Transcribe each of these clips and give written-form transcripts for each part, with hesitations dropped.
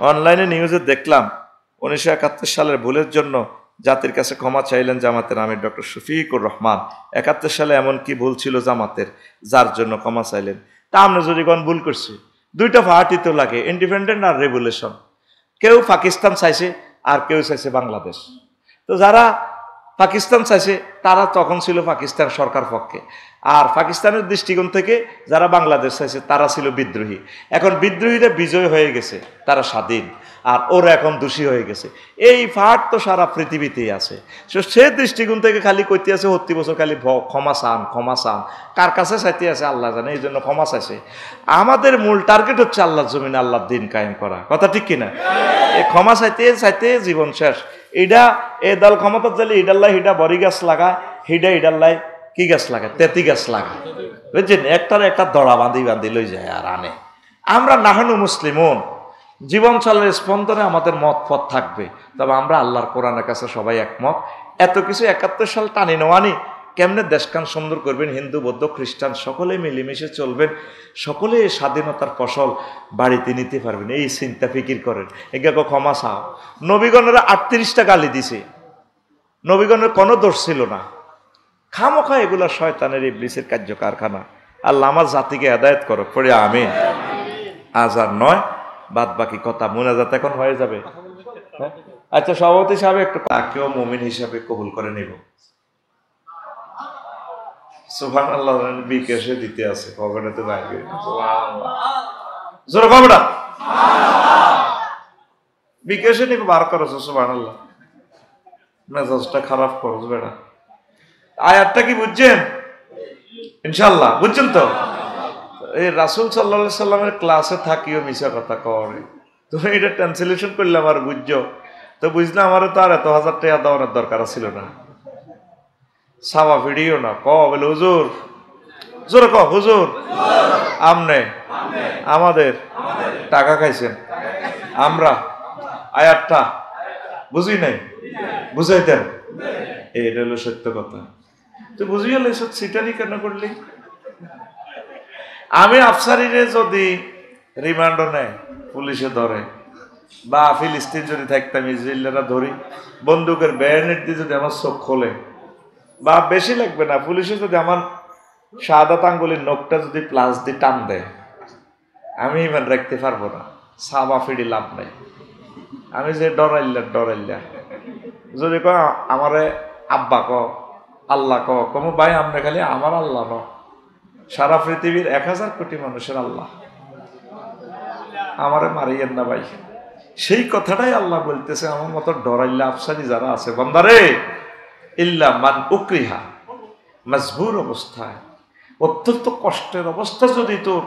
অনলাইনে নিউজে দেখলাম 1971 সালের ভুলের জন্য জাতির কাছে ক্ষমা চাইলেন জামাতের আমির ডক্টর শফিকুর রহমান। 71 সালে এমন কি ভুল ছিল জামাতের যার জন্য ক্ষমা চাইলেন? তা আমরা যদি কোন ভুল করছি, দুইটা পার্টি তো লাগে, ইন্ডিপেন্ডেন্ট আর রেভলিউশন। কেউ পাকিস্তান চাইছে আর কেউ চাইছে বাংলাদেশ। তো যারা পাকিস্তান চাইছে তারা তখন ছিল পাকিস্তান সরকার পক্ষে, আর পাকিস্তানের দৃষ্টিকোণ থেকে যারা বাংলাদেশ চাইছে তারা ছিল বিদ্রোহী। এখন বিদ্রোহীরা বিজয় হয়ে গেছে, তারা স্বাধীন, আর ওরা এখন দোষী হয়ে গেছে। এই ফাট তো সারা পৃথিবীতেই আছে। সে দৃষ্টিকোণ থেকে খালি কইতে আছে প্রতি বছর খালি ক্ষমা চান ক্ষমা চান, কার কাছে চাইতে আছে আল্লাহ জানে, এই জন্য ক্ষমা চাইছে। আমাদের মূল টার্গেট হচ্ছে আল্লাহর জমিনে আল্লাহর দিন কায়েম করা, কথা ঠিক কিনা? এই ক্ষমা চাইতে চাইতে জীবন শেষ। এইটা এ দল ক্ষমতার জালি ইডাল্লাই হিডা বড়ি গাছ লাগায়, হিডা ইডাল্লাই কি গাছ লাগায়, তেতি গাছ লাগায়, বুঝছেন? একটার একটা দড়া বাঁধি বাঁধি লই যায় আর আনে। আমরা নাহানু মুসলিমুন, জীবন চলের স্পন্দনে আমাদের মত পথ থাকবে, তবে আমরা আল্লাহর কোরআনের কাছে সবাই একমত। এত কিছু 71 সাল টানি নেওয়ানি কেমনে দেশকান সুন্দর করবেন, হিন্দু বৌদ্ধ খ্রিস্টান সকলে মিলেমিশে চলবেন, সকলে স্বাধীনতার ফসল বাড়িতে নিতে পারবেন, এই চিন্তা ফিকির করেন। এগুলো ক্ষমা চাও। নবীগণেরা 38টা গালি দিছে, নবীগণের কোনো দোষ ছিল না। খামোখা এগুলা শয়তানের ইবলিসের কার্য কারখানা। আল্লাহ আমার জাতিকে হেদায়েত করো, পড়ে আমিন। আজ আর নয়, বাদ বাকি কথা মুনাজাত এখন হয়ে যাবে। আচ্ছা সভাপতি সাহেব একটু তাকেও মুমিন হিসাবে কবুল করে নিব। সুবহানাল্লাহ, বিকেশে দিতে আছে কবরে তো বাইরে জোরে কবরা বিকেশে নিব বার করছো। সুবহানাল্লাহ, মেজাজটা খারাপ করছ বেটা। আয়াতটা কি বুঝছেন? ইনশাআল্লাহ বুঝছেন তো? এই রাসূল সাল্লাল্লাহু আলাইহি সাল্লামের ক্লাসে থাকিও মিছা কথা করে, তুমি এটা ট্রান্সলেশন করলাম আর বুঝছো তো বুঝলাম। আমারও তো আর এত 1000 টাকা দেওয়ার দরকার ছিল না। সাবা ভিডিও না ক বলে হুজুর, জোরে ক হুজুর, আমনে আমাদের টাকা খাইছেন, আমরা আয়াতটা বুঝি নাই, বুঝাইতেন। এটা হলো সত্য কথা। তুই বুঝি হলে এসব সিটারি কেন করলি? আমি আফসারিরে যদি রিমান্ডও নেয়, পুলিশে ধরে, বা ফিলিস্তিন যদি থাকতাম ইসরায়েলরা ধরি, বন্দুকের ব্যানেট দিয়ে যদি আমার চোখ খোলে, বা বেশি লাগবে না, পুলিশে যদি আমার শাহাদাত আঙ্গুলির নখটা যদি প্লাস দিয়ে টান দেয়, আমি ইমান রাখতে পারবো না। সাবা ফিডি লাভ নাই। আমি যে ডরাইল্লা যদি ক আমারে আব্বা ক আল্লাহ কম ভাই, আমরা খালি আমার আল্লাহ ন, সারা পৃথিবীর 1000 কোটি মানুষের আল্লাহ, আমারে মারিয়েন না ভাই। সেই কথাটাই আল্লাহ বলতেছে আমার মতো ডরাইল্লা আফসারি যারা আছে, বান্দারে ইল্লা মান উকরিহা, মজবুর অবস্থায়, অত্যন্ত কষ্টের অবস্থা যদি তোর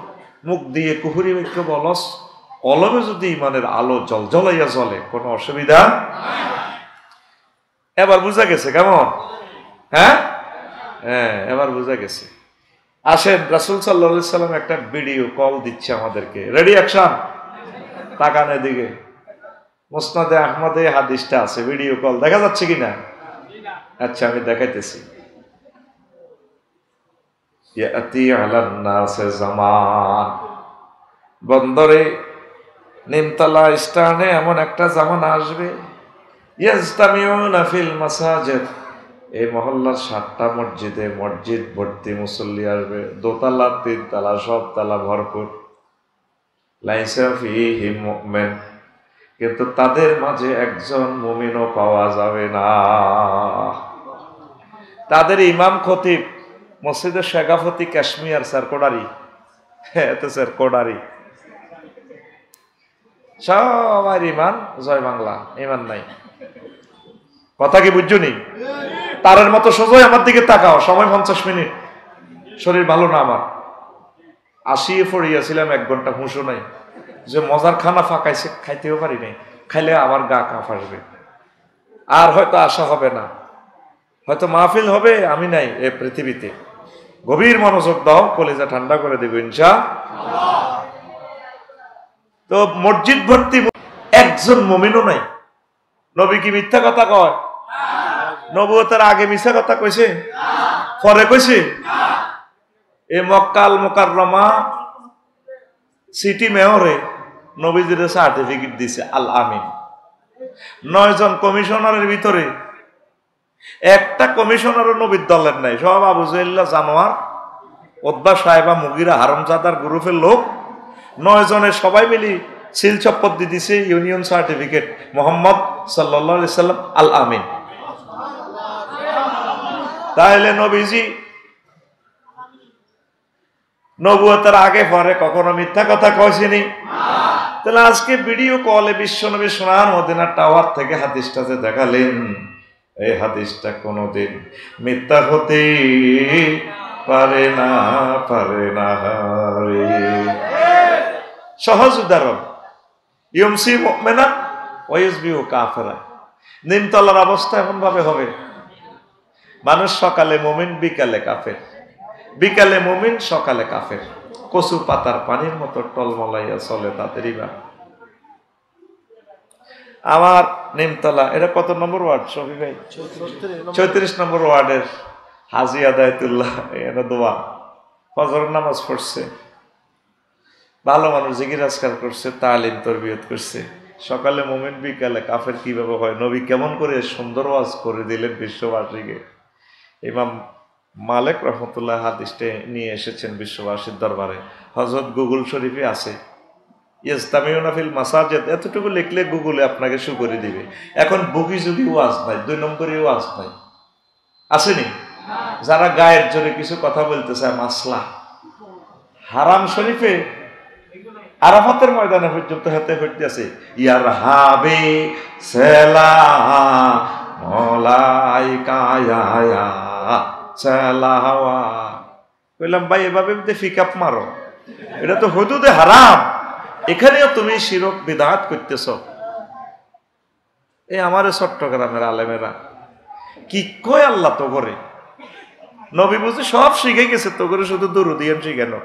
মুখ দিয়ে কুহুরি বাক্য বলস, কলমে যদি ইমানের আলো জলজলাইয়া জ্বলে, কোনো অসুবিধা। এবার বুঝা গেছে কেমন? হ্যাঁ হ্যাঁ, এবার বুঝা গেছে। আসেন, রাসূল সাল্লাল্লাহু আলাইহি সাল্লাম একটা ভিডিও কল দিচ্ছে আমাদেরকে। রেডি অ্যাকশন, তাকান এদিকে। মুসনাদে আহমদে হাদিসটা আছে, ভিডিও কল দেখা যাচ্ছে কিনা? আচ্ছা আমি দেখাইতেছি। ইয়াতি আলান নাস জামান, বন্দরে নিমতলা স্টানে এমন একটা জামানা আসবে, ইয়াজতামিউনা ফিল মাসাজিদ, এই মহল্লার 7টা মসজিদে মসজিদ ভর্তি মুসল্লি আসবে, দোতলা তিনতলা সব তালা ভরপুর। লাইসা ফিহি মুমিন, কিন্তু তাদের মাঝে একজন মুমিনও পাওয়া যাবে না। তাদের ইমাম খতিব মসজিদের শেখাফতি কাশ্মীর স্যার কোডারি, এত স্যার কোডারি, সবার ইমান জয় বাংলা, ইমান নাই। কথা কি বুঝছো নি? তারের মতো সোজাই আমার দিকে তাকাও, সময় 50 মিনিট, শরীর ভালো না আমার, আসিয়ে পড়িয়াছিলাম 1 ঘন্টা, হুঁশও নাই, যে মজার খানা ফাঁকাইছে খাইতেও পারি নাই, খাইলে আবার গা কাঁপ আসবে, আর হয়তো আশা হবে না, হয়তো মাহফিল হবে, আমি নাই এ পৃথিবীতে। গভীর মনোযোগ দাও, কলিজা ঠান্ডা করে দেব ইনশাআল্লাহ। তো মসজিদ ভর্তি, একজন মুমিনও নাই। নবী কি মিথ্যা কথা কয়? নবুয়তের আগে মিথ্যা কথা কইছে? পরে কইছে? এ মক্কাল মুকাররমা সিটি মেয়রে নবীজির সার্টিফিকেট দিছে আল আমিন। 9 জন কমিশনারের ভিতরে একটা কমিশনারও নবীর দলের নাই, সব আবু জাহেল্লা জানোয়ার, ওতবা সাহেবা মুগিরা হারামজাদার গ্রুপের লোক। 9 জনের সবাই মিলি সিল শপথ দিয়ে দিছে ইউনিয়ন সার্টিফিকেট মোহাম্মদ সাল্লাল্লাহু আলাইহি সাল্লাম আল আমিন। তাহলে নবীজি নবুয়তের আগে পরে কখনো মিথ্যা কথা কইছেনি? তাহলে আজকে ভিডিও কলে বিশ্বনবী সোনার মদিনার টাওয়ার থেকে হাদিসটা যে দেখালেন, এই হাদিসটা কোনোদিন মিথ্যা হতে পারে না, পারে না। সহজ উদাহরণ, ইউমসি মুমিনা ওয়া ইউসবিহু কাফিরা। নিমতলার অবস্থা এমন ভাবে হবে, মানুষ সকালে মুমিন বিকালে কাফের, বিকালে মুমিন সকালে কাফের। কচু পাতার পানির মতো টলমলাইয়া চলে তাদেরই বা। আমার নিমতলা, এটা কত নম্বর ওয়ার্ড শফি ভাই? 34 নম্বর ওয়ার্ডের হাজী আদায়তুল্লাহ এখানে দোয়া ফজরের নামাজ পড়ছে, ভালো মানুষ জিকির আজকার করছে, তালিম তরবিয়ত করছে। সকালে মুমিন বিকালে কাফের কিভাবে হয়, নবী কেমন করে সুন্দর ওয়াজ করে দিলেন বিশ্ববাসীকে। ইমাম মালিক রহমতুল্লাহ হাদিসটা নিয়ে এসেছেন বিশ্ববাসীর দরবারে। হযরত গুগল শরীফে আছে, ইস্তামিউনা ফিল মাসাজিদ, এতটুকু লিখলে গুগলে আপনাকে শো করে দিবে। এখন বুকি যুগি ওয়াজ নাই, 2 নম্বরে ওয়াজ নাই, আসেনি? যারা গায়ের জোরে কিছু কথা বলতে চায়, মাসলা হারাম শরীফে আরাফাতের ময়দানে পর্যন্ত হাতে হইতে আছে, ইয়ার হাবে সেলা মলাইকা ইয়া সালাওয়া। কইলাম ভাই এভাবে ফিকাপ মারো, এটা তো হুদুদে হারাম, এখানেও তুমি শিরক বিদআত করতেছ। এই আমারে চট্টগ্রামের আলেমেরা কি কয় আল্লাহ তো করে, নবী বলছে সব শিখে গেছে তো করে, শুধু দুরুদ দিয়েন শিখানো।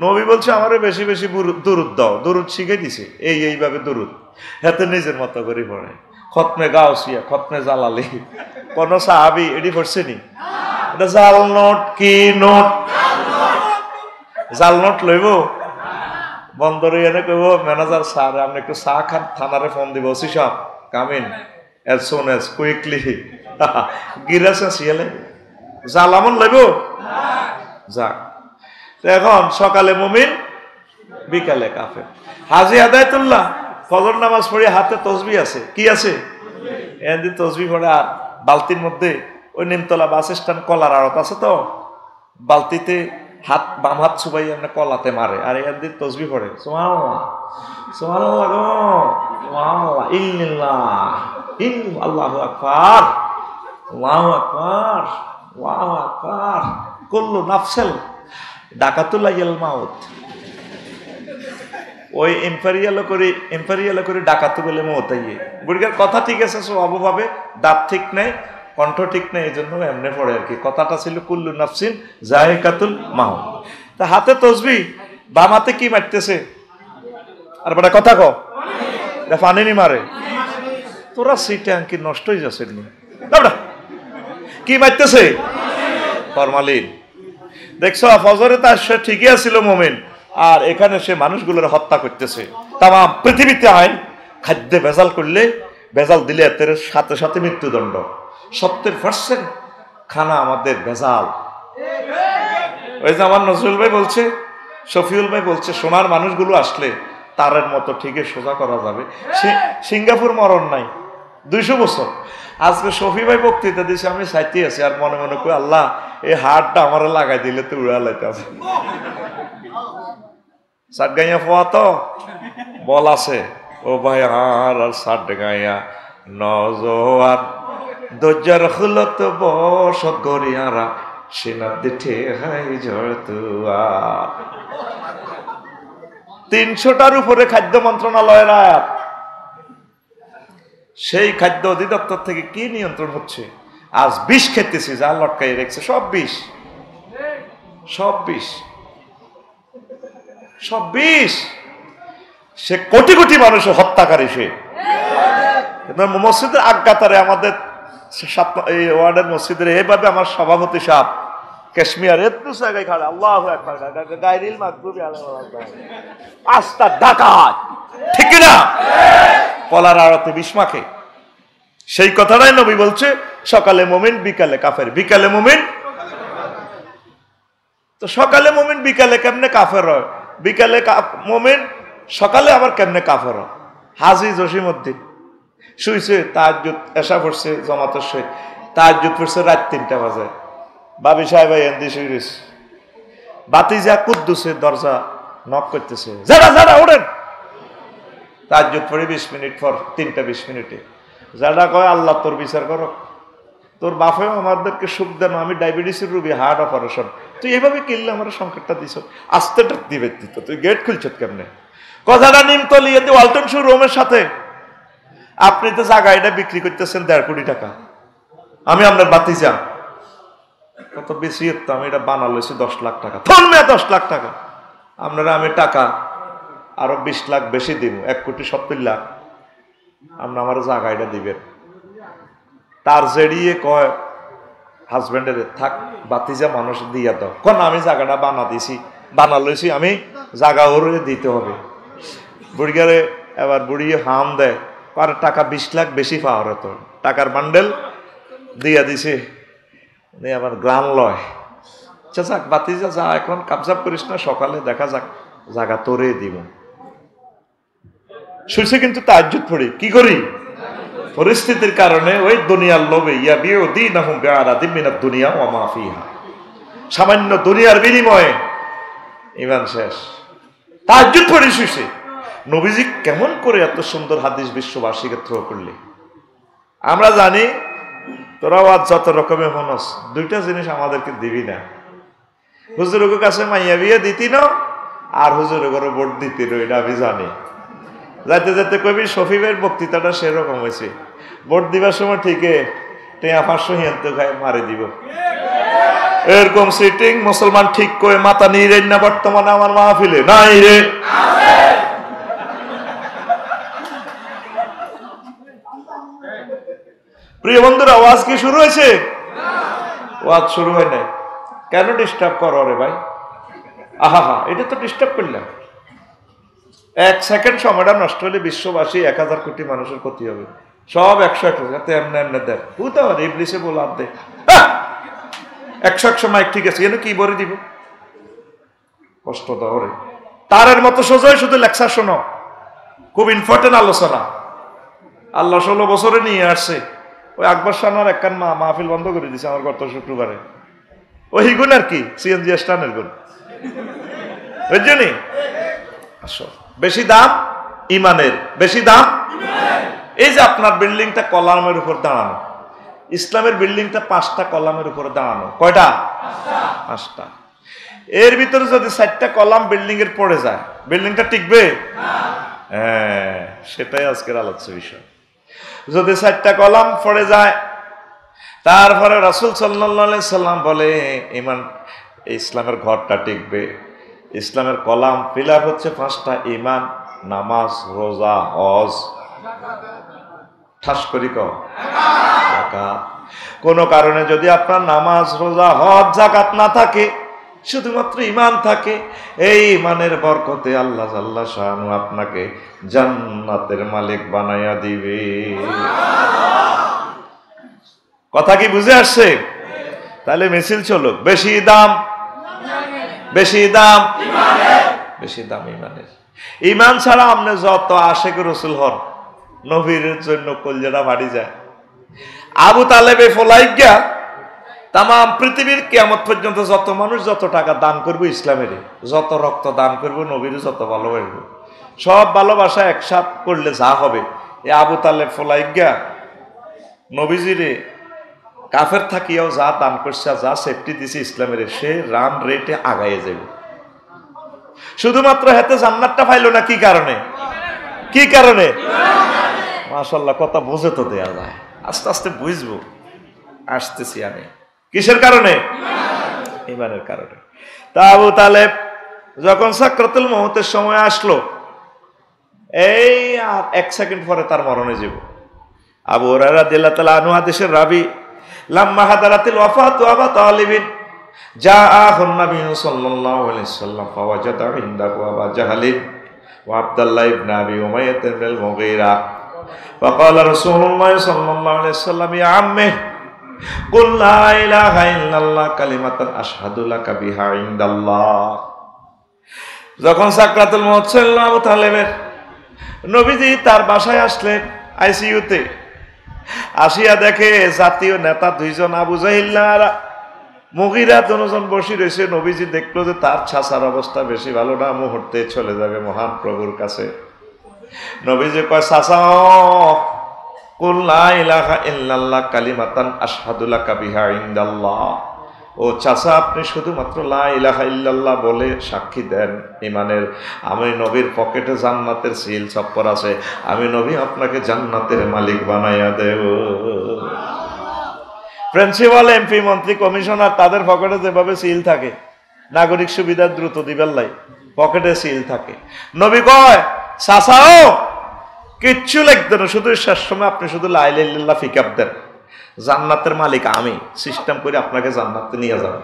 নবী বলছে আমারে বেশি বেশি দুরুদ দাও, দুরুদ শিখে দিছে, এইভাবে দুরুদ হাতে নিজের মতো করে পড়ে। খতমে গাউসিয়া, খতমে জালালি, কোন সাহাবী এটি পড়ছেনি? এটা জাল নোট, কি নোট? জাল নোট লইব বন্দরে এনে কইব ম্যানেজার স্যার আপনি একটু চা খান, থানারে ফোন দিব, ওসি সাহেব come in as soon as quickly গিরাসা সিয়ালে জাল আমল লইব যাক। এখন সকালে মুমিন বিকালে কাফের। হাজী আদায়তুল্লাহ ফজর নামাজ পড়ে হাতে তসবিহ আছে, কি আছে? এদিন তসবিহ পড়ে, আর বালতির মধ্যে ওই নিমতলা বাস স্ট্যান্ড কলার আড়ত আছে তো, বালতিতে হাত বাম হাত ছুবাই আমরা কলাতে মারে, আর এদিন তসবিহ পড়ে সুবহানাল্লাহ সুবহানাল্লাহ গো সুবহানাল্লাহ ইল্লাল্লাহ আল্লাহু আকবার আল্লাহু আকবার আল্লাহু আকবার কুল্লু নাফসিল ডাকাতুল্লাহিল মাউত। ওই ইম্পেরিয়াল করে ডাকাতু বলে মতাইয়ে বুড়িগার কথা ঠিক আছে, সব অবভাবে দাঁত ঠিক নেই, কণ্ঠ ঠিক নেই, এই জন্য এমনি পড়ে আর কি। কথাটা ছিল কুল্লু নাফসিন যায়কাতুল মাউত। তা হাতে তসবিহ, বাম হাতে কি মারতেছে? আর বড় কথা কও, এটা পানি নি মারে, তোরা সিটে আঙ্কি নষ্ট হয়ে যাচ্ছে নি, কি মারতেছে? ফরমালিন। দেখছো ফজরে তার সে ঠিকই আছিল মুমিন, আর এখানে সে মানুষগুলোর হত্যা করতেছে। তামাম পৃথিবীতে আইন খাদ্যে ভেজাল করলে, ভেজাল দিলে এর সাথে সাথে মৃত্যুদণ্ড। 70% খানা আমাদের ভেজাল। ওই যে আমার নজরুল ভাই বলছে, শফিউল ভাই বলছে, সোনার মানুষগুলো আসলে তারের মতো ঠিকই সোজা করা যাবে। সিঙ্গাপুর মরণ নাই, 200 বছর। আজকে শফি ভাই বক্তৃতা দিয়েছে, আমি চাইতে আছি, আর মনে মনে কই আল্লাহ এই হাড়টা আমার লাগাই দিলে তো উড়া লাইতে আছে। ষাট গাইয়া ফোয়া তো বল আছে, ও ভাই আর ষাট গাইয়া নজোয়ার দজ্জার খুলত বসত গরিয়ারা সেনার দিঠে হাই ঝড়তুয়া। 300টার উপরে খাদ্য মন্ত্রণালয়ের আয়াত। সেই খাদ্য অধিদপ্তর থেকে কি নিয়ন্ত্রণ হচ্ছে? আজ বিষ খেতেছি, যা লটকাই রেখেছে সব বিষ, সব বিষ, সব বিষ। সে কোটি কোটি মানুষের হত্যাকারী। সে মসজিদের আজ্ঞাতারে আমাদের এই ওয়ার্ডের মসজিদের এইভাবে আমার সভাপতি সাহেব কাশ্মীর এত জায়গায় খাড়া আল্লাহু আকবার গায়রিল মাগদুবি আলাইহিম আস্তা ডাকাত ঠিক না কলার আড়তে বিষ মাখে সেই কথাটাই নবী বলছে সকালে মুমিন বিকালে কাফের বিকালে মুমিন তো সকালে মুমিন বিকালে কেমনে কাফের হয় বিকালে মুমিন সকালে আবার কেমনে কাফের হয় হাজী জসিমউদ্দিন শুইছে তাহাজ্জুদ এশা পড়ছে জামাতের সহিত তাহাজ্জুদ পড়ছে রাত 3টা বাজে বাবি সাহেব এন্দি শুইরিস বাতিজা কুদ্দুসের দরজা নক করতেছে যারা যারা ওঠেন তাহাজ্জুদ পড়ে 20 মিনিট পর 3টা 20 মিনিটে যারা কয় আল্লাহ তোর বিচার করো তোর বাপেও আমাদেরকে সুখ দেন আমি ডায়াবেটিসের রোগী হার্ট অপারেশন তুই এইভাবে কিনলে আমার সংকটটা দিছ আস্তেটা দিবে দিত তুই গেট খুলছ কেমনে কথাটা নিমতলিয়ে দিয়ে ওয়ালটন শু রুমের সাথে আপনি তো জায়গা এটা বিক্রি করতেছেন 1.5 কোটি টাকা আমি আপনার বাতিজা কত বেশি হতো আমি এটা বানালেছি 10 লাখ টাকা ধর্মে 10 লাখ টাকা আপনারা আমি টাকা আরো 20 লাখ বেশি দিব 1,70,00,000 আপনি আমার জায়গা এটা দিবেন তার জেড়িয়ে কয় হাজবেন্ডের থাক বাতিজা মানুষ দিয়া দাও কোন আমি জায়গাটা বানা দিছি বানালেছি আমি জায়গা ওরে দিতে হবে বুড়িগারে এবার বুড়িয়ে হাম দেয় আর টাকা 20 লাখ বেশি পাওয়ার হতো টাকার বান্ডেল দিয়া দিছে আবার গ্রাম লয় যাক বাতিজা যা এখন কাবজাব করিস না সকালে দেখা যাক জায়গা তোরে দিব শুনছে কিন্তু তাহাজ্জুদ পড়ি কি করি পরিস্থিতির কারণে ওই দুনিয়ার লোভে ইয়া বিউ দীনাহুম বিআরাদিম মিনাদ দুনিয়া ওয়া মা ফিহা সামান্য দুনিয়ার বিনিময়ে ঈমান শেষ তাহাজ্জুদ পড়ি শুইছে নবীজি কেমন করে এত সুন্দর হাদিস বিশ্ববাসীকে থ্রো করলে আমরা জানি তোরাও আজ যত রকমের মনস দুইটা জিনিস আমাদেরকে দিবি না হুজুরের কাছে মাইয়া বিয়ে দিতি না আর হুজুরের ঘরে ভোট দিতি না এটা আমি জানি যাতে যাতে কবি শফিবের বক্তৃতাটা সেরকম হয়েছে ভোট দিবার সময় ঠিকই টেয়া 500 হিয়ান্ত খায় মারে দিব এরকম সিটিং মুসলমান ঠিক করে মাথা নিয়ে রেন না বর্তমানে আমার মাহফিলে নাই রে প্রিয় বন্ধুরা আওয়াজ কি শুরু হয়েছে ওয়াজ শুরু হয় নাই কেন ডিস্টার্ব করো রে ভাই আহা এটা তো ডিস্টার্ব করলাম 1 সেকেন্ড সময়টা নষ্ট হলে বিশ্ববাসী 1000 কোটি মানুষের ক্ষতি হবে সব 100 এমনি এমনি দেখ বুঝতে পারে ইবলিসে বল আর দে 100 সময় ঠিক আছে এনে কি বলে দিব কষ্ট দাও রে তারের মতো সোজাই শুধু লেকচার শোনো খুব ইম্পর্টেন্ট আলোচনা আল্লাহ 16 বছরে নিয়ে আসছে ওই আকবর শাহর একখান মাহফিল বন্ধ করে দিছে আমার গত শুক্রবারে ওই গুণ আর কি সিএনজি স্টানের গুণ বুঝলি আসো বেশি দাম ইমানের বেশি দাম এই যে আপনার বিল্ডিংটা কলামের উপর দাঁড়ানো ইসলামের বিল্ডিংটা 5টা কলামের উপরে দাঁড়ানো কয়টা 5টা এর ভিতরে যদি 4টা কলাম বিল্ডিং এর পড়ে যায় বিল্ডিংটা টিকবে হ্যাঁ সেটাই আজকের আলোচ্য বিষয় যদি 4টা কলাম পড়ে যায় তারপরে রাসূল সাল্লাল্লাহু আলাইহি সাল্লাম বলে ঈমান ইসলামের ঘরটা টিকবে ইসলামের কলাম পিলার হচ্ছে 5টা ঈমান নামাজ রোজা হজ ঠাস করি কও যাকাত কোন কারণে যদি আপনার নামাজ রোজা হজ যাকাত না থাকে শুধুমাত্র ঈমান থাকে এই ঈমানের বরকতে আল্লাহ জাল্লা শানু আপনাকে জান্নাতের মালিক বানায়া দিবে কথা কি বুঝে আসছে তাহলে মিছিল চলো বেশি দাম ঈমানের ঈমান ছাড়া আপনি যত আশিক রাসূল হন নবীর জন্য কলজাটা ভাড়ি যায় আবু তালেবে ফলাইগা তাম পৃথিবীর কিয়ামত পর্যন্ত যত মানুষ যত টাকা দান করবে ইসলামের যত রক্ত দান করবে নবীর যত ভালোবাসবে সব ভালোবাসা একসাথ করলে যা হবে এ আবু তালেব ফলাইগা নবীজিরে কাফের থাকিয়াও যা দান করছে যা সেফটি দিছে ইসলামের সে রান রেটে আগাইয়ে যাবে শুধুমাত্র হাতে জান্নাতটা পাইলো না কি কারণে মাশাআল্লাহ কথা বুঝে তো দেয়া যায় আস্তে আস্তে বুঝবো আসতেছি আমি কিসের কারণে ঈমানের কারণে তা আবু তালেব যখন সাকরাতুল মউতের সময় আসলো এই আর 1 সেকেন্ড পরে তার মরণে যাব আবু হুরায়রা রাদিয়াল্লাহু তাআলা আনহু হাদিসের রাবী লাম্মা হাদারাতিল ওয়াফাতু আবু তালিবিন জাআহুন নবী সাল্লাল্লাহু আলাইহি ওয়াসাল্লাম ফাওয়াজাদা ইনদাহু আবা জাহলিন ওয়া আব্দুল্লাহ ইবনে আবি উমাইয়াহ ইবনুল মুগীরা ফাকালা রাসূলুল্লাহ সাল্লাল্লাহু আলাইহি ওয়াসাল্লাম ইয়া আম্মি কুল লা ইলাহা ইল্লাল্লাহ কালিমাতান আশহাদু লাকা বিহা ইনদাল্লাহ। যখন সাকরাতুল মউত ছিল আবু তালেবের, নবীজি তার বাসায় আসলেন আইসিইউতে। আসিয়া দেখে জাতীয় নেতা দুইজন আবু জাহিল আর মুগীরা দুজন বসে রয়েছে। নবীজি দেখলো যে তার ছাসার অবস্থা বেশি ভালো না, মুহূর্তে চলে যাবে মহান প্রভুর কাছে। নবীজি কয়, চাচা কুল লা ইলাহা ইল্লাল্লাহ কালিমাতান আশহাদু লাকা বিহা ইনদাল্লাহ। ও চাচা, আপনি শুধুমাত্র লা ইলাহা ইল্লাল্লাহ বলে সাক্ষী দেন ইমানের। আমি নবীর পকেটে জান্নাতের সিল চপ্পর আছে, আমি নবী আপনাকে জান্নাতের মালিক বানাইয়া দেব। প্রিন্সিপাল, এমপি, মন্ত্রী, কমিশনার তাদের পকেটে যেভাবে সিল থাকে, নাগরিক সুবিধা দ্রুত দিবেন লাই পকেটে সিল থাকে। নবী কয়, চাচাও কিচ্ছু লাগবে না, শুধু শেষ সময় আপনি শুধু লা ইলাহা ইল্লাল্লাহ ফিকাপ দেন, জান্নাতের মালিক আমি, সিস্টেম করে আপনাকে জান্নাতে নিয়ে যাব।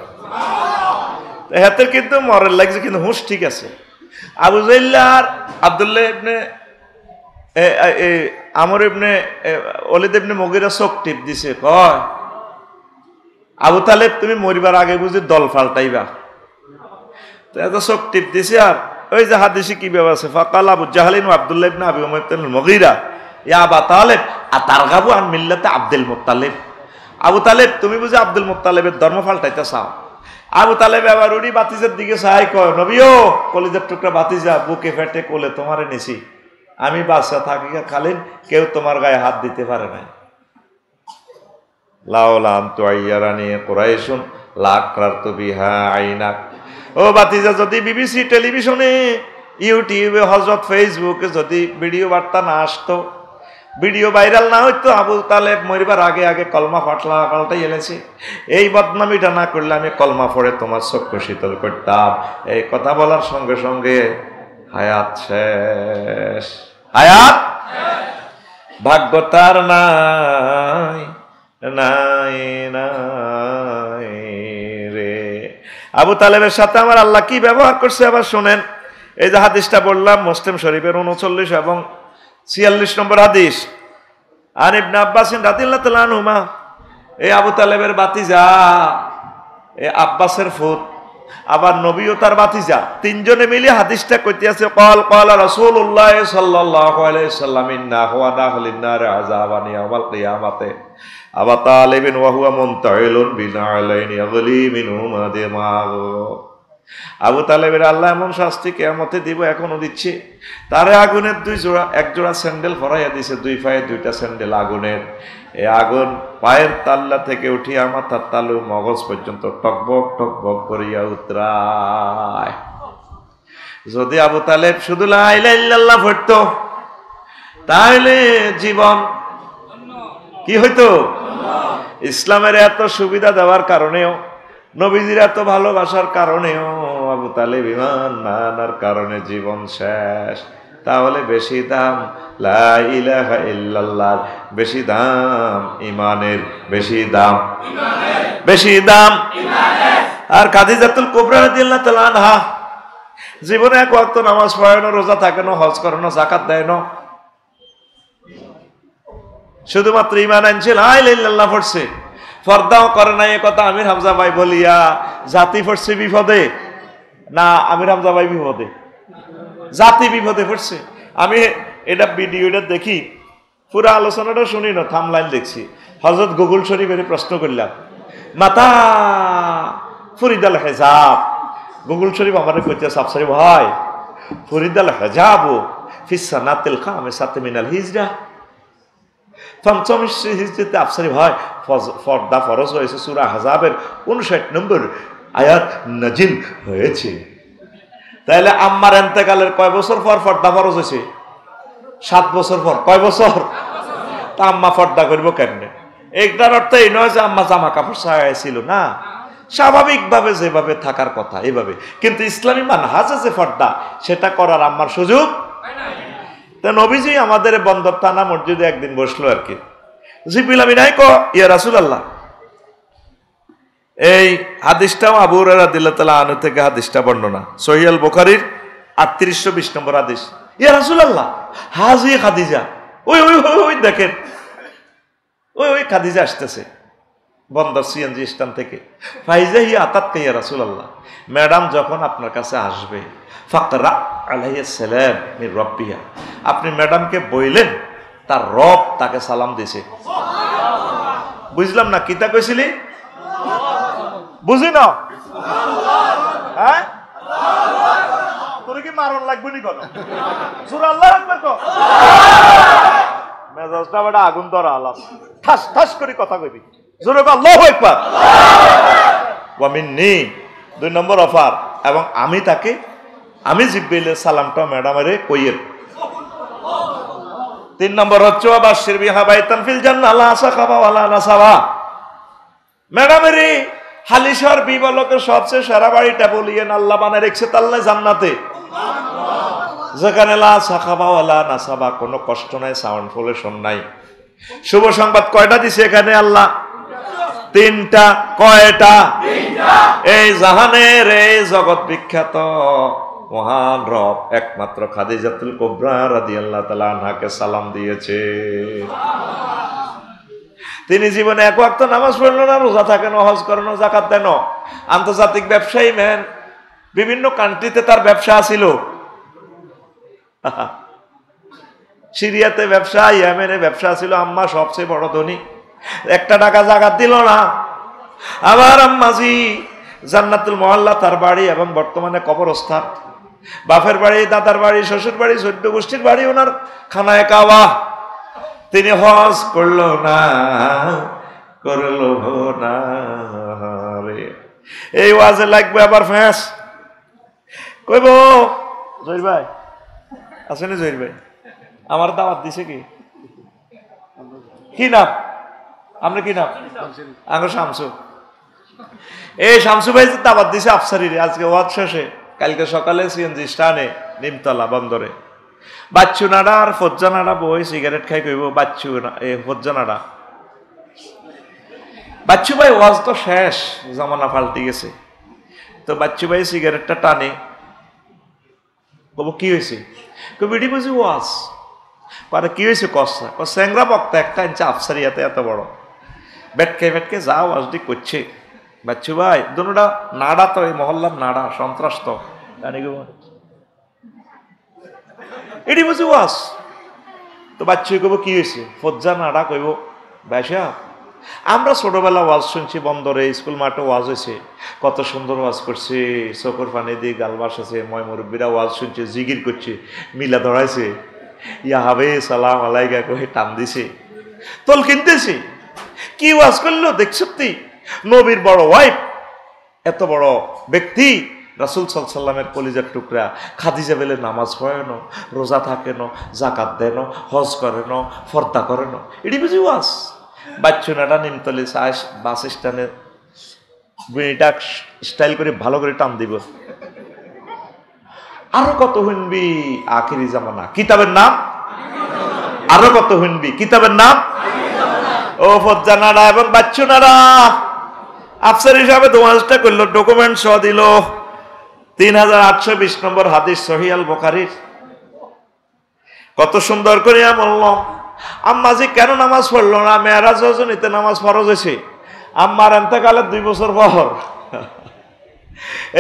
হাতের কিন্তু মরের লাগছে, কিন্তু হুঁশ ঠিক আছে। আবু জাহিল আর আব্দুল্লাহ ইবনে আমর ইবনে ওলীদ ইবনে মুগীরা চোখ টিপ দিছে, কয় আবু তালেব তুমি মরিবার আগে বুঝি দল পাল্টাইবা। তো এত চোখ টিপ দিছে। আর ওই যে হাদিসে কি ব্যাপার আছে, ফাকাল আবু জাহলিন ওয়া আব্দুল্লাহ ইবনে আবি উমাইয়াহ ইবনুল মুগীরা ইয়া আবা তালেব আতারগাবু আন মিল্লাতে আব্দুল মুত্তালিব। আবু তালেব তুমি বুঝি আব্দুল মুত্তালিবের ধর্ম পাল্টাইতে চাও? আবু তালেব আবার উনি বাতিজার দিকে চাই, কয় নবীও কলিজার টুকরা বাতিজা, বুকে ফেটে কোলে তোমারে নিছি, আমি বাচ্চা থাকি খালিন, কেউ তোমার গায়ে হাত দিতে পারে নাই। লাউলা আন তুআইয়ারানি কুরাইশুন লাকরারতু বিহা আইনাক। ও বাতিজা, যদি বিবিসি টেলিভিশনে, ইউটিউবে, হযরত ফেসবুকে যদি ভিডিও বার্তা না আসতো, ভিডিও ভাইরাল না হইতো, আবু তালেব মরিবার আগে আগে কলমা পাল্টাই এনেছে, এই বদনামিটা না করলে আমি কলমা পড়ে তোমার চক্ষু শীতল করতাম। এই কথা বলার সঙ্গে সঙ্গে হায়াত শেষ, হায়াত ভাগ্য তার নাই নাই নাই রে। আবু তালেবের সাথে আমার আল্লাহ কি ব্যবহার করছে আবার শোনেন। এই যে হাদিসটা বললাম, মুসলিম শরীফের 39 এবং 46 নম্বর হাদিস। আর ইবনে আব্বাস রাদিয়াল্লাহু তাআলা আনহুমা, এই আবু তালেবের ভাতিজা, এই আব্বাসের ফুত, আবার নবীও তার ভাতিজা, তিনজনে মিলে হাদিসটা কইতে আছে। ক্বালা রাসূলুল্লাহ সাল্লাল্লাহু আলাইহি ওয়াসাল্লাম ইন্না হুয়া দাখিলুন নার আযাবান ইয়াউমাল কিয়ামাতে আবু তালিবিন ওয়া হুয়া মুনতাইলুন বিনালাইনি ইয়াগলি মিনহুমা দিমাগ। আবু তালেবের আল্লাহ এমন শাস্তি কিয়ামতে দিব, এখনো দিচ্ছে। তারে আগুনের এক জোড়া স্যান্ডেল পরাইয়া দিছে, দুই পায়ে দুইটা স্যান্ডেল আগুনের। এই আগুন পায়ের তাল্লা থেকে উঠিয়া মাথার তালু মগজ পর্যন্ত টকবক টকবক করিয়া উতরায়। যদি আবু তালেব শুধু লা ইলাহা ইল্লাল্লাহ পড়তো, তাহলে জীবন কি হইতো? ইসলামের এত সুবিধা দেওয়ার কারণেও, নবীজির এত ভালোবাসার কারণেও আবু তালেব ঈমান না আনার কারণে জীবন শেষ। তাহলে বেশি দাম লা ইলাহা ইল্লাল্লাহ, বেশি দাম ঈমানের, বেশি দাম বেশি দাম। আর খাদিজাতুল কুবরা রাদিয়াল্লাহু তাআলা আনহা জীবনে এক ওয়াক্ত নামাজ পড়ে না, রোজা থাকে না, হজ করে না, যাকাত দেয় না, শুধুমাত্র ঈমান আনছে, লা ইলাহা ইল্লাল্লাহ পড়ছে, পর্দাও করে না। এই কথা আমির হামজা ভাই বলিয়া জাতি পড়ছে বিপদে না, আমির হামজা ভাই বিপদে, জাতি বিপদে পড়ছে। আমি এটা ভিডিওটা দেখি, পুরো আলোচনাটা শুনি না, থামলাইন দেখছি। হযরত গুগল শরীফের প্রশ্ন করলাম, মাতা ফরিদাল হেজাব, গুগল শরীফ আমার কইতে সাবসারি ভাই, ফরিদাল হেজাব ফিস সানাতিল খামিসাতি মিনাল হিজরা, পঞ্চম হিজরিতে আফসারি ভাই পর্দা ফরজ হয়েছে। সূরা আহজাবের 59 নম্বর আয়াত নাজিল হয়েছে। তাহলে আম্মার ইন্তেকালের কয় বছর পর পর্দা ফরজ হয়েছে? 7 বছর পর। কয় বছর? তা আম্মা পর্দা করব কেমনে? একটার অর্থ এই নয় যে আম্মা জামা কাপড় ছাড়াইছিল না, স্বাভাবিকভাবে যেভাবে থাকার কথা এইভাবে। কিন্তু ইসলামী মানহাজে যে পর্দা, সেটা করার আম্মার সুযোগ তা। নবীজি আমাদের বন্দর থানা মসজিদে একদিন বসলো আর কি। জিবরিল আমিন আই কো ইয়া রাসূলুল্লাহ, এই হাদিসটাও আবু হুরায়রা রাদিয়াল্লাহু তাআলা আনহু থেকে হাদিসটা বর্ণনা, সহিহ আল বুখারীর 3820 নম্বর হাদিস। ইয়া রাসূলুল্লাহ, হাজি খাদিজা, ওই ওই ওই দেখেন, ওই খাদিজা আসতেছে বন্দর সিএনজি স্ট্যান্ড থেকে। ফাইজা হি আতাতকা ইয়া রাসূলুল্লাহ, ম্যাডাম যখন আপনার কাছে আসবে, ফাকরা আলাইহিস সালাম মির রাব্বিহা, আপনি ম্যাডামকে বললেন তার রব তাকে সালাম দিয়েছে। বুঝলাম না, কিতা কইছিলি? বুঝি না, হ্যাঁ তোর কি মারণ লাগবে নি? কোন সূরা আল্লাহ আকবার কো, মেজাজটা বড় আগুন ধরা আলাস, ঠাস ঠাস করে কথা কইবি, জোরে কর আল্লাহু আকবার। ওয়া মিন্নি, 2 নম্বর অফার, এবং আমি জিব্রাইলের সালামটা ম্যাডামেরে কইয়ের। 3 নম্বর হচ্ছে ওয়া বাশশির বিহা বাইতান ফিল জান্নাহ লা সাখাবা ওয়ালা নাসাবা, ম্যাডামেরে হালিশহর বিবলকের সবচেয়ে সেরা বাড়িটা বলিয়েন আল্লাহ বানায় রেখেছে তাল্লা জান্নাতে, যেখানে লা সাখাবা ওয়ালা নাসাবা, কোনো কষ্ট নাই, সাউন্ড পলিউশন নাই। শুভ সংবাদ কয়টা দিছে এখানে আল্লাহ? 3টা। কয়টা? 3টা। এই জাহানের এই জগৎ বিখ্যাত মহান রব একমাত্র খাদিজাতুল কুবরা রাদিয়াল্লাহু তাআলা আনহাকে সালাম দিয়েছে। তিনি জীবনে এক ওয়াক্ত নামাজ পড়লো না, রোজা থাকেন, হজ করেন, যাকাত দেন, আন্তর্জাতিক ব্যবসায়ী ম্যান, বিভিন্ন কান্ট্রিতে তার ব্যবসা ছিল, সিরিয়াতে ব্যবসা, ইয়েমেনে ব্যবসা ছিল। আম্মা সবচেয়ে বড় ধনী, 1 টাকা যাকাত দিল না। আমার আম্মাজি জান্নাতুল মুআল্লা তার বাড়ি, এবং বর্তমানে কবরস্থান। বাপের বাড়ি, দাদার বাড়ি, শ্বশুর বাড়ি, 14 গোষ্ঠীর বাড়ি ওনার খানায় কাবা। তিনি হজ করলো না রে। এই ওয়াজে লাগবে আবার ফ্যাঁস, কইব জহির ভাই আসেনি? জহির ভাই আমার দাওয়াত দিছে কি নাম? আপনি কি নাম? আঙ্গ শামসু। এই শামসু ভাই দাওয়াত দিছে আফসারিরে আজকে ওয়াজ শেষে, কালকে সকালে সিএনজি স্ট্যান্ডে নিমতলা বন্দরে। বাচ্চু নাড়া আর ফজ্জা নাড়া বই সিগারেট খাই কইব, বাচ্চু ফজ্জা নাড়া। বাচ্চু ভাই ওয়াজ তো শেষ, জামানা পাল্টে গেছে, তো বাচ্চু ভাই সিগারেটটা টানে, কব কি হয়েছে? বিডি বুঝি ওয়াজ পরে কি হয়েছে? কষা স্যাংরা বক্তা একটা আনছে আফসারিয়াতে এত বড়, বেটকে যা ওয়াজটি করছে। বাচ্চু ভাই দুটা নাড়া, তো এই মহল্লার নাড়া, সন্ত্রাস তো জানি গো, এটি বুঝি ওয়াজ। তো বাচ্চু কব কি হয়েছে? ফজ্জা নাড়া কইব, ভাইসা আমরা ছোটবেলা ওয়াজ শুনছি, বন্দরে স্কুল মাঠে ওয়াজ হয়েছে, কত সুন্দর ওয়াজ করছে, চোখের পানি দিয়ে গাল বাসাছে, ময় মুরব্বীরা ওয়াজ শুনছে, জিগির করছে, মিলা ধরাইছে, ইয়া হবে সালাম আলাইকা কহে টান দিছে, তোল কিনতেছি। কি ওয়াজ করলো দেখছ? নবীর বড় ওয়াইফ, এত বড় ব্যক্তি, রাসূল সাল্লাল্লাহু আলাইহি ওয়াসাল্লামের কলিজার টুকরা খাদিজা বেলে নামাজ পড়েন, রোজা থাকেন, যাকাত দেন, হজ করেন, ফর্দা করেন, এটি বুঝি ওয়াজ। বাচ্চুনাটা নিমতলি বাস স্ট্যান্ডে গুণিটা স্টাইল করে ভালো করে টান দিব। আরো কত শুনবি আখিরি জামানা, কিতাবের নাম আরো কত শুনবি, কিতাবের নাম। ও ফজ্জা নাড়া এবং বাচ্চু নাড়া আফসার হিসাবে দোয়াজটা করলো, ডকুমেন্ট সহ দিল। 3820 নম্বর হাদিস, সহিহ আল বুখারীর। কত সুন্দর করে বলল, আম্মাজি কেন নামাজ পড়লো না? মেরাজ রজনীতে নামাজ ফরজ হয়েছে, আম্মার এতেকালের 2 বছর পর।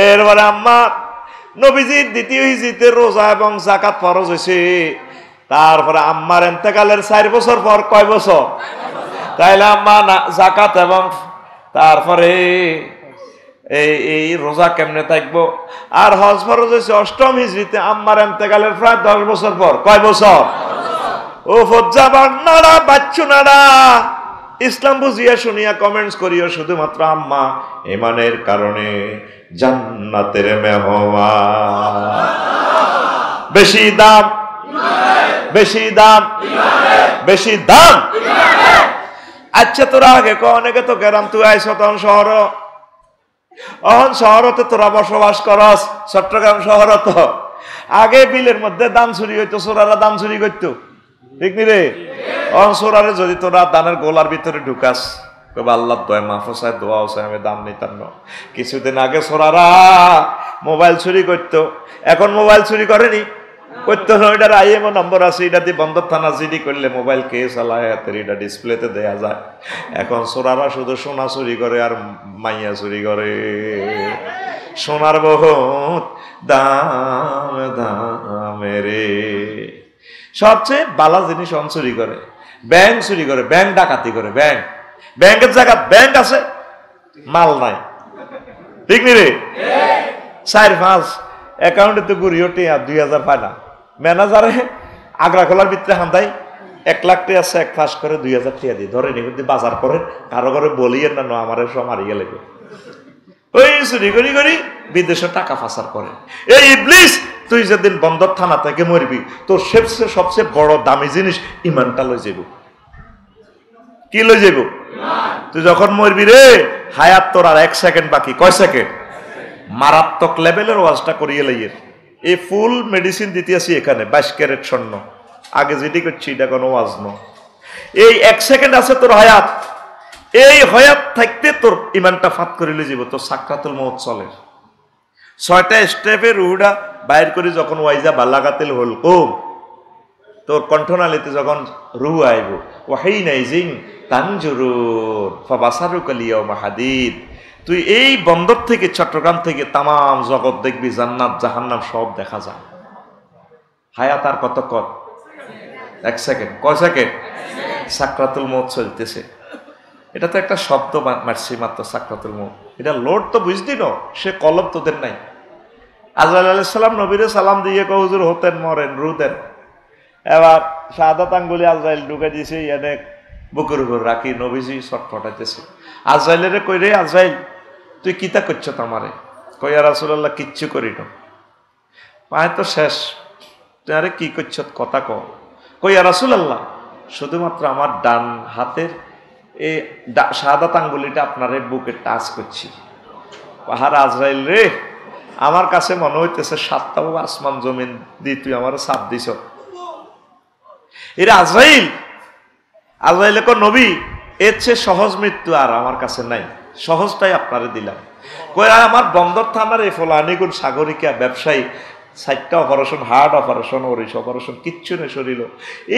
এরপরে আম্মা নবীজির 2য় হিজরিতে রোজা এবং যাকাত ফরজ হয়েছে, তারপরে আম্মার এতেকালের 4 বছর পর। কয় বছর? তাইলে আম্মা যাকাত এবং তারপরে এই রোজা কেমনে থাকবো? আর হজ ফরজ হয়েছে 8ম হিজরিতে, আম্মার এতেকালের প্রায় 10 বছর পর। কয় বছর? ও ফজ্জাবার নাড়া, বাচ্চু নাড়া, ইসলাম বুঝিয়া শুনিয়া কমেন্টস করিও শুধুমাত্র আম্মা ইমানের কারণে জান্নাতের মেহমান। বেশি দাম, বেশি দাম, বেশি দাম। আচ্ছা তোরা আগে অনেকে তো গেরাম, তুই আইস তখন শহর, অহন শহরতে তোরা বসবাস করস, চট্টগ্রাম শহর। তো আগে বিলের মধ্যে ধান চুরি হইতো, চোরারা ধান চুরি করতো, ঠিক নি রে? অহন চোরারে যদি তোরা ধানের গোলার ভিতরে ঢুকাস, কবে আল্লাহর দোয়া মাহফুজ সাহেব দোয়াও চাই, আমি দাম নিতাম না। কিছুদিন আগে সোরারা মোবাইল চুরি করতো, এখন মোবাইল চুরি করেনি, করতো না। এটার আইএমও নম্বর আছে, এটা দিয়ে বন্দর থানা জিডি করলে মোবাইল কে চালায় হাতের এটা ডিসপ্লেতে দেয়া যায়। এখন সোরারা শুধু সোনা চুরি করে আর মাইয়া চুরি করে। সোনার বহুত দাম দামে রে। সবচেয়ে বালা জিনিস অন চুরি করে, ব্যাংক চুরি করে, ব্যাংক ডাকাতি করে। ব্যাংকের জায়গা ব্যাংক আছে, মাল নাই, ঠিক নি রে? 4-5 অ্যাকাউন্টে তো ঘুরিও টিয়া 2000 পায় না। ম্যানেজারে আগ্রা খোলার ভিতরে হান্দাই 1 লাখ টাকা আছে, 1 ফাঁস করে 2000 টাকা দিয়ে ধরে নি। বাজার করে কারো ঘরে বলিয়েন না, আমার সব মারিয়ে লেগে ওই চুরি করি করি বিদেশে টাকা পাচার করে। এই ইবলিস, তুই যেদিন বন্দর থানা থেকে মরবি, তোর সবচেয়ে বড় দামি জিনিস ইমানটা লই যাইব। কি লই যাইব? তুই যখন মরবি রে, হায়াত তোর আর 1 সেকেন্ড বাকি। কয় সেকেন্ড? মারাত্মক লেভেলের ওয়াজটা করিয়ে লাইয়ের। এই ফুল মেডিসিন দিতে আসি এখানে, 22 ক্যারেট স্বর্ণ। আগে যেটি করছি এটা কোনো ওয়াজ ন। এই 1 সেকেন্ড আছে তোর হায়াত, এই হায়াত থাকতে তোর ইমানটা ফাত করে লই যাব। তোর সাকরাতুল মউত চলে। 6টা স্টেপের রুহটা বাইর করে যখন ওয়াইজা বালাগাতিল হল কম, তোর কণ্ঠনালীতে যখন রুহ আইব, ওয়াহিনাইজিন তানজুরুন ফাবাসারুকা লিয়াউমা হাদিদ। তুই এই বন্দর থেকে, চট্টগ্রাম থেকে তামাম জগৎ দেখবি, জান্নাত জাহান্নাম সব দেখা যায়। হায়াত আর কতক্ষণ? 1 সেকেন্ড। কয় সেকেন্ড? সাকরাতুল মউত চলতেছে। এটা তো একটা শব্দ মারছি মাত্র, সাকরাতুল মউত। এটা লোড তো বুঝলি না, সে কলম তোদের নাই। আজরাইল আলাইহিস সালাম নবীরে সালাম দিয়ে কয়, হুজুর হতেন মরেন রু দেন। এবার শাহাদাত আঙ্গুলি আজরাইল ঢুকে দিয়েছে, এনে বুকের উপর রাখি নবীজি ছটফটাইতেছে। আজরাইলের কই রে আজরাইল, তুই কিতা করছ আমারে? কই ইয়া রাসূলুল্লাহ, কিচ্ছু করি না। পায় তো শেষ, তুই আরে কি করছ কথা ক। কই ইয়া রাসূলুল্লাহ, শুধুমাত্র আমার ডান হাতের এই শাহাদাত আঙ্গুলিটা আপনার বুকে টাচ করছি। পাহাড় আজরাইল রে, আমার কাছে মনে হইতেছে 7টা আসমান জমিন দিয়ে তুই আমার চাপ দিছ। এরা আজরাইল, আজরাইলে কো নবী, এর চেয়ে সহজ মৃত্যু আর আমার কাছে নাই, সহজটাই আপনারে দিলাম। কই আমার বন্দর থানার এই ফলানিগুন সাগরিকা ব্যবসায়ী 4টা operation, heart operation, Oris operation, কিচ্ছু নেই শরীর।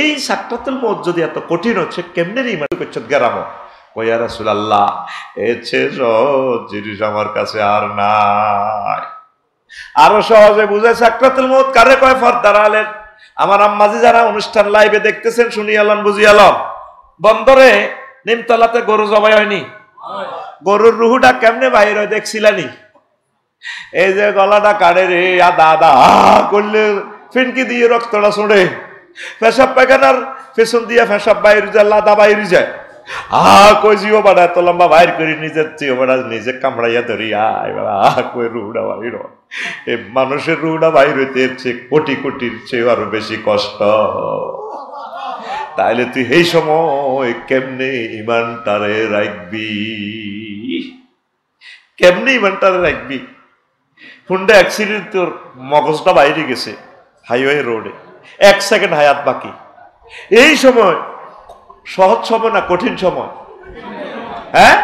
এই সাকরাতুল মউত যদি এত কঠিন হচ্ছে, কেমনে ইমান করছ গেরাম? কই ইয়া রাসূলুল্লাহ, এর চেয়ে সহজ জিনিস আমার কাছে আর নাই। আরো সহজে বুঝে সাকরাতুল মউত কারে কয়? ফরদার আলেন আমার আম্মাজি যারা অনুষ্ঠান লাইভে দেখতেছেন, শুনি আলম বুঝি আলম, বন্দরে নিমতলাতে গরু জবাই হয়নি? গরুর রুহুটা কেমনে বাইর হয় দেখছিলানি? এই যে গলাটা কাটে রে, আদা আদা করলে ফিনকি দিয়ে রক্তটা ছড়ে, পেশাব পায়খানার পেছন দিয়ে পেশাব বাইরে যায়, লাদা বাইরে যায়। কই জিও বাড়া এত লম্বা বাইর করি, নিজের জিও বাড়া নিজে কামড়াইয়া ধরি, কই রুহটা বাইর। এই মানুষের রুহটা বাইর হইতে চেয়ে কোটি কোটির চেয়ে আরো বেশি কষ্ট। তাইলে তুই এই সময় কেমনে ইমানটারে রাখবি? কেমনে ইমানটারে রাখবি? হুন্ডা অ্যাক্সিডেন্ট, তোর মগজটা বাইরে গেছে হাইওয়ে রোডে, 1 সেকেন্ড হায়াত বাকি। এই সময় সহজ সময় না কঠিন সময়? হ্যাঁ,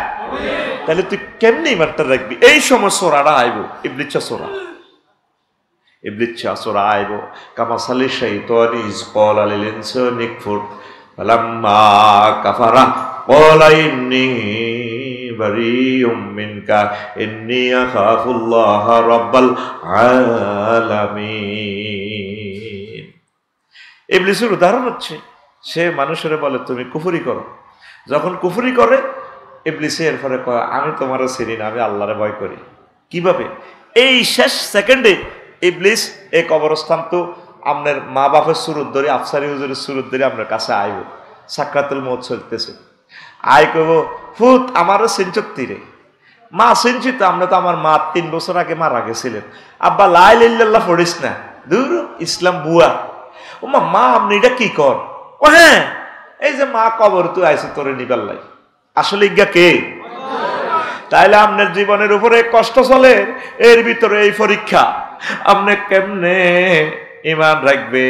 তাহলে তুই কেমনে ইমানটা রাখবি? এই সময় সোরাটা আইব, ইবলিচ্ছা সোরা, ইবলিচ্ছা সোরা আইব। কামাসালি শাইতানি ইজ ক্বালা লিল ইনসানি কফুর ফালাম্মা কাফারা ক্বালা ইন্নী বারিউম মিনকা ইন্নী আখাফুল্লাহ রাব্বাল আলামিন। ইবলিসের উদাহরণ হচ্ছে, সে মানুষের বলে তুমি কুফরি করো। যখন কুফরি করে, ইবলিসে এর ফলে কয় আমি তোমারও চিনি না, আমি আল্লাহরে ভয় করি। কিভাবে? এই শেষ সেকেন্ডে ইবলিস এই কবরস্থান তো আপনার মা বাপের সুরত ধরে, আফসারি হুজুরের সুরত ধরে আপনার কাছে আইব। সাকরাতুল মউত চলতেছে, আই কব ফুত আমারও চিনচত্তি রে। মা চিনছি তো, আপনি তো আমার মা 3 বছর আগে মারা গেছিলেন। আব্বা লা ইলাহা ইল্লাল্লাহ পড়িস না, দূর ইসলাম বুয়া। ও মা আপনি এটা কি কর? ও হ্যাঁ, এই যে মা কবর তুই আইসে তোরে নিবার লাই। আসলে ইজ্ঞা কে? তাইলে আপনার জীবনের উপরে কষ্ট চলে, এর ভিতরে এই পরীক্ষা। আপনি কেমনে ইমান রাখবে।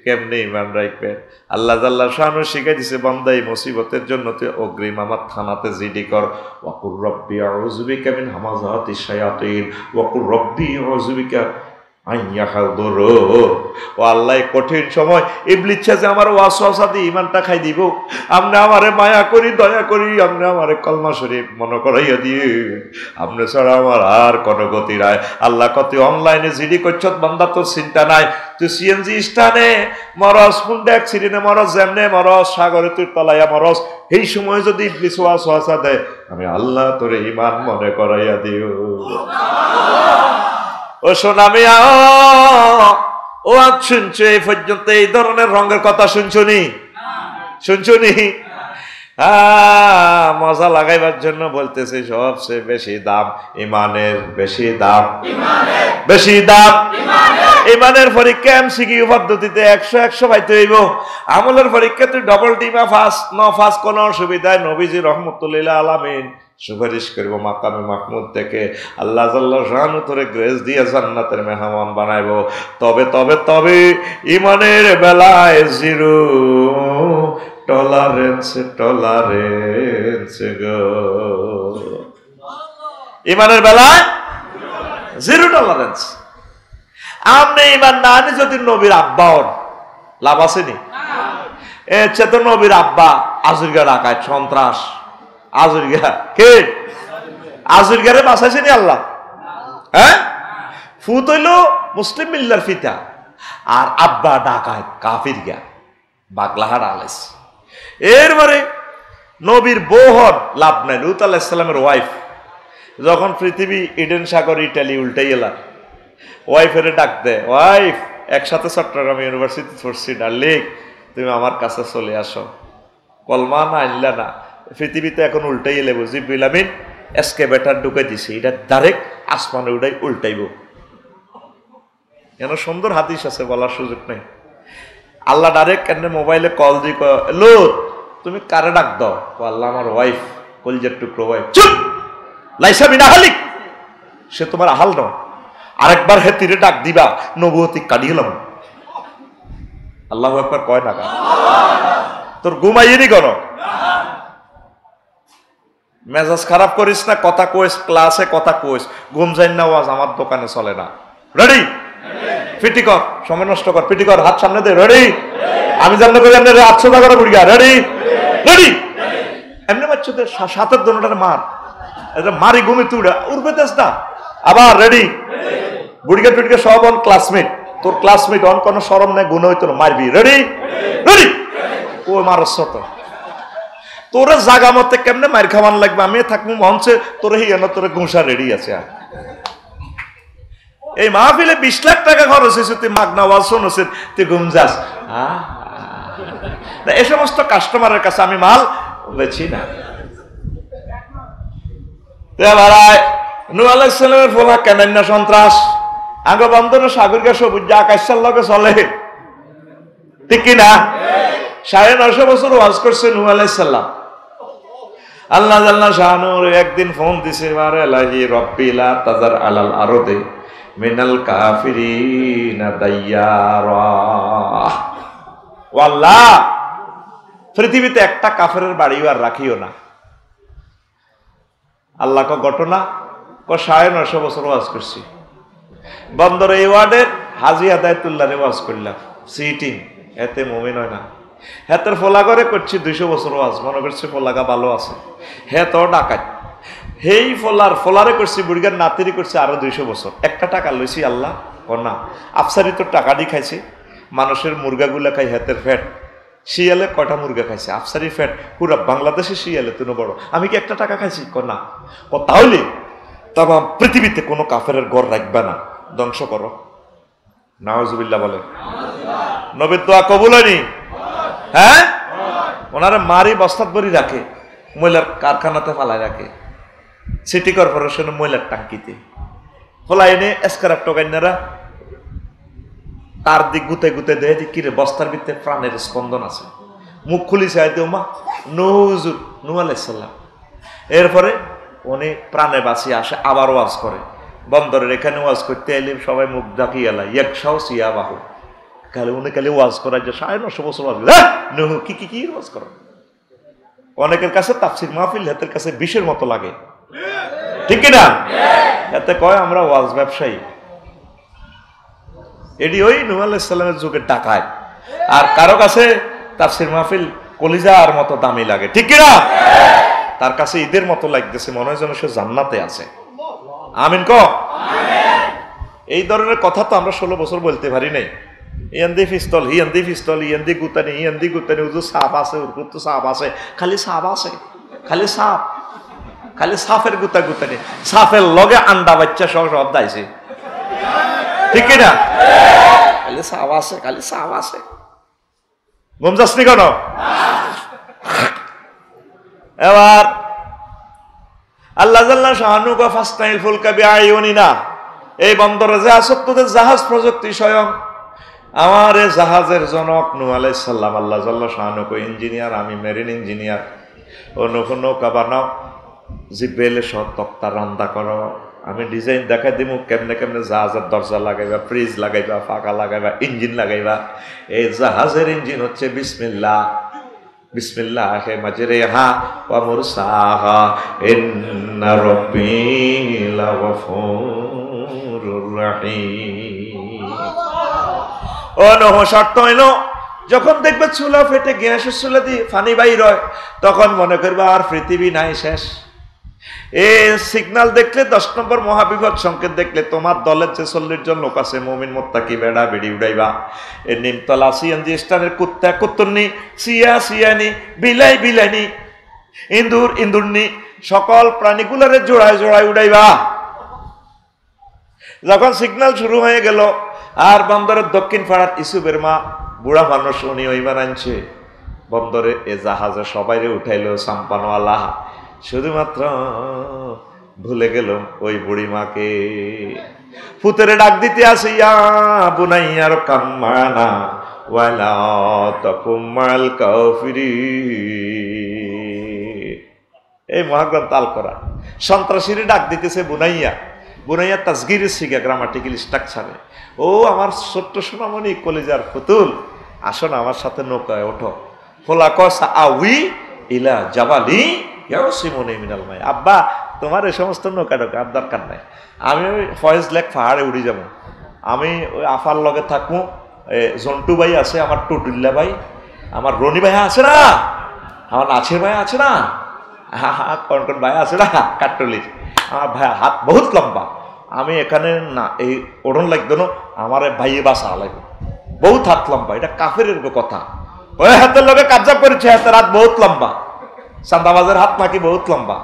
কেমনে ইমান রাখবে? আল্লাহ জাল্লা শানু শিখাই দিছে, বান্দা এই মুসিবতের জন্য তুই অগ্রিম আমার থানাতে জিডি কর, ওয়াকুর রব্বি আউযু বিকা মিন হামাযাতিশ শায়াতিন, ওয়াকুর রব্বি আউযু বিকা ও আল্লাহ, কঠিন সময় ইবলিস যে আমার ওয়াসওয়াসা দিয়ে ইমানটা খাই দিব, আপনি আমারে মায়া করি, দয়া করি, আপনি আমারে কলমা শরীফ মনে করাইয়া দিয়ে, আপনি ছাড়া আমার আর কোনো গতি নাই। আল্লাহ কত অনলাইনে জিডি করছ, বান্দা তোর চিন্তা নাই, তুই সিএনজি স্টানে মরস, মুন্ডে অ্যাক্সিডেন্টে মরস, যেমনে মরস, সাগরে তুই তলাইয়া মরস, এই সময় যদি ইবলিস ওয়াসওয়াসা দেয়, আমি আল্লাহ তোর ইমান মনে করাইয়া দিও। ও সোনামিয়া, ও আজ শুনছো এই পর্যন্ত এই ধরনের রঙের কথা শুনছনি? শুনছনি? মজা লাগাইবার জন্য বলতেছে, সবচেয়ে বেশি দাম ইমানের, বেশি দাম, বেশি দাম ইমানের। পরীক্ষা এমসিকিউ পদ্ধতিতে 100 পাইতে হইব। আমলের পরীক্ষা তুই ডবল টিমা ফার্স্ট ফার্স্ট কোনো অসুবিধায় নবীজি রহমতুল্লাহ আলামিন সুপারিশ করব মাকামে মাহমুদ থেকে, আল্লাহ জাল্লা শানু তোরে গ্রেস দিয়ে জান্নাতের মেহমান বানাইব। তবে তবে তবে ইমানের বেলায় জিরো টলারেন্স, টলারেন্স গো, ইমানের বেলায় জিরো টলারেন্স। আপনি ইমান না আনি যদি নবীর আব্বা হন, লাভ আছে নি? তো নবীর আব্বা আজুরগা ডাকায় সন্ত্রাস, আজুরগা কে? আজুরগারে বাঁচাইছে নি আল্লাহ? হ্যাঁ, ফুত হইল মুসলিম মিল্লার ফিতা, আর আব্বা ডাকায় কাফির গা বাগলাহার আলেস। এরপরে নবীর বউ হন, লাভ নাই। লূত আলাইহিস সালামের ওয়াইফ যখন পৃথিবী ইডেন সাগর ইটালি উল্টাই এলা, ওয়াইফের ডাক দেয়, ওয়াইফ একসাথে চট্টগ্রাম ইউনিভার্সিটি পড়ছি, ডার্লিং তুমি আমার কাছে চলে আসো। কলমা না আনলা না, পৃথিবীতে এখন উল্টাই এলে বুঝি বিলামিন এসকেভেটার ঢুকে দিছি, এটা ডাইরেক্ট আসমানে উঠাই উল্টাইব। কেন সুন্দর হাদিস আছে, বলার সুযোগ নেই। আল্লাহ ডাইরেক্ট কেন মোবাইলে কল দি, লূত তুমি কারে ডাক দাও? আল্লাহ আমার ওয়াইফ, কলিজার টুকরো ওয়াইফ। চুপ, লাইসা বিনা হালিক, সে তোমার আহাল নয়। আরেকবার হে তীরে ডাক দিবা, নবুয়তি কাটিয়ে লাম। আল্লাহু আকবার কয় না? তোর ঘুমাইয়েনি কেন? মেজাজ খারাপ করিস না, কথা কইস, ক্লাসে কথা কইস, ঘুম যাই না, ওয়াজ আমার দোকানে চলে না। রেডি? পিটি কর, সময় নষ্ট কর, পিটি কর, হাত সামনে দে। রেডি? আমি জানতে করি আপনি 800 টাকা বুড়িয়া। রেডি? রেডি? এমনি বাচ্চাদের সাতের দোনোটার মার, এটা মারি ঘুমি তুড়া উড়বে দেশ না। আবার রেডি? বুড়িকা টুড়িকা সব অন ক্লাসমেট, তোর ক্লাসমেট অন কোনো সরম নেই, গুণ হইতো না, মারবি। রেডি? রেডি? ও মারস তো তোরে জাগা মতে কেমনে মার খাওয়ান লাগবে, আমি থাকবো মঞ্চে, তোরে হিয়ানো তোরে ঘুষা রেডি আছে। এই মাহফিলে 20 লাখ টাকা খরচ হয়েছে, তুই মাগনা ওয়াজ শুনছিস, তুই ঘুম যাস। এই সমস্ত কাস্টমারের কাছে আমি মাল বেছি না। নূহ আলাইহিস সালামের ফোলা কেনেন না সন্ত্রাস, আগে বন্ধন সাগরকে সবুজ আকাশের লগে চলে, ঠিক কিনা? 950 বছর ওয়াজ করছে নূহ আলাইহিস সালাম। আল্লাহ জাল্লা শানুর একদিন ফোন দিছে, মারে লাহি রব্বি লা তাজার আলাল আরদে মিনাল কাফিরিনা দাইয়ারা। ও আল্লাহ, পৃথিবীতে একটা কাফেরের বাড়িও আর রাখিও না। আল্লাহ ক ঘটনা ক 950 বছর ওয়াজ করছি, বন্দর এই ওয়ার্ডের হাজি হাদায়াতুল্লাহ ওয়াজ করলাম, সিটিং এতে মুমিন হয় না। হেতের ফোলা করে করছি 200 বছর ওয়াজ, মনে করছি ফোলাগা ভালো আছে, হে তো ডাকাত। হেই ফোলারে করছি, বুড়িগার নাতিরি করছি আরো 200 বছর। একটা টাকা লইছি আল্লাহ ও না, আফসারি তো টাকা দিয়ে খাইছে, মানুষের মুরগাগুলা খাই হেতের ফ্যাট। শিয়ালে কয়টা মুরগা খাইছে, আফসারি ফ্যাট পুরা বাংলাদেশে শিয়ালে তুনো বড়, আমি কি একটা টাকা খাইছি? না। তাহলে তবে পৃথিবীতে কোনো কাফেরের ঘর রাখবে না, ধ্বংস করো। নাউজুবিল্লাহ বলে। নবীর দোয়া কবুল হয়নি? হ্যাঁ, ওনারা মারি বস্তাত ভরি রাখে, ময়লার কারখানাতে ফালাই রাখে, সিটি কর্পোরেশনের ময়লার টাঙ্কিতে ফলাই এনে এসকারাপ টোকাইনারা তার দিক গুতে গুতে দেয়, কিরে বস্তার ভিতরে প্রাণের স্পন্দন আছে, মুখ খুলিছে আইতে ওমা নূহ আলাইহিস সালাম। এরপরে উনি প্রাণে বাঁচিয়ে আসে, আবার ওয়াজ করে, বন্দরের এখানে ওয়াজ করতে এলে সবাই মুখ ডাকি এলা একশাও সিয়া বাহু খালি উনি খালি ওয়াজ করার যে 950 বছর ওয়াজ নহু কি ওয়াজ করা। অনেকের কাছে তাফসির মাহফিল হাতের কাছে বিষের মতো লাগে, ঠিক কিনা? এতে কয় আমরা ওয়াজ ব্যবসায়ী। এটি ওই নূহ আলাইহিস সালামের যুগের ডাকায়। আর কারো কাছে তাফসির মাহফিল কলিজার মতো দামি লাগে, ঠিক কিনা? তার কাছে ঈদের মতো লাগতেছে, মনে হয় যেন সে জান্নাতে আছে। আমিন ক। এই ধরনের কথা তো আমরা 16 বছর বলতে পারি নাই। ইয়ান্দি পিস্তল হিয়ান্দি পিস্তল ইয়ান্দি গুতানি হুজুর সাপ আছে, উরকুত তো সাপ আছে, খালি সাপ আছে, খালি সাপ, খালি সাপের গুতানি, সাপের লগে আন্ডা বাচ্চা সব দাইছে, ঠিক কিনা? খালি সাপ আছে, খালি সাপ আছে। গমজাসনি কেন? এবার আল্লাহ জাল্লা শাহানু কা ফাসনাইল ফুলকা বিআইউনিনা, এই বন্দরে যে আসত তোদের জাহাজ প্রযুক্তি স্বয়ং আমার এই জাহাজের জনক নূহ আলাইহিস সালাম। আল্লাহ জাল্লা শাহানু কো ইঞ্জিনিয়ার, আমি মেরিন ইঞ্জিনিয়ার। ও নৌকা বানাও, জিব্রাইলের সহ তক্তা রান্দা করো, আমি ডিজাইন দেখাই দিব কেমনে কেমনে জাহাজের দরজা লাগাইবা, ফ্রিজ লাগাইবা, ফাঁকা লাগাইবা, ইঞ্জিন লাগাইবা। এই জাহাজের ইঞ্জিন হচ্ছে বিসমিল্লাহ, বিসমিল্লাহে মাজরিহা ওয়া মুরসাহা ইন্না রাব্বি লাগফুরুর রহিম। ও নূহ, শর্ত হইল যখন দেখবে চুলা ফেটে গ্যাসের চুলা দিয়ে পানি বাইর হয়, তখন মনে করবে আর পৃথিবী নাই, শেষ। এ সিগন্যাল দেখলে 10 নম্বর মহাবিপদ সংকেত দেখলে তোমার দলের যে 40 জন লোক আছে মুমিন মুত্তাকি বেড়া বেড়ি উড়াইবা। এ নিমতলা সিএনজি স্টানের কুত্তা কুত্তরনি, সিয়ানি, বিলাইনি, ইন্দুরনি সকল প্রাণীগুলারে জোড়ায় উড়াইবা। যখন সিগন্যাল শুরু হয়ে গেল, আর বন্দরের দক্ষিণ পাড়ার ইসুফের মা বুড়া মানুষ, উনি ওইমান আনছে বন্দরে এ জাহাজে সবাইরে উঠাইলো সাম্পানওয়ালা, শুধুমাত্র ভুলে গেল ওই বুড়ি মাকে। ফুতেরে ডাক দিতে আসে, ইয়া বুনাইয়ার কাম্মানা ওয়ালা তাকুম মাল কাফিরিন। এই মহাগ্রন্থ আল কোরআন সন্ত্রাসীরে ডাক দিতেছে বুনাইয়া। বুনাইয়া তাসগীরের শিখা, গ্রামাটিক্যাল স্ট্রাকচারে। ও আমার ছোট্ট সোনামণি, কলিজার পুতুল, আসো না আমার সাথে নৌকায় ওঠো। ফোলা কসা আউই ইলা জাবালি ইয়াসিমুনি মিনাল মাই। আব্বা, তোমার এই সমস্ত নৌকা আর দরকার নাই, আমি ওই ফয়েজ লেক পাহাড়ে উড়ি যাব। আমি ওই আফার লগে থাকবো, জন্টু ভাই আছে, আমার টুটুল্লা ভাই, আমার রনি ভাই আছে না, আমার নাছির ভাই আছে না, কন ভাই আছে না, কাট্টলির। আমার ভাই হাত বহুত লম্বা, আমি এখানে না এই ওড়ন লাগতো না, আমার ভাইয়ে বাসা লাগবে, বহুত হাত লম্বা। এটা কাফের কথা। ওই হাতের লগে কাবজা করেছে, হাতের হাত বহুত লম্বা। চান্দাবাজের হাত নাকি বহুত লম্বা,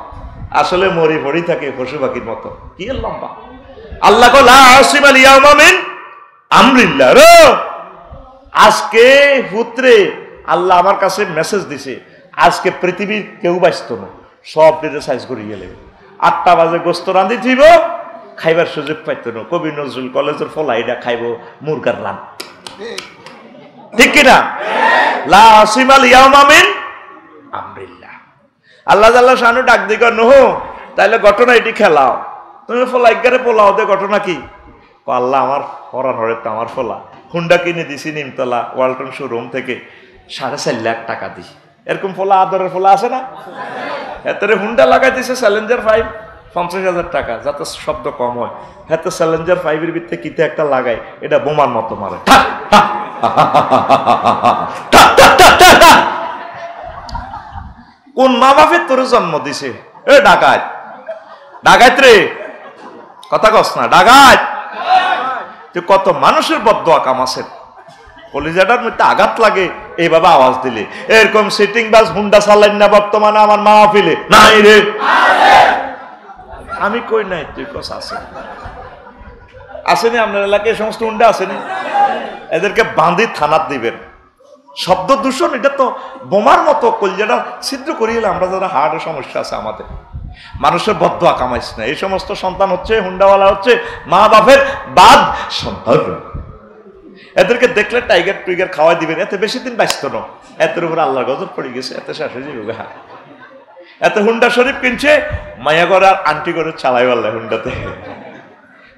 আসলে মরি ভরি থাকে পশু পাখির মতো, কি লম্বা। আল্লাহ লা আসিমা লিয়াউমা মিন আমরিল্লাহ। আজকে পুত্রে আল্লাহ আমার কাছে মেসেজ দিছে, আজকে পৃথিবীর কেউ বাঁচত না, সব দিতে সাইজ করে গেলে 8টা বাজে গোস্ত রান্ধি থিব, খাইবার সুযোগ পাইত না। কবি নজরুল কলেজের ফলাইডা খাইব মুরগার রান, ঠিক কিনা? লা আসিমা লিয়াউমা মিন আমরিল্লাহ। আল্লাহ জাল্লা শানু ডাক দিক, নূহ তাইলে ঘটনা এটি খেলাও, তুমি ফলাইগারে পোলাও দে, ঘটনা কি? আল্লাহ আমার পরান হরে তো আমার ফলা হুন্ডা কিনে দিছি নিমতলা ওয়ালটন শোরুম থেকে 4.5 লাখ টাকা দিই। এরকম ফলা আদরের ফলা আছে না, এতে হুন্ডা লাগাই দিছে চ্যালেঞ্জার 5 50,000 টাকা, যাতে শব্দ কম হয়। হাতে চ্যালেঞ্জার 5-এর ভিতরে কিতে একটা লাগাই, এটা বোমার মতো মারে। কোন মা বাপের তোর জন্ম দিছে? এ ডাকাত, ডাকাত রে, কথা কস না, ডাকাত। কত মানুষের বদদোয়া কাম আছে, কলিজাটার মধ্যে আঘাত লাগে এইভাবে আওয়াজ দিলে। এরকম সিটিং বাস হুন্ডা চালাইন না বর্তমানে আমার মা ফিলে নাই রে, আমি কই নাই, তুই কস আছে, আসেনি আপনার এলাকায় এই সমস্ত হুন্ডা আসেনি? এদেরকে বাঁধি থানাত দিবেন। শব্দ দূষণ এটা তো বোমার মতো কলিজাটা ছিদ্র করিয়ে আমরা যারা হার্টের সমস্যা আছে আমাদের, মানুষের বদদোয়া কামাইছ না। এই সমস্ত সন্তান হচ্ছে হুন্ডাওয়ালা, হচ্ছে মা বাপের বাদ সন্তান। এদেরকে দেখলে টাইগার টুইগার খাওয়াই দিবেন, এতে বেশি দিন বাঁচত না। এতের উপরে আল্লাহর গজব পড়ে গেছে, এতে শেষ হয়ে যাবে। হ্যাঁ, এত হুন্ডা শরীফ কিনছে, মায়া করে আর আন্টি করে চালাই বললে হুন্ডাতে।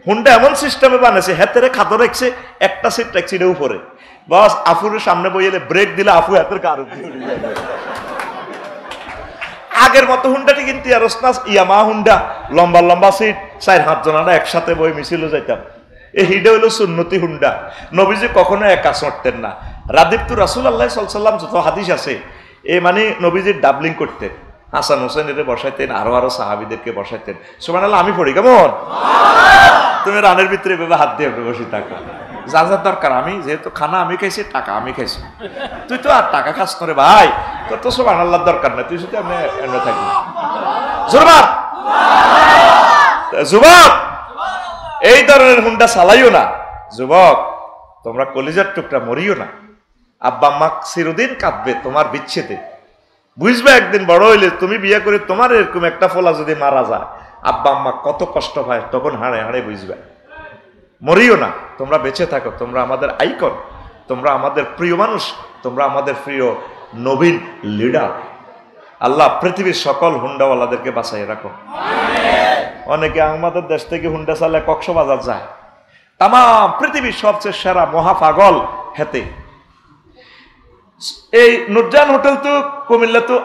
হুন্ডা এমন সিস্টেমে বানাইছে, হাতের খাদর রাখছে, একটা সিট রাখছে এটা উপরে, বাস আফুরের সামনে বইলে ব্রেক দিলে আফু হাতের কার আগের মতো হুন্ডাটি কিন্তু ইয়ামা হুন্ডা, লম্বা লম্বা সিট, 4-5 জনারা একসাথে বই মিছিল যাইতাম। এই হিডা হইল সুন্নতি হুন্ডা। নবীজি কখনো একা চড়তেন না। রাদিফতু রাসূলুল্লাহ সাল্লাল্লাহু আলাইহি ওয়াসাল্লাম, যত হাদিস আছে মানে নবীজি ডাবলিং করতেন, হাসান হোসেনের বসাইতেন, আরো সাহাবীদেরকে বসাইতেন। সুবহানাল্লাহ, আমি পড়ি কেমন? তুমি রানের ভিতরে এভাবে হাত দিয়ে বসে থাকো, যা যা দরকার। আমি যেহেতু খানা আমি খাইছি, টাকা আমি খাইছি, তুই তো আর টাকা খাস না রে ভাই, তোর তো সুবহানাল্লাহর দরকার নাই, তুই শুধু এমনি থাকবি। যুবক, এই ধরনের হুন্ডা চালাইও না। যুবক, তোমরা কলিজার টুকরা মরিও না। আব্বা আম্মা চিরদিন কাঁদবে তোমার বিচ্ছেদে। বুঝবে একদিন বড় হইলে, তুমি বিয়ে করে তোমার এরকম একটা ফলা যদি মারা যায়, আব্বা আম্মা কত কষ্ট পায়, তখন হাড়ে হাড়ে বুঝবে। মরিও না, তোমরা বেঁচে থাকো, তোমরা আমাদের আইকন, তোমরা আমাদের প্রিয় মানুষ, তোমরা আমাদের প্রিয় নবীন লিডার। আল্লাহ পৃথিবীর সকল হুন্ডাওয়ালাদেরকে বাঁচাই রাখো। অনেকে আমাদের দেশ থেকে হুন্ডা চালায় কক্সবাজার যায়, তাম পৃথিবীর সবচেয়ে সেরা মহা পাগল হেতে। এই নুরজান হোটেল তো কুমিল্লা তো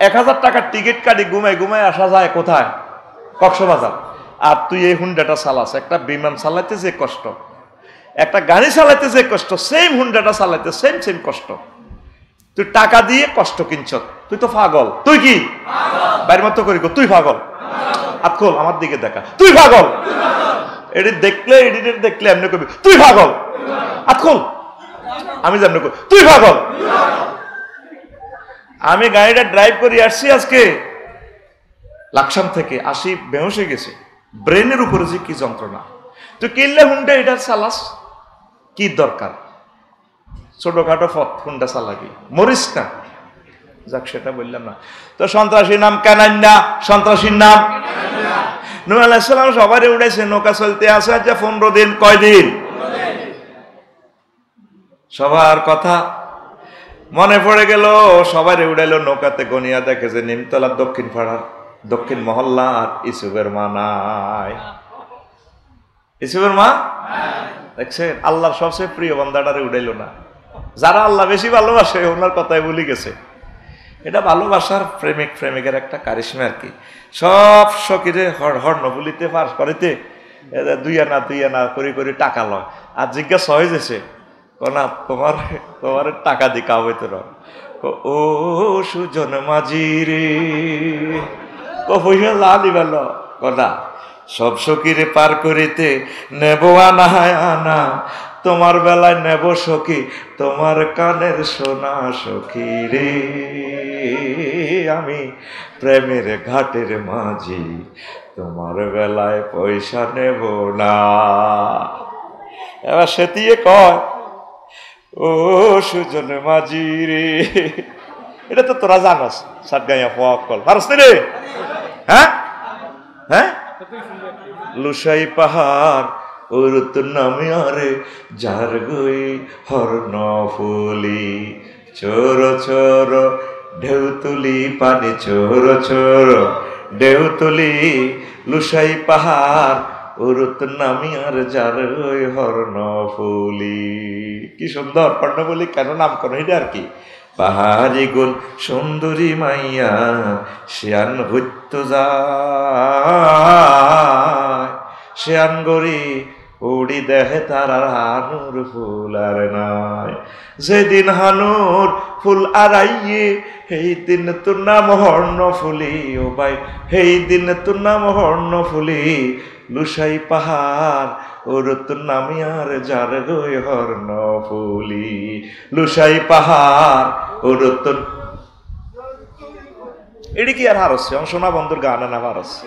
1000 টাকার টিকিট কাটি ঘুমায় ঘুমায় আসা যায় কোথায়? কক্সবাজার। আর তুই এই হুন্ডাটা চালাস, একটা বিমান চালাইতে যে কষ্ট, একটা গাড়ি চালাইতে যে কষ্ট, সেম হুন্ডাটা চালাইতে সেম কষ্ট। তুই টাকা দিয়ে কষ্ট কিনছ, তুই তো পাগল। তুই কি বাইরের মতো করি, তুই পাগল। আতকল আমার দিকে দেখা, তুই পাগল। এডিট দেখলে এমনি করবি, তুই পাগল। আতকল আমি যেমনি করি, তুই পাগল। আমি গাড়িটা ড্রাইভ করে আসছি আজকে লাকসাম থেকে, আসি বেহুশ হয়ে গেছে। ব্রেনের উপরে যে কি যন্ত্রণা। তুই কিনলে হুন্ডা এটা চালাস, কি দরকার? ছোটখাটো হুন্ডা চালাবি, মরিস না। যাক, সেটা বললাম না। তো সন্ত্রাসীর নাম কানাইন্না, সন্ত্রাসীর নাম নূহ আলাইহিস সালাম সবারই উড়াইছে। নৌকা চলতে আছে আচ্ছা 15 দিন। কয়দিন? সবার কথা মনে পড়ে গেল, সবারই উড়াইলো নৌকাতে। গনিয়া দেখে যে নিমতলার দক্ষিণ পাড়ার দক্ষিণ মহল্লা আর ইসুফের মা নাই। ইসুফের মা দেখছেন, আল্লাহর সবচেয়ে প্রিয় বান্দাটারে উড়াইলো না। যারা আল্লাহ বেশি ভালোবাসে ওনার কথাই ভুলে গেছে। এটা ভালোবাসার প্রেমিকের একটা কারিশমা আর কি। সব সকিরে হর্ণ বলিতে পার করিতে 2 আনা করে টাকা লয়। আর জিজ্ঞাসা হয়ে যেছে, না তোমার টাকা দি কাবে তোর। ও সুজন মাঝি রে, পয়সা লালি ভালো কনা, সব সকিরে পার করিতে নেব আনা আনা, তোমার বেলায় নেব সখী তোমার কানের সোনা সখী রে। আমি প্রেমের ঘাটের মাঝি, তোমার বেলায় পয়সা নেব না। এবার সেতিয়ে কয়, ও সুজন মাঝি রে। এটা তো তোরা জানাস, সাত গাইয়া ফল পারস রে। হ্যাঁ হ্যাঁ, লুসাই পাহাড় ওর তো নামিয়ারে, যার গই হর্ণ ফুলি, চোর চোর ঢেউ তুলি পানি, চোর চোর ঢেউ তুলি, লুসাই পাহাড় ওর তো নামিয়ার, যার গই হর্ণ ফুলি। কি সুন্দর কর্ণবলী, কেন নাম করো এটা আর কি। পাহাড়ি গোল সুন্দরী মাইয়া, শিয়ান হইত যায়, শিয়ান গরি উড়ি দেহে তারার হানুর ফুল আর নাই। যেদিন হানুর ফুল আড়াইয়ে, সেই দিন তোর নাম হর্ণ ফুলি। ও ভাই, সেই দিন তোর নাম হর্ণ ফুলি, লুসাই পাহাড় ওর তোর নামিয়ার, যার গই হর্ণ ফুলি, লুসাই পাহাড় ওর তোর। এটি কি আর হারছে সোনা বন্ধুর গান না হারছে,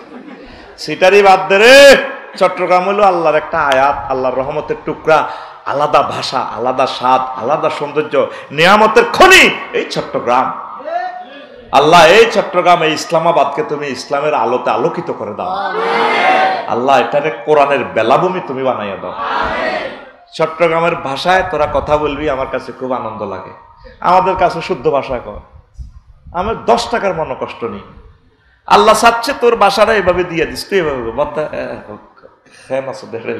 সেটারই বাদ দে রে। চট্টগ্রাম হলো আল্লাহর একটা আয়াত, আল্লাহর রহমতের টুকরা, আলাদা ভাষা, আলাদা স্বাদ, আলাদা সৌন্দর্য, নিয়ামতের খনি এই চট্টগ্রাম। আল্লাহ এই চট্টগ্রাম, এই ইসলামাবাদকে তুমি ইসলামের আলোতে আলোকিত করে দাও আল্লাহ। এটারে কোরআনের বেলাভূমি তুমি বানাইয়া দাও। চট্টগ্রামের ভাষায় তোরা কথা বলবি, আমার কাছে খুব আনন্দ লাগে। আমাদের কাছে শুদ্ধ ভাষা কর, আমার 10 টাকার মনে কষ্ট নেই। আল্লাহ চাচ্ছে তোর বাসাটা এভাবে দিয়ে দিস, তুই এভাবে হ্যাঁ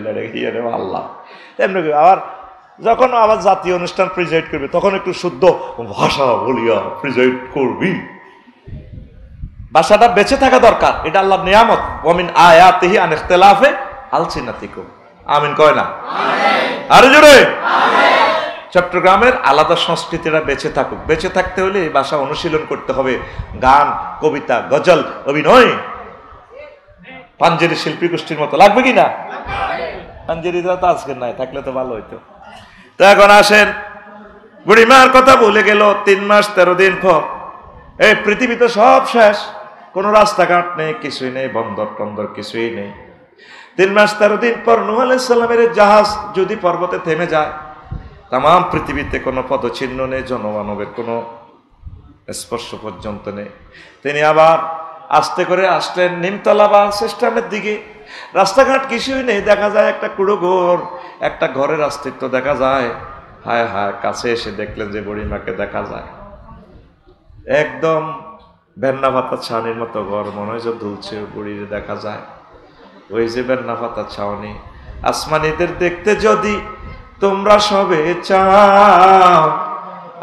লেড়ে গিয়ে রে আল্লাহ এমনি আবার যখন আবার জাতীয় অনুষ্ঠান প্রিজাইড করবে তখন একটু শুদ্ধ ভাষা বলিয়া প্রিজাইড করবি। ভাষাটা বেঁচে থাকা দরকার, এটা আল্লাহর নিয়ামত। ওয়ামিন আয়াতিহি আন ইখতিলাফি আলসিনাতিকুম। আমিন কয় না? আরে জোরে। চট্টগ্রামের আলাদা সংস্কৃতিটা বেঁচে থাকুক। বেঁচে থাকতে হলে এই ভাষা অনুশীলন করতে হবে। গান, কবিতা, গজল, অভিনয়, পাঞ্জেরি শিল্পী গোষ্ঠীর মতো লাগবে কি না? পাঞ্জেরিটা তো আজকে নাই, থাকলে তো ভালো হইতো। তো এখন আসেন, বুড়িমার কথা ভুলে গেল 3 মাস 13 দিন পর। এই পৃথিবীতে সব শেষ, কোনো রাস্তাঘাট নেই, কিছুই নেই, বন্দর টন্দর কিছুই নেই। 3 মাস 13 দিন পর নূহ আলাইহিস সালামের জাহাজ যদি পর্বতে থেমে যায়, তাম পৃথিবীতে কোনো পদচিহ্ন নেই, জনমানবের কোনো স্পর্শ পর্যন্ত নেই। তিনি আবার আস্তে করে আসলেন নিমতলা বা সিস্টেমের দিকে। রাস্তাঘাট কিছুই নেই, দেখা যায় একটা কুড়ো ঘর, একটা ঘরের অস্তিত্ব দেখা যায়। হায় হায়, কাছে এসে দেখলেন যে বুড়িমাকে দেখা যায় একদম বেন্না পাতা ছাউনির মতো ঘর, মনে হয় যে দুলছে, বুড়ির দেখা যায় ওই যে বেন্না পাতা ছাউনি। আসমানিদের দেখতে যদি তোমরা সবে চাও,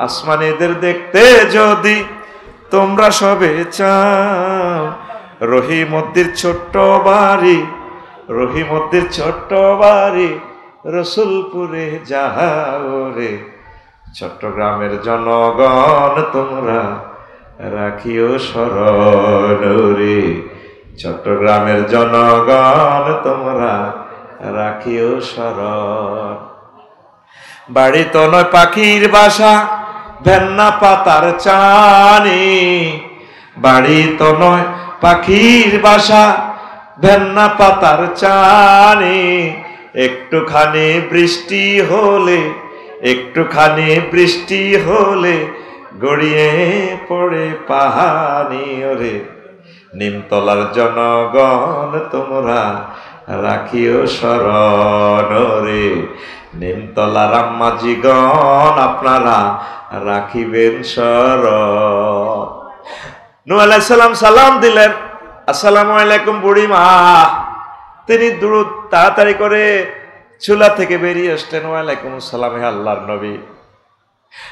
আসমানিদের দেখতে যদি তোমরা সবে চাও, রহিমদ্দির ছোট্ট বাড়ি, রহিমদ্দির ছোট্ট বাড়ি রসুলপুরে যাও রে। চট্টগ্রামের জনগণ তোমরা রাখিও স্মরণ রে, চট্টগ্রামের জনগণ তোমরা রাখিও স্মরণ। বাড়ি তো নয় পাখির বাসা, ভেন্না পাতার চানি, বাড়ি তো নয় পাখির বাসা, ভেন্না পাতার চানি। একটুখানি বৃষ্টি হলে, একটুখানি বৃষ্টি হলে গড়িয়ে পড়ে পাহানি ওরে। নিমতলার জনগণ তোমরা রাখিও স্মরণ রে, নিমতলার আম্মাজিগণ আপনারা রাখিবেন স্মরণ। নূহ আলাইহিস সালাম সালাম দিলেন, আসসালামু আলাইকুম বুড়িমা। তিনি দ্রুত তাড়াতাড়ি করে চুলা থেকে বেরিয়ে আসলেন। ওয়ালাইকুম আসসালাম, হে আল্লাহর নবী।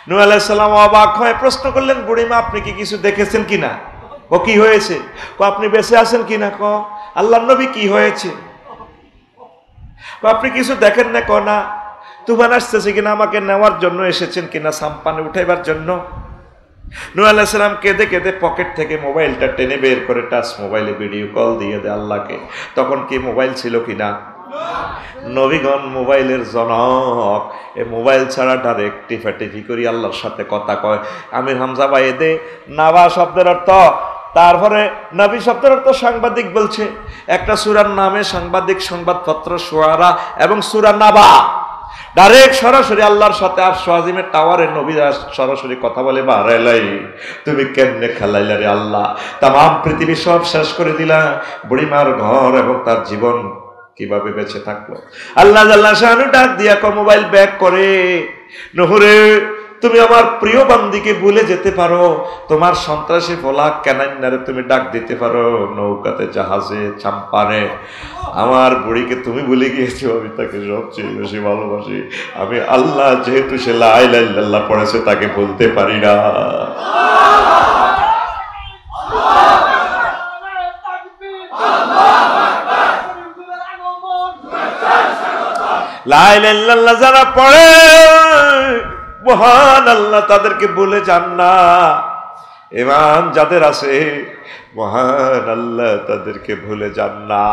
নূহ আলাইহিস সালাম অবাক হয়ে প্রশ্ন করলেন, বুড়িমা আপনি কি কিছু দেখেছেন কিনা? ও কি হয়েছে? আপনি বেঁচে আছেন কিনা? আল্লাহর নবী কি হয়েছে? আপনি কিছু দেখেন না? না। তুফান আসতেছে কিনা, আমাকে নেওয়ার জন্য এসেছেন কিনা, সাম্পানে উঠাইবার জন্য? নূহ আলাইহিস সালাম কেঁদে কেঁদে পকেট থেকে মোবাইলটা টেনে বের করে টাচ মোবাইলে ভিডিও কল দিয়ে দেয় আল্লাহকে। তখন কি মোবাইল ছিল কিনা? নবীগণ মোবাইলের জনক, এ মোবাইল ছাড়া ডাইরেক্ট টিফাটিফি করি আল্লাহর সাথে কথা কয়। আমির হামজা ভাই দে নাবা শব্দের অর্থ, তারপরে নবী শব্দের অর্থ সাংবাদিক বলছে। একটা সূরার নামে সাংবাদিক, সংবাদপত্র, শুআরা এবং সূরা নাবা, ডাইরেক্ট সরাসরি আল্লাহর সাথে আরশ আজিমের টাওয়ারে নবীরা সরাসরি কথা বলে। বারাইলাই তুমি কেমনে খেলাইলা রে আল্লাহ, তাম পৃথিবী সব শেষ করে দিলা, বুড়িমার ঘর এবং তার জীবন কিভাবে বেঁচে থাকলো? আল্লাহ জাল্লা শানু ডাক দিয়া মোবাইল ব্যাক করে, নহরে তুমি আমার প্রিয় বান্দিকে ভুলে যেতে পারো, তোমার সন্ত্রাসী ফোলা কেনাইনারে তুমি ডাক দিতে পারো, নৌকাতে, জাহাজে, চাম্পানে, আমার বুড়িকে তুমি ভুলে গিয়েছো। আমি তাকে সবচেয়ে বেশি ভালোবাসি। আমি আল্লাহ যেহেতু সে লা ইলাহা ইল্লাল্লাহ পড়েছে তাকে বলতে পারি না। লা ইলাহা ইল্লাল্লাহ যারা পড়ে মহান আল্লাহ তাদেরকে বলে যান না। ঈমান যাদের আছে মহান আল্লাহ তাদেরকে ভুলে যান না।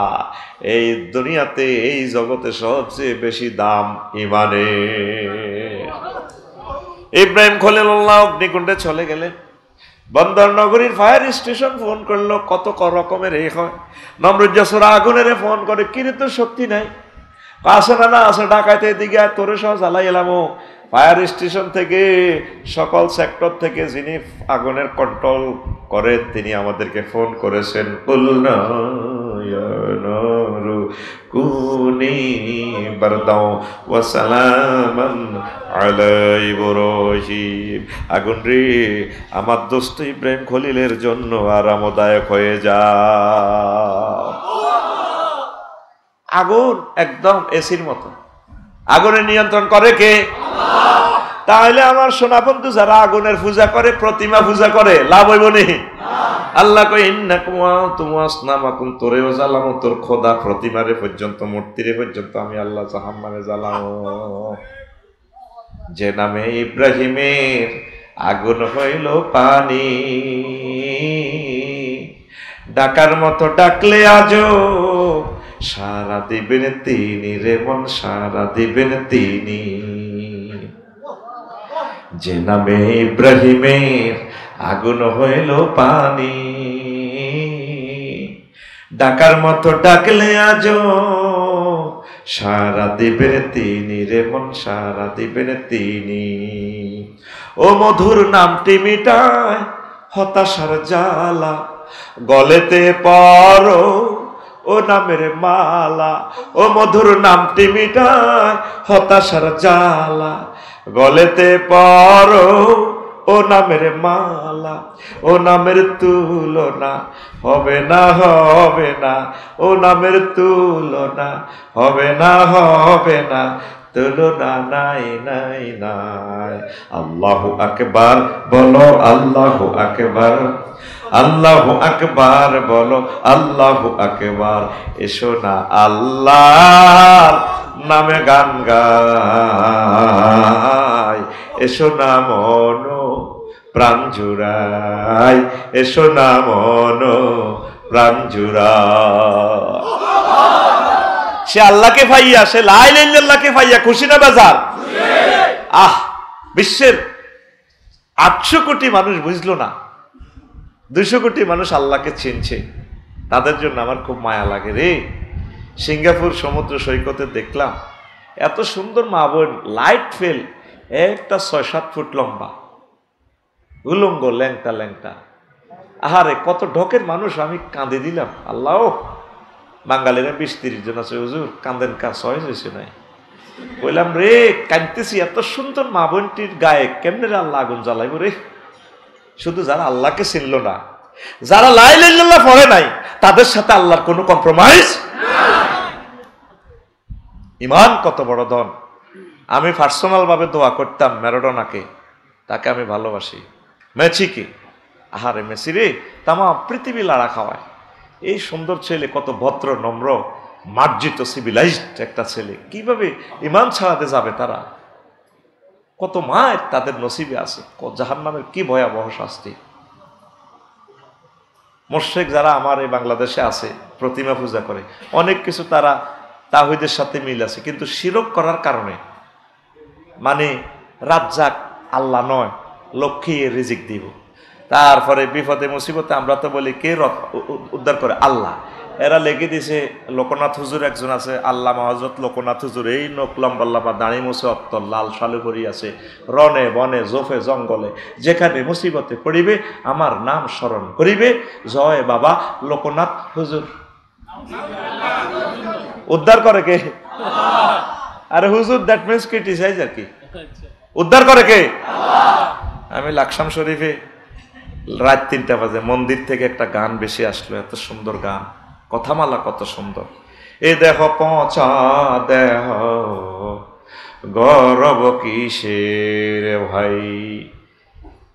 এই দুনিয়াতে, এই জগতে সবচেয়ে বেশি দাম ঈমানের। ইব্রাহিম খলিলুল্লাহ অগ্নিকুণ্ডে চলে গেলেন। বন্দর নগরীর ফায়ার স্টেশন ফোন করলো, কত রকমের এই হয়। নমরুদ যশোরা আগুনের ফোন করে, কিন্তু শক্তি নাই। আসে না আসে, ডাকাইতে এদিকে তোরে সহ জ্বালাই এলামো। ফায়ার স্টেশন থেকে, সকল সেক্টর থেকে যিনি আগুনের কন্ট্রোল করেন তিনি আমাদেরকে ফোন করেছেন। কুনি বারদাও ওয়া সালামান আলা ইব্রাহিম। আগুন রে, আমার দোস্ত ইব্রাহিম খলিলের জন্য আরামদায়ক হয়ে যাও। আগুন একদম এসির মতো। আগুনের নিয়ন্ত্রণ করে কে? তাহলে আমার সোনা বন্ধু যারা আগুনের পূজা করে, প্রতিমা পূজা করে, লাভ হইব নি? আল্লাহ কই ইন্নাকুম আনতুম আসনামাকুম, তোরেও জ্বালামো, তোর খোদা প্রতিমারে পর্যন্ত, মূর্তিরে পর্যন্ত আমি আল্লাহ জাহান্নামে জ্বালামো। যে নামে ইব্রাহিমের আগুন হইল পানি, ডাকার মতো ডাকলে আজও সারা দিবেন তিনি রে মন, সারা দিবেন তিনি। যে নামে ইব্রাহিমের আগুন হইল পানি, ডাকার মতো ডাকলে আজও সারা দিবেন তিনি রে মন, সারা দিবেন তিনি। ও মধুর নামটি মিটায় হতাশার জ্বালা, গলেতে পরো ও নামের মালা। ও মধুর নামটি মিটায় হতাশার জ্বালা, গলেতে পরো ও নামের মালা। ও নামের তুলনা হবে না, হবে না, ও নামের তুলনা হবে না, হবে না, তুলনা নাই নাই নাই। আল্লাহু আকবার বলো, আল্লাহু আকবার, আল্লাহু আকবার বলো, আল্লাহু আকবার। এসো না আল্লাহর নামে গান গাই, এসো না মন প্রাণ জুড়াই, এসো না মন প্রাণ জুড়াই। সে আল্লাহকে পাইয়া, সে লা ইলাহা ইল্লাল্লাহকে পাইয়া খুশি না বেজার? আহ, বিশ্বের 800 কোটি মানুষ বুঝলো না, 200 কোটি মানুষ আল্লাহকে চিনছে, তাদের জন্য আমার খুব মায়া লাগে রে। সিঙ্গাপুর সমুদ্র সৈকতে দেখলাম এত সুন্দর মা বোন, লাইট ফেল, একটা 6-7 ফুট লম্বা, উলঙ্গ, ল্যাংটা ল্যাংটা। আহারে কত ঢকের মানুষ, আমি কাঁদে দিলাম। আল্লাহ, বাঙালিরা 20-30 জন আছে, হুজুর কান্দেন, কাজ হয়েছে নাই। বললাম রে, কাঁদতেছি, এত সুন্দর মা বোনটির গায়ে কেমনে রে আল্লাহ আগুন জ্বালাইব রে? শুধু যারা আল্লাহকে চিনল না, যারা লা ইলাহা ইল্লাল্লাহ পড়ে নাই, তাদের সাথে আল্লাহর কোনো কম্প্রোমাইজ। ইমান কত বড় ধন। আমি পার্সোনাল ভাবে দোয়া করতাম ম্যারাডোনাকে, তাকে আমি ভালোবাসি। মেসিকে, আহারে মেসি রে, তামা পৃথিবী লাড়া খাওয়ায়। এই সুন্দর ছেলে, কত ভদ্র, নম্র, মার্জিত, সিভিলাইজড একটা ছেলে, কিভাবে ইমান ছাড়াতে যাবে তারা? কত মায়ের তাদের নসিবে আছে, জাহান্নামের কি ভয়াবহ শাস্তি। মুশরিক যারা আমার এই বাংলাদেশে আছে, প্রতিমা পূজা করে, অনেক কিছু তারা তাওহীদের সাথে মিল আছে, কিন্তু শিরক করার কারণে, মানে রাজ্জাক আল্লাহ নয়, লক্ষ্মী রিজিক দিব, তারপরে বিপদে মুসিবতে আমরা তো বলি কে উদ্ধার করে? আল্লাহ। এরা লেগে দিছে, লোকনাথ হুজুর একজন আছে, আল্লাহ হযরত লোকনাথ হুজুর, এই নখ লম্বা, দাড়ি মুছে অত্তর, লাল শালু পরি আছে, রনে বনে জোফে জঙ্গলে, যেখানে মুসিবতে পড়িবে আমার নাম স্মরণ করিবে, জয় বাবা লোকনাথ হুজুর। উদ্ধার করে কে? আরে হুজুর, দ্যাট মিন্স ক্রিটিসাইজ আর কি। উদ্ধার করে কে? আমি লাকসাম শরীফে রাত 3টা বাজে মন্দির থেকে একটা গান বেশি আসলো, এত সুন্দর গান, কথামালা কত সুন্দর। এ দেহ পচা দেহ গরব কিসের ভাই।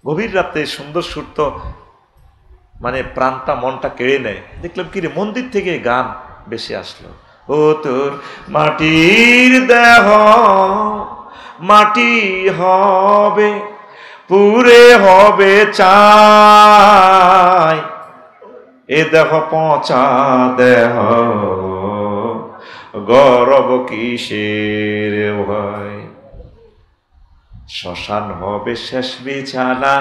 গভীর রাতে সুন্দর সুর তো, মানে প্রাণটা মনটা কেড়ে নেয়। দেখলাম কি রে, মন্দির থেকে গান বেশি আসলো। ও তোর মাটির দেহ মাটি হবে, পুরে হবে চাই, এ দেহ পচা দেহ গরব কিসের ভয়। শ্মশান হবে শেষ বিছানা,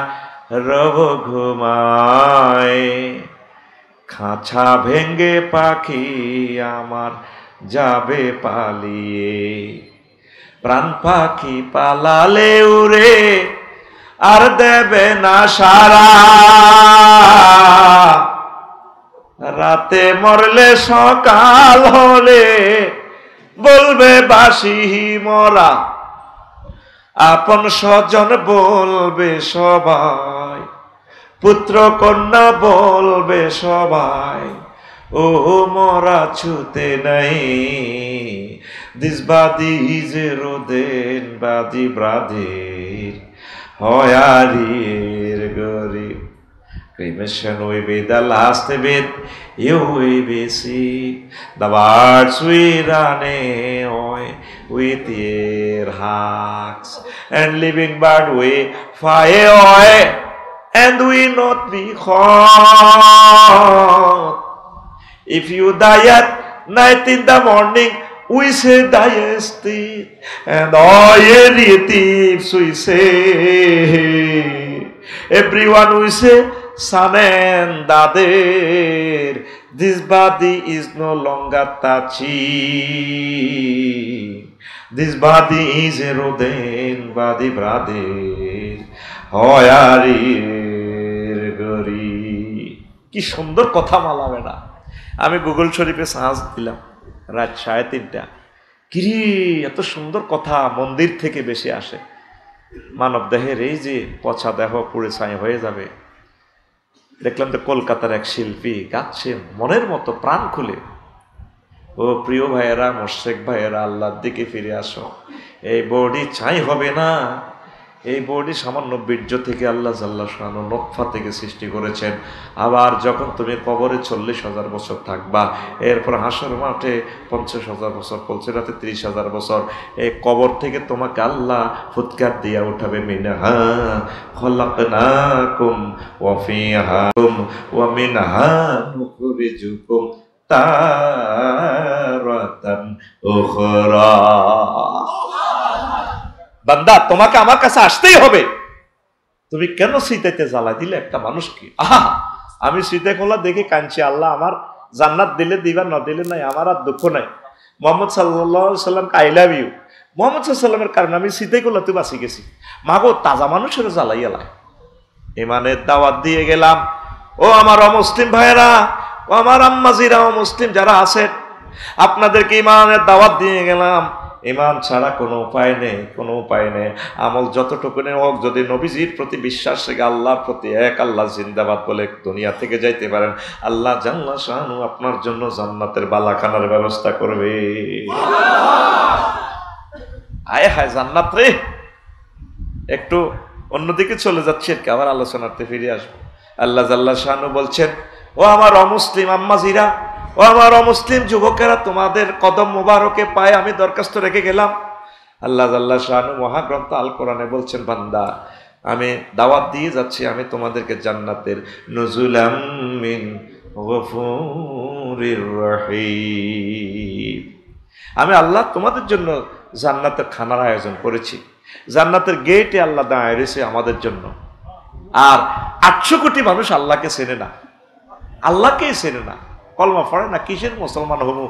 রব ঘুমায়, খাঁচা ভেঙ্গে পাখি আমার যাবে পালিয়ে, প্রাণ পাখি পালালে উড়ে আর দেবে না সারা, রাতে মরলে সকাল হলে বলবে বাসি মরা, আপন স্বজন বলবে সবাই, পুত্র কন্যা বলবে সবাই, ও মরা ছুতে নাই, this body is eroded body brother, হয়ারির গরিব। Cremation will be the last bit you will be see. The birds will run away with their hearts, and living bird will fly away, and will not be caught. If you die at night in the morning, we say diest it, and all relatives we say, everyone we say, son and daughter, this body is no longer touching, this body is eroding body brother, হয়ারির গরি। কি সুন্দর কথা মালাবে না। আমি Google শরীফে search দিলাম রাত 3:30, কিরে এত সুন্দর কথা মন্দির থেকে বেশি আসে। মানব দেহের এই যে পচা দেহ পুড়ে ছাই হয়ে যাবে, দেখলাম তো কলকাতার এক শিল্পী গাচ্ছে মনের মতো প্রাণ খুলে, ও প্রিয় ভাইয়েরা, মোশরেক ভাইয়েরা, আল্লাহর দিকে ফিরে আসো। এই বডি ছাই হবে না, এই বডি সামান্য বীর্য থেকে আল্লাহ জাল্লা শানু নতফা থেকে সৃষ্টি করেছেন। আবার যখন তুমি কবরে 40,000 বছর থাকবা, এরপর হাসর মাঠে 50,000 বছর, পলসেরাতে 30,000 বছর, এই কবর থেকে তোমাকে আল্লাহ ফুৎকার দিয়া উঠাবে, মিনহা খলাকনাকুম ওয়া ফিহা ওয়া মিনহা নুখরিজুকুম তারাতান উখরা। বান্দা, তোমাকে আমার কাছে আসতেই হবে। তুমি কেন শীতেতে জ্বালা দিলে একটা মানুষকে? আহা, আমি শীতে খোলা দেখে কাঁদছি, আল্লাহ আমার জান্নাত দিলে দিবা, না দিলে নাই, আমার আর দুঃখ নাই। মোহাম্মদ সাল্লাল্লাহু আলাইহি সাল্লামকে আই লাভ ইউ, মোহাম্মদ সাল্লামের কারণে আমি শীতে খোলা তুই বাঁচি গেছি। মাগো, তাজা মানুষের জ্বালাই এলাই। ইমানের দাওয়াত দিয়ে গেলাম। ও আমার অমুসলিম ভাইয়েরা, ও আমার আম্মাজিরা, অমুসলিম যারা আছেন, আপনাদেরকে ইমানের দাওয়াত দিয়ে গেলাম। ইমান ছাড়া কোনো উপায় নেই, কোনো উপায় নেই। আমল যতটুকুনে হোক, যদি নবীজির প্রতি বিশ্বাস থেকে আল্লাহর প্রতি এক আল্লাহ জিন্দাবাদ বলে দুনিয়া থেকে যাইতে পারেন, আল্লাহ জাল্লা শানু আপনার জন্য জান্নাতের বালাখানার ব্যবস্থা করবে। আয় হায় জান্নাত রে। একটু অন্যদিকে চলে যাচ্ছি, আবার আলোচনাতে ফিরে আসবো। আল্লাহ জাল্লা শানু বলছেন, ও আমার অমুসলিম আম্মাজিরা, ও আমার অমুসলিম যুবকেরা, তোমাদের কদম মোবারকে পায়ে আমি দরখাস্ত রেখে গেলাম। আল্লাহ জাল্লা শানু মহাগ্রন্থ আল কোরআনে বলছেন, বান্দা আমি দাওয়াত দিয়ে যাচ্ছি, আমি তোমাদেরকে জান্নাতের নুজুলাম মিন গফুরির রহিম, আমি আল্লাহ তোমাদের জন্য জান্নাতের খানার আয়োজন করেছি। জান্নাতের গেটে আল্লাহ দাঁড়ায় রয়েছে আমাদের জন্য। আর 800 কোটি মানুষ আল্লাহকে চেনে না, আল্লাহকেই চেনে না, কলমা পড়ে না। কিসের মুসলমান হবো,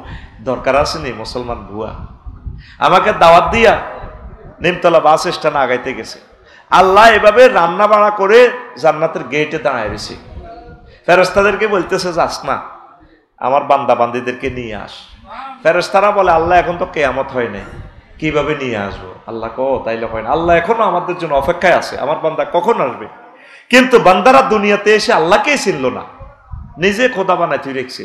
দরকার আছে নেই মুসলমান ভুয়া। আমাকে দাওয়াত দিয়া নিমতলা বাস স্ট্যান্ড আগাইতে গেছে। আল্লাহ এভাবে রান্না বাড়া করে জান্নাতের গেটে দাঁড়ায় রয়েছে। ফেরেশতাদেরকে বলতেছে, যাস না, আমার বান্দা বান্দিদেরকে নিয়ে আস। ফেরেশতারা বলে, আল্লাহ এখন তো কিয়ামত হয় নাই, কিভাবে নিয়ে আসবো? আল্লাহ কো তাইলে হয় না, আল্লাহ এখনো আমাদের জন্য অপেক্ষায় আছে, আমার বান্দা কখন আসবে। কিন্তু বান্দারা দুনিয়াতে এসে আল্লাহকেই চিনল না, নিজে খোদা বানাই তুই রেখছে।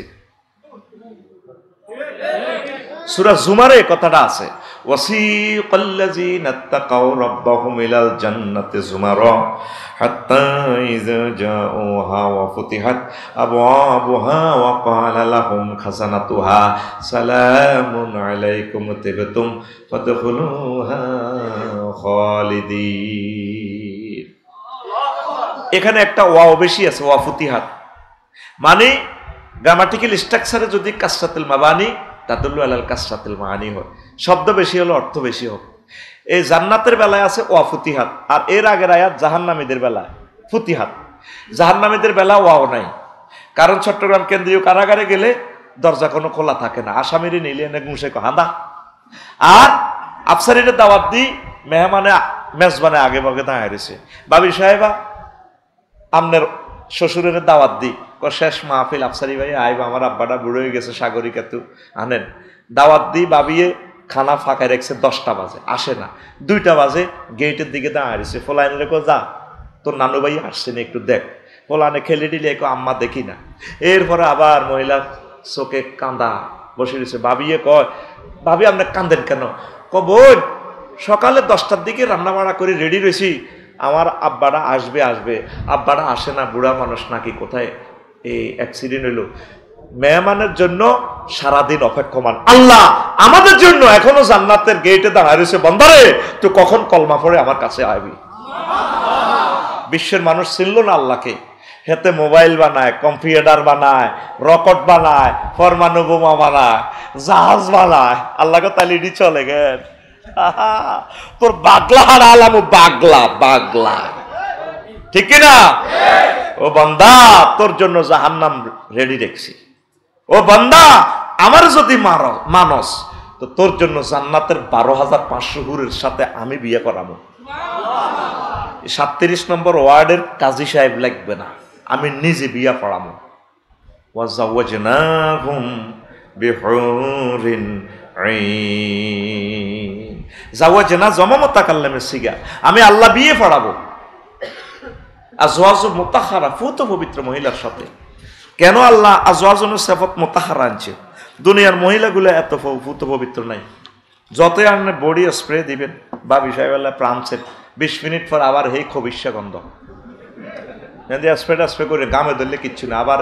সূরা জুমারে কথাটা আছে, ওয়াসিকাল্লাযীনা তাকাউ রাব্বাহুম ইলাল জান্নাতি যুমারা হাত্তা ইযা জাউহা ওয়া ফুতিহাত আবওয়াবুহা ওয়া ক্বালা লাহুম খাযানাতুহা সালামুন আলাইকুম তিবতুম ফাদখুলুহা খালিদিন। এখানে একটা ওয়াও বেশি আছে, ওয়া ফুতিহাত মানে গ্রামাটিক্যাল স্ট্রাকচারে যদি কাসরাতুল মাবানি তাদুল্লু আলাল কাসরাতুল মাআনি হয়, শব্দ বেশি হলো অর্থ বেশি হোক। এই জান্নাতের বেলায় আছে ওয়া ফুতিহাত, আর এর আগের আয়াত জাহান্নামীদের বেলায় ফুতিহাত। জাহান্নামীদের বেলা ওয়াও নাই, কারণ চট্টগ্রাম কেন্দ্রীয় কারাগারে গেলে দরজা কোনো খোলা থাকে না, আসামিরে নিলে এনে ঘুষে হাঁদা। আর আফসারিরে দাওয়াত দি মেহমানে মেজবানে আগে ভাগে দাঁড়িয়ে রয়েছে, বাবি সাহেবা আমনের শ্বশুরের দাওয়াত দি, শেষ মাহফিল আফসারি ভাই আইব, আমার আব্বাটা বুড়ো হয়ে গেছে, সাগরিক এত আনেন। দাওয়াত দি বাবিয়ে খানা ফাঁকায় রেখেছে, 10টা বাজে, আসে না। 2টা বাজে গেটের দিকে দাঁড়িয়েছে। ফোলাইনে রেখো, যা তোর নানু ভাই আসছে না, একটু দেখ। ফোলানে খেলে দিলে একটু, আম্মা দেখি না। এরপরে আবার মহিলা চোখে কান্দা বসে রয়েছে। ভাবিয়ে কয়, ভাবি আপনি কান্দেন কেন? বোন, সকালে 10টার দিকে রান্না বাড়া করে রেডি রয়েছি, আমার আব্বারা আসবে আসবে, আব্বারা আসে না, বুড়া মানুষ নাকি কোথায় এই অ্যাক্সিডেন্ট হইল, মেহমানের জন্য সারাদিন অপেক্ষমান। আল্লাহ আমাদের জন্য এখনো জান্নাতের গেটে দাঁড়ায় রয়েছে, বন্দারে তুই কখন কলমা পড়ে আমার কাছে আইবি। বিশ্বের মানুষ চিনল না আল্লাহকে, হেতে মোবাইল বানায়, কম্পিউটার বানায়, রকেট বানায়, পরমাণু বোমা বানায়, জাহাজ বানায়, আল্লাহকে তালিডি চলে গেল। তোর বাগলা হার আলাম, বাগলা বাগলা, ঠিক না? ও বান্দা, তোর জন্য জাহান্নাম রেডি রেখেছি। ও বান্দা, আমার যদি মানস তো তোর জন্য জান্নাতের 12,500 হুরের সাথে আমি বিয়ে করাবো। 37 নম্বর ওয়ার্ডের কাজী সাহেব লাগবে না, আমি নিজে বিয়া পড়াবো। ওয়াজাওয়াজনাহুম বিহুরিন আইন। জাওয়াজনা জমা মুতাকাল্লিমের সিগা, আমি আল্লাহ বিয়ে পড়াবো আজওয়াজু মুতাহহারা, ফুত পবিত্র মহিলার সাথে। কেন আল্লাহ আজওয়াজুন সিফাত মুতাহহারা আনছে? দুনিয়ার মহিলাগুলো এত ফুত পবিত্র নাই। যতই আপনি বডি স্প্রে দিবেন বা বিষয় বেলা প্রাণছেন, 20 মিনিট পর আবার হেই খবিষ্যা গন্ধ, স্প্রে করে গামে ধরলে কিচ্ছু না। আবার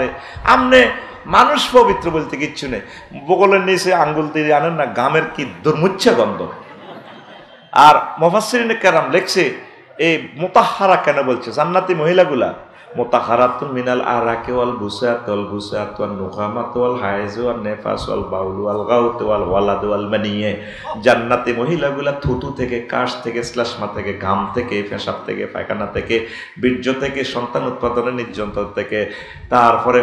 আমনে মানুষ পবিত্র বলতে কিচ্ছু নেই, বগলের নিচে আঙ্গুল দিয়ে আনেন না, গামের কি দুর্মুচ্ছা গন্ধ। আর মুফাসসিরিনে কেরাম লেখছে এই মুতাহহারা কেন বলছে, জান্নাতি মহিলাগুলা মুতাহহারাতুন মিনাল আরাকি ওয়াল বুসাত ওয়াল বুসাত ওয়ান নুখামাত ওয়াল হাইজ ওয়ান নেফাস ওয়াল বাউল ওয়াল গাউত ওয়াল ওয়ালাদ ওয়াল মানিয়ে। জান্নাতি মহিলাগুলা থুতু থেকে, কাশ থেকে, শ্লেষ্মা থেকে, ঘাম থেকে, পেশাব থেকে, পায়খানা থেকে, বীর্য থেকে, সন্তান উৎপাদনের নির্যাতন থেকে, তারপরে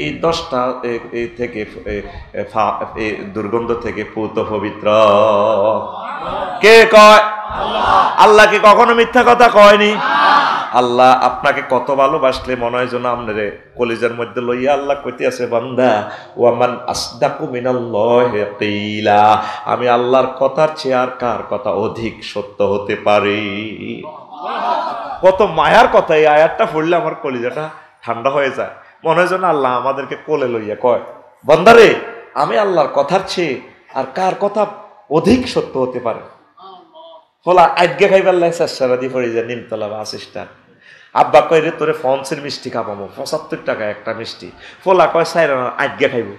এই 10টা থেকে দুর্গন্ধ থেকে পূত পবিত্র। কে কয়? আল্লাহ কি কখনো মিথ্যা কথা কয়নি? আল্লাহ আপনাকে কত ভালোবাসলে মনে হয় যেন আপনারে কলিজার মধ্যে লইয়া আল্লাহ কইতে আছে, বান্দা ওয়ামান আসদাকু মিনাল্লাহি কিলা, আমি আল্লাহর কথার চেয়ে আর কার কথা অধিক সত্য হতে পারে? কত মায়ার কথা! এই আয়াতটা পড়লে আমার কলিজাটা ঠান্ডা হয়ে যায়। মনে হয় যেন আল্লাহ আমাদেরকে কোলে লইয়া কয়, বান্দারে আমি আল্লাহর কথার চেয়ে আর কার কথা অধিক সত্য হতে পারে? ফলা আজ্ঞা খাইবার লাগছে, সারা দিয়ে পড়ে যায় নিমতলা বা আসিসটা। আব্বা কয় রে তোরে ফন্সের মিষ্টি খাবামো, 75 টাকা একটা মিষ্টি। ফলা কয় সাইরা আজ্ঞা খাইব,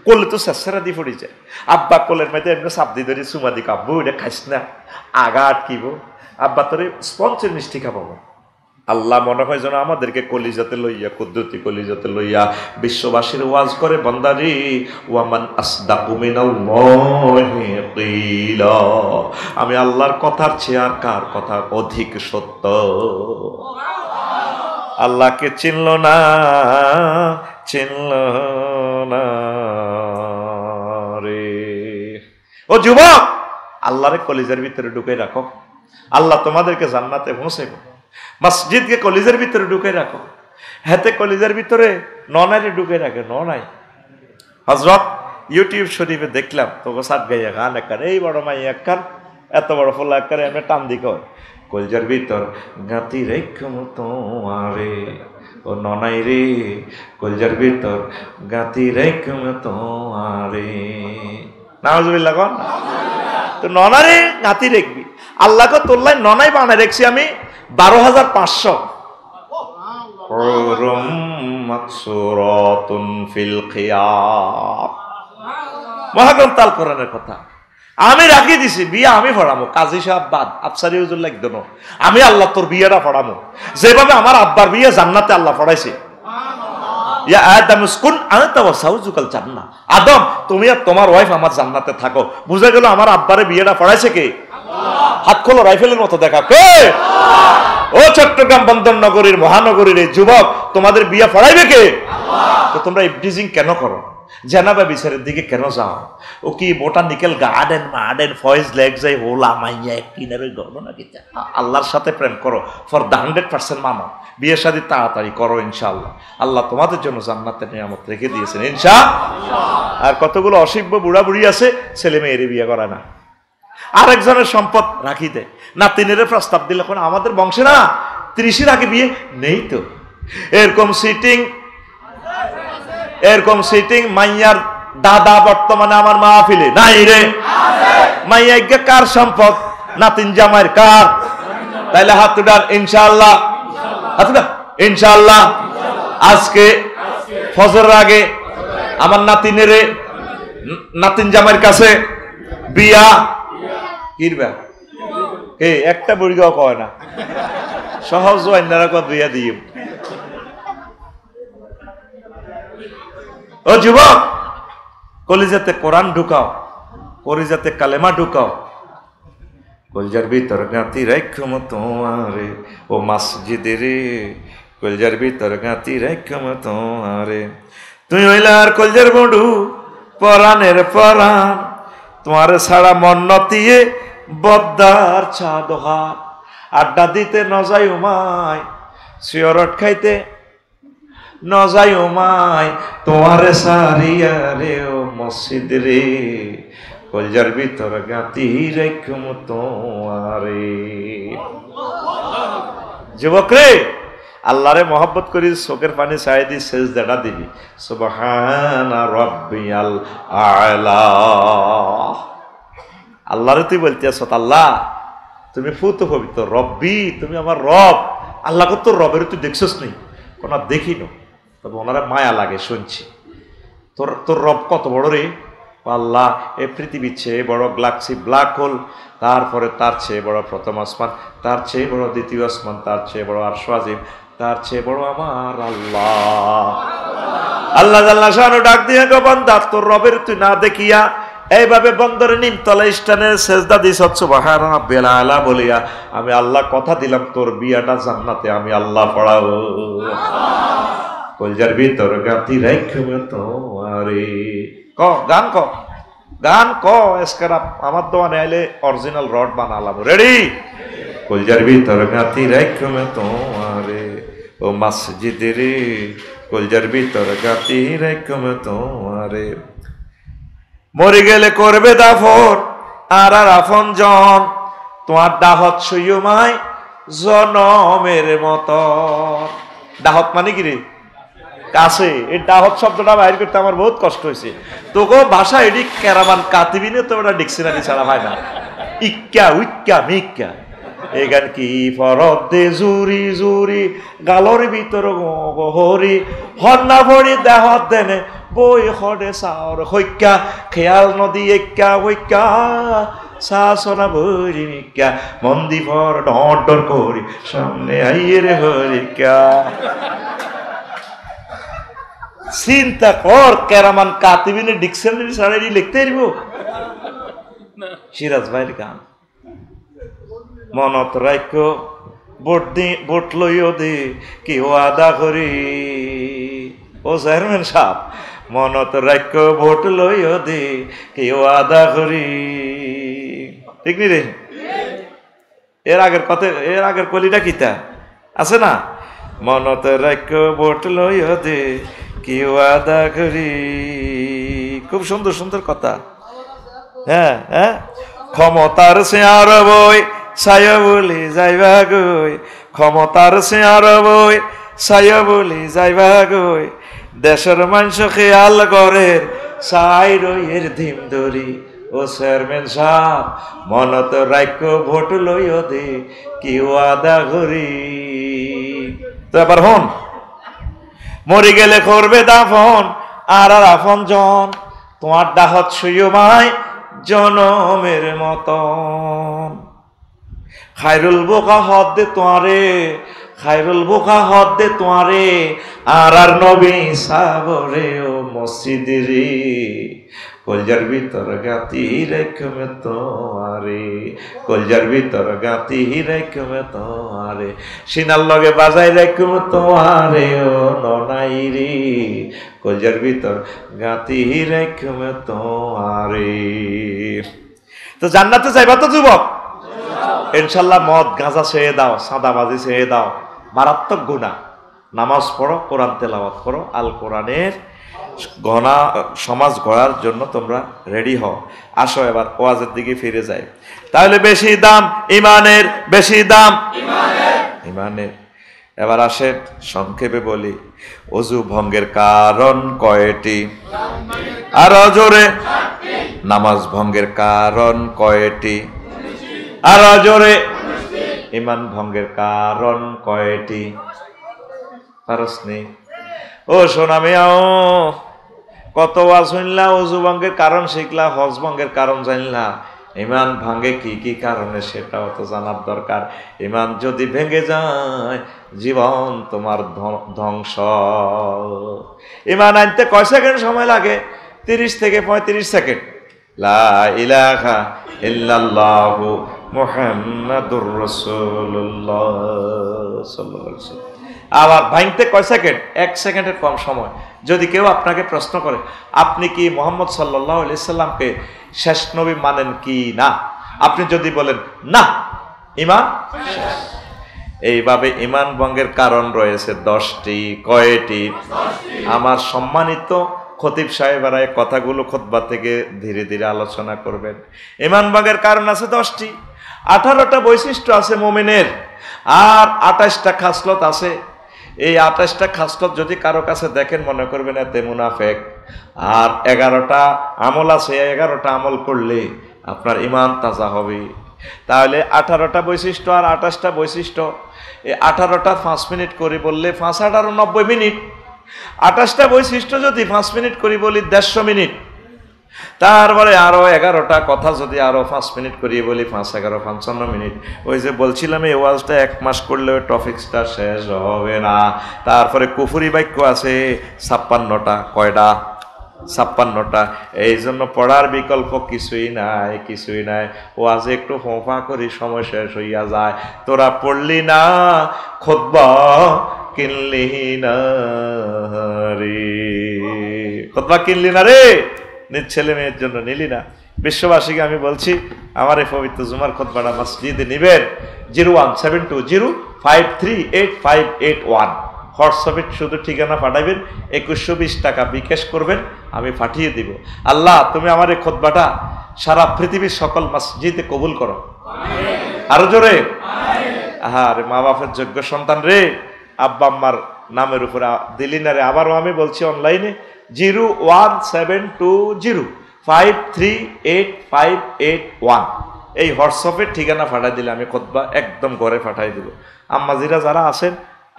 করলে তো সারা দিয়ে পড়ে যায়। আব্বা কোলের মধ্যে এমনি সাবদি ধরে চুমা দি, কাব্বু এটা খাইস না, আগা আটকিব। আব্বা তোরে স্পঞ্জের মিষ্টি খাবামো। আল্লাহ মনে হয় যেন আমাদেরকে কলিজাতে লইয়া, কুদরতি কলিজাতে লইয়া বিশ্ববাসীর ওয়াজ করে, বান্দারে ওয়ামান আসদাকু মিনাল্লাহি কিলা, আমি আল্লাহর কথার চেয়ে আর কার কথা অধিক সত্য? আল্লাহকে চিনল না, চিনল না রে। ও যুবক, আল্লাহরে কলিজার ভিতরে ঢুকে রাখো, আল্লাহ তোমাদেরকে জান্নাতে পৌঁছাইব। মসজিদকে কলিজার ভিতরে ঢুকে রাখো, হাতে কলিজার ভিতরে ননাইরে ঢুকে রাখে। ননাই হযরত ইউটিউব শরীফে দেখলাম তো সাত গাইয়া গান একখান, এই বড় মাই একখান, এত বড় ফোলা একখান, এমনি টান দিক কলিজার ভিতর গাতি রেখম তোমারে, ও ননাই রে কলিজার ভিতর গাতি রেখম তোমারে। নাউজুবিল্লাহ কোন তো ননারে গাতি রেখবি। আল্লাহকে তোল্লাই ননাই বানায় রেখছি আমি 12,500। মহাগ্রন্থ আল কোরআনের কথা আমি রাখি দিছি। বিয়া আমি পড়ামো, কাজী সাহেব বাদ, আফসারি হুজুর লাগতো না, আমি আল্লাহ তোর বিয়েটা পড়ামো যেভাবে আমার আব্বার বিয়ে জান্নাতে আল্লাহ পড়াইছে। ইয়া আদম উসকুন আনতা ওয়া সাউজুকাল জান্নাহ, আদম তুমি আর তোমার ওয়াইফ আমার জান্নাতে থাকো। বুঝা গেল আমার আব্বারে বিয়েটা পড়াইছে কে? হাত খোলো, রাইফেলের মতো দেখা কে? ও চট্টগ্রাম বন্দর নগরীর মহানগরীর এই যুবক, তোমাদের বিয়ে পড়াইবে কে? তো তোমরা ইবডিজিং কেন করো? জানাবা বিচারের দিকে কেন যাও? ও কি বোটানিক্যাল গার্ডেন মার্ডেন ফয়েজ লেক যাই হোলা মাইয়া কিনারে গড়ো নাকি? আল্লাহর সাথে প্রেম করো, ফর দ্য 100% মানো। বিয়ে শাদী তাড়াতাড়ি করো, ইনশাআল্লাহ আল্লাহ তোমাদের জন্য জান্নাতের নিয়ামত রেখে দিয়েছেন ইনশাআল্লাহ। আর কতগুলো অসিব্য বুড়া বুড়ি আছে ছেলে মেয়েরে বিয়ে করে না, আরেকজনের সম্পদ রাখি দেয়, নাতিনের প্রস্তাব দিলে এখন আমাদের বংশে না 30-এর আগে বিয়ে নেই তো। এরকম সিটিং এরকম সিটিং মাইয়ার দাদা বর্তমানে আমার মাহফিলে নাই রে? মাইয়া কার সম্পদ? নাতিন জামাইয়ের। কার? তাইলে হাত উঠান ইনশাআল্লাহ, হাত উঠান ইনশাআল্লাহ। আজকে ফজরের আগে আমার নাতিনের নাতিন জামাইয়ের কাছে বিয়া কিরবা। একটা বুড়িগাও কয় না, সহজ অন্যরা কত বিয়া দিই। ও যুবক, কলিজাতে কোরআন ঢুকাও, কলিজাতে কালেমা ঢুকাও। কলজার ভিতর গাঁতি রাখম তোমারে ও মসজিদে রে, কলজার ভিতর গাঁতি রাখম তোমারে। তুই হইলার কলজার বন্ধু পরাণের পরাণ, তোমার ছাড়া মন নতিয়ে বদ্দার ছাদহার। আড্ডা দিতে নজাই উমায়, সিয়রট খাইতে নজাই উমায়, তোমারে সারিয়া রে ও মসজিদ রে, কলজার ভিতর গাঁতি রাখম তোমারে। যুবক রে, আল্লাহরে মহব্বত করি, চোখের পানি চাই দি সেজদাটা দিবি সুবহানা রাব্বিয়াল আ'লা। আল্লাহরে তুই বলতে আছ, আল্লাহ তুমি ফুত পবিত্র, রব্বি তুমি আমার রব। আল্লাহ কত রবের তুই দেখছস নি? কোন দেখি না, তবে ওনারা মায়া লাগে শুনছি। তোর রব কত বড় রে? আল্লাহ এই পৃথিবীর চেয়ে বড় গ্যালাক্সি ব্ল্যাক হোল, তারপরে তার চেয়ে বড় প্রথম আসমান, তার চেয়ে বড় দ্বিতীয় আসমান, তার চেয়ে বড় আরশ আজিম, তার চেয়ে বড় আমার আল্লাহ। আল্লাহ আল্লাহ শানু ডাক দিয়ে গো বান্দা, তোর রবের তুই না দেখিয়া এইভাবে বন্দরে নিমতলা স্থানে সেজদা দিস সুবহানা রাব্বিল আ'লা বলিয়া, আমি আল্লাহ কথা দিলাম তোর বিয়াটা জান্নাতে আমি আল্লাহ পড়াবো। কলজার ভিতর গাঁতি রাখম তোমারে। ক গান ক, গান ক এসকারা আমার দোয়ানে আইলে অরিজিনাল রড বানালাম। রেডি? কলজার ভিতর গাঁতি রাখম তোমারে ও মসজিদে রে, কলজার ভিতর গাঁতি রাখম তোমারে। মরে গেলে করবে দাফন আর আর আপন জন, তোমার দাহত সইমায় জনমের মতো। দাহত মানে কি রে? কাছে। এই দাহত শব্দটা বাইর করতে আমার বহুত কষ্ট হয়েছে। তোকে ভাষা এটি ক্যারামান কাতিবিনে তো ওটা ডিকশনারি ছাড়া হয় না। ইক্কা উইক্কা মিক্কা এই গান কি ফরদ দে জুরি জুরি গালর ভিতর হরি হন্না ভরি দেহত দেনে বই হরে সাওর হইক্কা খেয়াল নদী এক্কা হইক্কা শাসনা ভরি মিক্কা মন্দি ভর ডর ডর করি সামনে আইয়ে রে হরিক্কা। চিন্তা কর, কেরামান কাতিবিনে ডিকশনারি ছাড়া লিখতে পারব? সিরাজ ভাইয়ের গান মনত রাখ ভোট লইও দে কেউ আদা করি। ও চেয়ারম্যান সাহেব, মনত রাখ ভোট লইও দে কেউ আদা করি। ঠিক নি রে? এর আগের কথা, এর আগের কলিটা কিতা আছে না? মনত রাখ ভোট লইও দে কেউ আদা করি। খুব সুন্দর সুন্দর কথা। হ্যাঁ হ্যাঁ, ক্ষমতার শেয়ার বই ছায়া বলি যাইবা গই, ক্ষমতার শেয়ার বই ছায়া বলি যাইবা গই, দেশের মানুষ খেয়াল করে চাই রইয়ের ধিম ধরি। ও চেয়ারম্যান সাহেব, মনত রাখ ভোট লইও দে কেউ আদা করি। তো এবার হন, মরি গেলে করবে দাফন আর আর আপন জন, তোমার দাহত সইমায় জনমের মতন। খায়রুল বোকা হদ দে তোমারে, খায়রুল বোকা হদ দে তোমারে আর আর নবী সাবরে ও মসজিদ রে, কলজার ভিতর গাতি রাখম তোমারে, কলজার ভিতর গাতি রাখম তোমারে, সিনার লগে বাজাই রাখম তোমারে ও ননাই রে, কলজার ভিতর গাতি রাখম তোমারে। তো জান্নাতে যাইবা তো যুবক? ইনশাল্লাহ মদ গাঁজা ছেড়ে দাও, সাদাবাজি ছেড়ে দাও, মারাত্মক গুনাহ। নামাজ পড়ো, কোরআন তেলাওয়াত করো, আল কোরআনের গণা সমাজ গড়ার জন্য তোমরা রেডি হও। আসো এবার ওয়াজের দিকে ফিরে যাই। তাহলে বেশি দাম ইমানের, বেশি দাম ইমানের। এবার আসেন সংক্ষেপে বলি, অজু ভঙ্গের কারণ কয়টি? আরো জোরে। নামাজ ভঙ্গের কারণ কয়টি? আরো জোরে। ঈমান ভঙ্গের কারণ কয়টি? পারসনি? ও সোনা মিয়াও, কত ওয়াজ শুনলা, অজু ভঙ্গের কারণ শিখলা, হজ ভঙ্গের কারণ জানলা, ঈমান ভাঙে কি কি কারণে সেটাও তো জানার দরকার। ঈমান যদি ভেঙে যায় জীবন তোমার ধ্বংস। ঈমান আনতে কয় সেকেন্ড সময় লাগে? 30 থেকে 35 সেকেন্ড। লা ইলাহা ইল্লাল্লাহু মুহাম্মাদুর রাসূলুল্লাহ সাল্লাল্লাহু আলাইহি ওয়াসাল্লাম। আবার ভাঙতে কয় সেকেন্ড? 1 সেকেন্ডের কম সময়। যদি কেউ আপনাকে প্রশ্ন করে আপনি কি মুহাম্মদ সাল্লাল্লাহু আলাইহি সাল্লামকে শেষ নবী মানেন কি না, আপনি যদি বলেন না, ঈমান শেষ। এইভাবে ঈমান ভঙ্গের কারণ রয়েছে 10টি। কয়টি? আমার সম্মানিত খতিব সাহেবেরা এই কথাগুলো খুতবা থেকে ধীরে ধীরে আলোচনা করবেন। ঈমান ভঙ্গের কারণ আছে 10টি। 18টা বৈশিষ্ট্য আছে মুমিনের, আর 28টা খাসলত আছে। এই 28টা খাসলত যদি কারো কাছে দেখেন মনে করবেন এতে মুনাফেক। আর 11টা আমল আছে, 11টা আমল করলে আপনার ঈমান তাজা হবে। তাহলে 18টা বৈশিষ্ট্য আর 28টা বৈশিষ্ট্য, এই 18টা 5 মিনিট করে বললে 5 18 90 মিনিট। 28টা বৈশিষ্ট্য যদি 5 মিনিট করে বলি 150 মিনিট। তারপরে আরো 11টা কথা যদি আরো 5 মিনিট করিয়ে বলি 5 11 55 মিনিট। ওই যে বলছিলাম এই ওয়াজটা 1 মাস করলে ওই টপিকসটা শেষ হবে না। তারপরে কুফরি বাক্য আছে 56টা। কয়টা? 56টা। এই জন্য পড়ার বিকল্প কিছুই নাই, কিছুই নাই। ওয়াজে একটু ফোঁফা করি সময় শেষ হইয়া যায়। তোরা পড়লি না খুতবা, কিনলি না রে, খুতবা কিনলি না রে, নিজ ছেলে মেয়ের জন্য নিলি না। বিশ্ববাসীকে আমি বলছি আমার এই পবিত্র জুমার খুতবাটা মসজিদে নিবেন। 01720538581 হোয়াটসঅ্যাপে শুধু ঠিকানা পাঠাবেন, 2120 টাকা বিকাশ করবেন, আমি পাঠিয়ে দিব। আল্লাহ তুমি আমার এই খুতবাটা সারা পৃথিবীর সকল মসজিদে কবুল করো। আরো জোরে। আরে মা বাপের যোগ্য সন্তান রে, আব্বা আম্মার নামের উপরে দিলি না রে। আবারও আমি বলছি অনলাইনে 01720538581 এই হোয়াটসঅ্যাপের ঠিকানা পাঠাই দিলে আমি খুতবা একদম ঘরে পাঠাই দিব। আম্মাজিরা যারা আছেন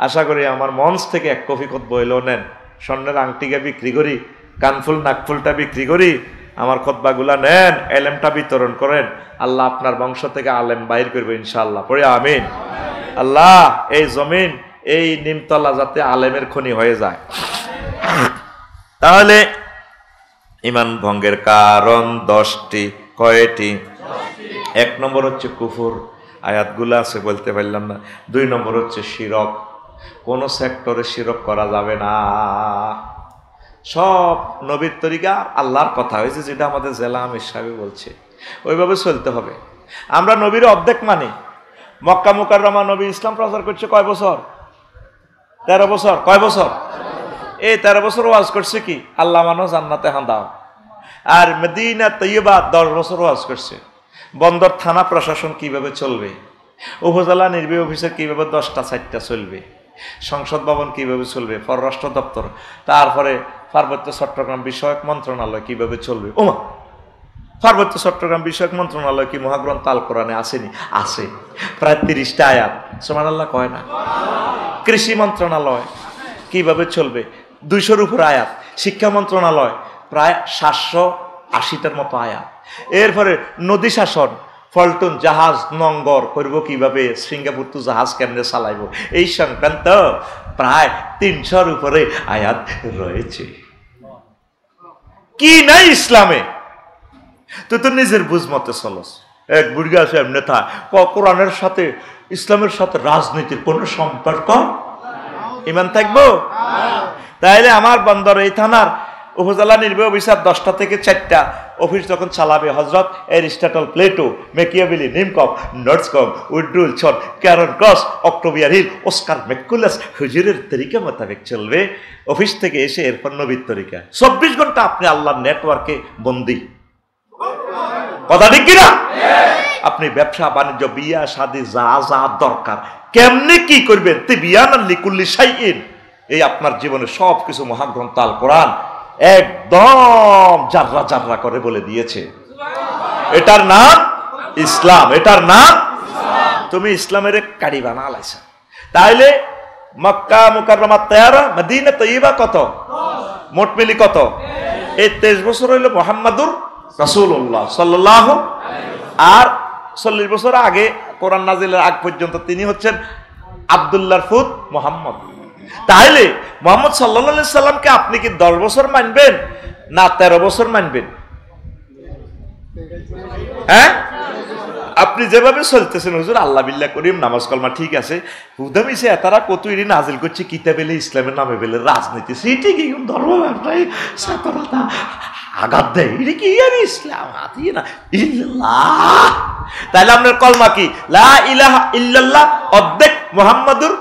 আশা করি আমার মঞ্চ থেকে 1 কপি খুতবা হইলেও নেন। স্বর্ণের আংটিকা বিক্রি করি, কানফুল নাকফুলটা বিক্রি করি, আমার খুতবাগুলা নেন, এলেমটা বিতরণ করেন। আল্লাহ আপনার বংশ থেকে আলেম বাইর করবে ইনশাআল্লাহ। পড়ে আমিন। আল্লাহ এই জমিন, এই নিমতলা যাতে আলেমের খনি হয়ে যায়। তাহলে ঈমান ভঙ্গের কারণ 10টি। কয়টি? 1 নম্বর হচ্ছে কুফর, আয়াতগুলো আছে বলতে পারলাম না। 2 নম্বর হচ্ছে শিরক, কোন সেক্টরে শিরক করা যাবে না। সব নবীর তরিকা আল্লাহর কথা হয়েছে, যেটা আমাদের জেলা আমির সাহেব বলছে ওইভাবে চলতে হবে। আমরা নবীর অর্ধেক মানি। মক্কা মুকাররমা নবী ইসলাম প্রচার করছে কয় বছর? 13 বছর। কয় বছর? এই 13 বছর ওয়াজ করছে কি? আল্লাহ মানো জান্নাতে হাঁদাও। আর মদিনা তৈয়বা 10 বছর ওয়াজ করছে। বন্দর থানা প্রশাসন কিভাবে চলবে, উপজেলা নির্বাহী অফিসার কিভাবে 10টা 4টা চলবে, সংসদ ভবন কিভাবে চলবে, পররাষ্ট্র দপ্তর, তারপরে পার্বত্য চট্টগ্রাম বিষয়ক মন্ত্রণালয় কিভাবে চলবে। ওমা, পার্বত্য চট্টগ্রাম বিষয়ক মন্ত্রণালয় কি মহাগ্রন্থ আল কোরআনে আসেনি? আছে, প্রায় 30টা আয়াত। সুবহানাল্লাহ কয় না? কৃষি মন্ত্রণালয় কিভাবে চলবে, 200-র উপর আয়াত। শিক্ষা মন্ত্রণালয় প্রায় 780টার মতো আয়াত। এরপরে নদী শাসন, ফলটন জাহাজ নঙ্গর করবো কিভাবে, সিঙ্গাপুর তো জাহাজ কেমনে চালাইব, এই সংক্রান্ত প্রায় 300-র উপরে আয়াত রয়েছে। কি নাই ইসলামে? তুই তো নিজের বুঝ মতে চলস। এক বুড়িয়া সাহেব নেতা কোরআনের সাথে ইসলামের সাথে রাজনীতির কোন সম্পর্ক? ঈমান থাকবো? তাইলে আমার বন্দর এই থানার উপজেলা নির্বাহী অফিসার 10টা থেকে 4টা অফিস যখন চালাবে, হজরত এরিস্টটল, প্লেটো, মেকিয়াভেলি, নিমকপ, নর্থকম, উড্রুল ছন, ক্যারন ক্রস, অক্টোবিয়ার হিল, অস্কার ম্যাকুলাস হুজুরের তরিকা মোতাবেক চলবে। অফিস থেকে এসে এরপর নবীর তরিকা। 24 ঘন্টা আপনি আল্লাহর নেটওয়ার্কে বন্দী। কথা ঠিক কিনা? আপনি ব্যবসা বাণিজ্য, বিয়া শাদী যা যা দরকার কেমনে কি করবেন, তিবিয়ানান লিকুল্লি শাইইন, এই আপনার জীবনে সবকিছু মহাগ্রন্থ আল কোরআন একদম জাররা জাররা করে বলে দিয়েছে। এটার নাম ইসলাম, এটার নাম তুমি ইসলামের কাড়ি বানা লাইছা। তাইলে মক্কা মুকাররমা তৈয়ারা, মদিনা তৈয়বা কত, মোট মিলি কত? এই 23 বছর হইল মুহাম্মাদুর রাসূলুল্লাহ সাল্লাল্লাহু, আর 40 বছর আগে কোরআন নাজিলের আগ পর্যন্ত তিনি হচ্ছেন আব্দুল্লাহর ফুত মুহাম্মদ। তাহলে মুহাম্মদ সাল্লাল্লাহু আলাইহি সাল্লামকে আপনি কি 10 বছর মানবেন না 13 বছর মানবেন? হ্যাঁ, আপনি যেভাবে চলতেছেন হুজুর আল্লাহ বিল্লাহ করিম নামাজ কলমা ঠিক আছে, হুদামিছে এতারা কত ইনি নাজিল করছে কিতাব এলে ইসলামের নামে বেলে রাজনীতি, সেটি কি ধর্ম ব্যবসায়ী সাতরতা আঘাত দেয়, এটা কি আর ইসলাম আতি না ইল্লাল্লাহ। তাহলে আপনার কলমা কি? লা ইলাহা ইল্লাল্লাহ অর্ধেক মুহাম্মাদুর,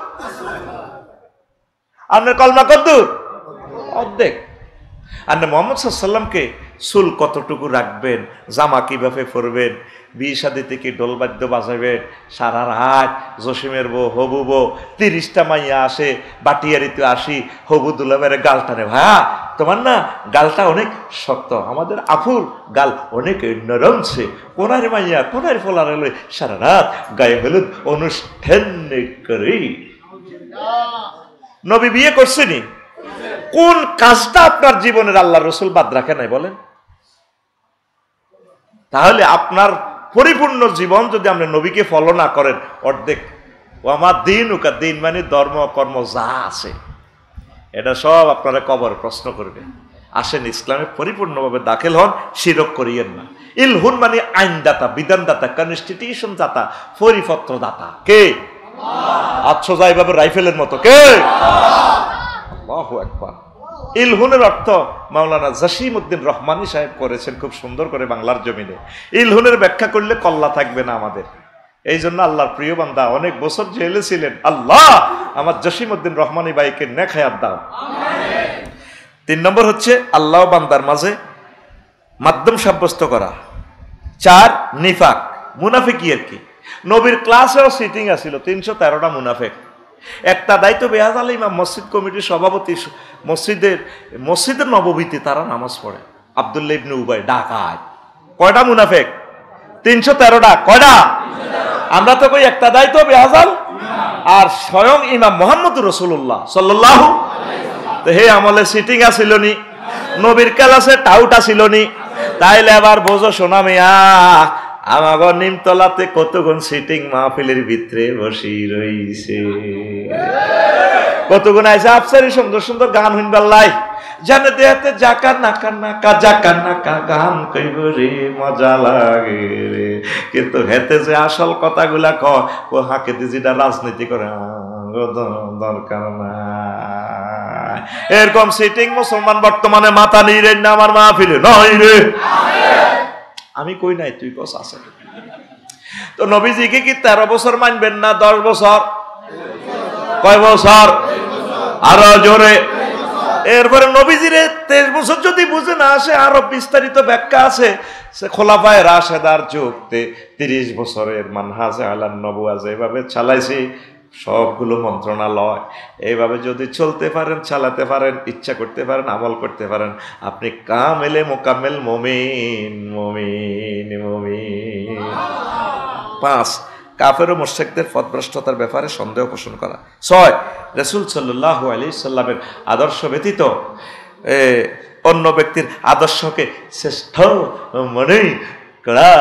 আপনার কলমা কতদূর? অর্ধেক। আর মুহাম্মদ সাল্লাল্লাহু আলাইহি সাল্লামকে চুল কতটুকু রাখবেন, জামা কিভাবে পরবেন, বিয়ে শাদী থেকে ডোলবাদ্য বাজাবেন, সারা রাত জসিমের বউ হবু বউ 30টা মাইয়া আসে, বাটিয়ারিতে আসি, হবু দুলাবের গাল টানে, ভাইয়া তোমার না গালটা অনেক শক্ত, আমাদের আফুর গাল অনেক নরমছে, কোনার মাইয়া কোনার ফোলার হলে সারা রাত গায়ে হলুদ অনুষ্ঠান করি। নবী বিয়ে করছেনি, কোন কাজটা আপনার জীবনের আল্লাহ রসুল বাদ রাখে নাই বলেন? তাহলে আপনার পরিপূর্ণ জীবন যদি আপনি নবীকে ফলো না করেন, অর্ধেক। ও আমার দিন উকা দিন মানে ধর্ম কর্ম যা আছে এটা সব আপনারা কবর প্রশ্ন করবে। আসেন ইসলামে পরিপূর্ণভাবে দাখিল হন, শিরক করিয়েন না। ইলহুন মানে আইনদাতা, বিধানদাতা, কনস্টিটিউশন দাতা, পরিপত্র দাতা কে? আচ্ছা যা এইভাবে রাইফেলের মতো কে? আল্লাহু আকবার। ইলহুনের অর্থ মাওলানা জসিমউদ্দিন রহমানী সাহেব করেছেন খুব সুন্দর করে বাংলার জমিনে। ইলহুনের ব্যাখ্যা করলে কল্লা থাকবে না আমাদের, এই জন্য আল্লাহর প্রিয় বান্দা অনেক বছর জেলে ছিলেন। আল্লাহ আমার জসিমউদ্দিন রহমানী ভাইকে নেক হায়াত দাও। 3 নম্বর হচ্ছে আল্লাহ বান্দার মাঝে মাধ্যম সাব্যস্ত করা। 4 নিফাক, মুনাফিকি আর কি। নবীর ক্লাসেও সিটিং আছিল 313টা মুনাফিক। একটা দায়িত্ব বেহাজ আল ইমাম মসজিদ কমিটির সভাপতি, মসজিদের নববীতে তারা নামাজ পড়ে। আব্দুল্লাহ ইবনে উবাই ডাকাত। কয়টা মুনাফিক? 313টা। কয়টা? আমরা তো কই একটা দায়িত্ব বেহাজাল, আর স্বয়ং ইমাম মুহাম্মদুর রাসূলুল্লাহ সাল্লাল্লাহু আলাইহি ওয়াসাল্লাম। তো হে আমলে সিটিং আছিল নি, নবীর ক্লাসে টাউটা ছিল নি। তাইলে আবার বোঝো সোনা মিয়া, আমাগো নিমতলাতে কতক্ষণ সিটিং মাহফিলের ভিতরে বসি রইছে, কতক্ষণ আইসে আফসারি সুন্দর সুন্দর গান হইনবার লাই, জানে দেহাতে জাকা নাকা নাকা জাকা নাকা গান কইব রে মজা লাগে রে, কিন্তু হেতে যে আসল কথাগুলা কয় ও হাকে দি যেটা রাজনীতি করে দরকার না। এরকম সিটিং মুসলমান বর্তমানে মাথা নিয়ে না আমার মাহফিলে নয় রে, আমি কই নাই তুই কস আছে। তো নবীজিকে কি 13 বছর মানবেন না 10 বছর? কয় বছর? আরো জোরে। এরপরে নবীজির 23 বছর যদি বুঝে না আসে, আরো বিস্তারিত ব্যাখ্যা আছে। সে খোলাফায়ে রাশেদার যুগতে 30 বছরের মানহাজে আলান নবুয়া যেভাবে চালাইছে, সবগুলো মন্ত্রণালয় এইভাবে যদি চলতে পারেন, চালাতে পারেন, ইচ্ছা করতে পারেন, আমল করতে পারেন, আপনি কামেলে মোকাম্মেল মুমিন মুমিন মুমিন। 5 কাফের ও মুশরিকদের পথভ্রষ্টতার ব্যাপারে সন্দেহ পোষণ করা। 6 রাসূল সাল্লাল্লাহু আলাইহি সাল্লামের আদর্শ ব্যতীত অন্য ব্যক্তির আদর্শকে শ্রেষ্ঠ মনে করা।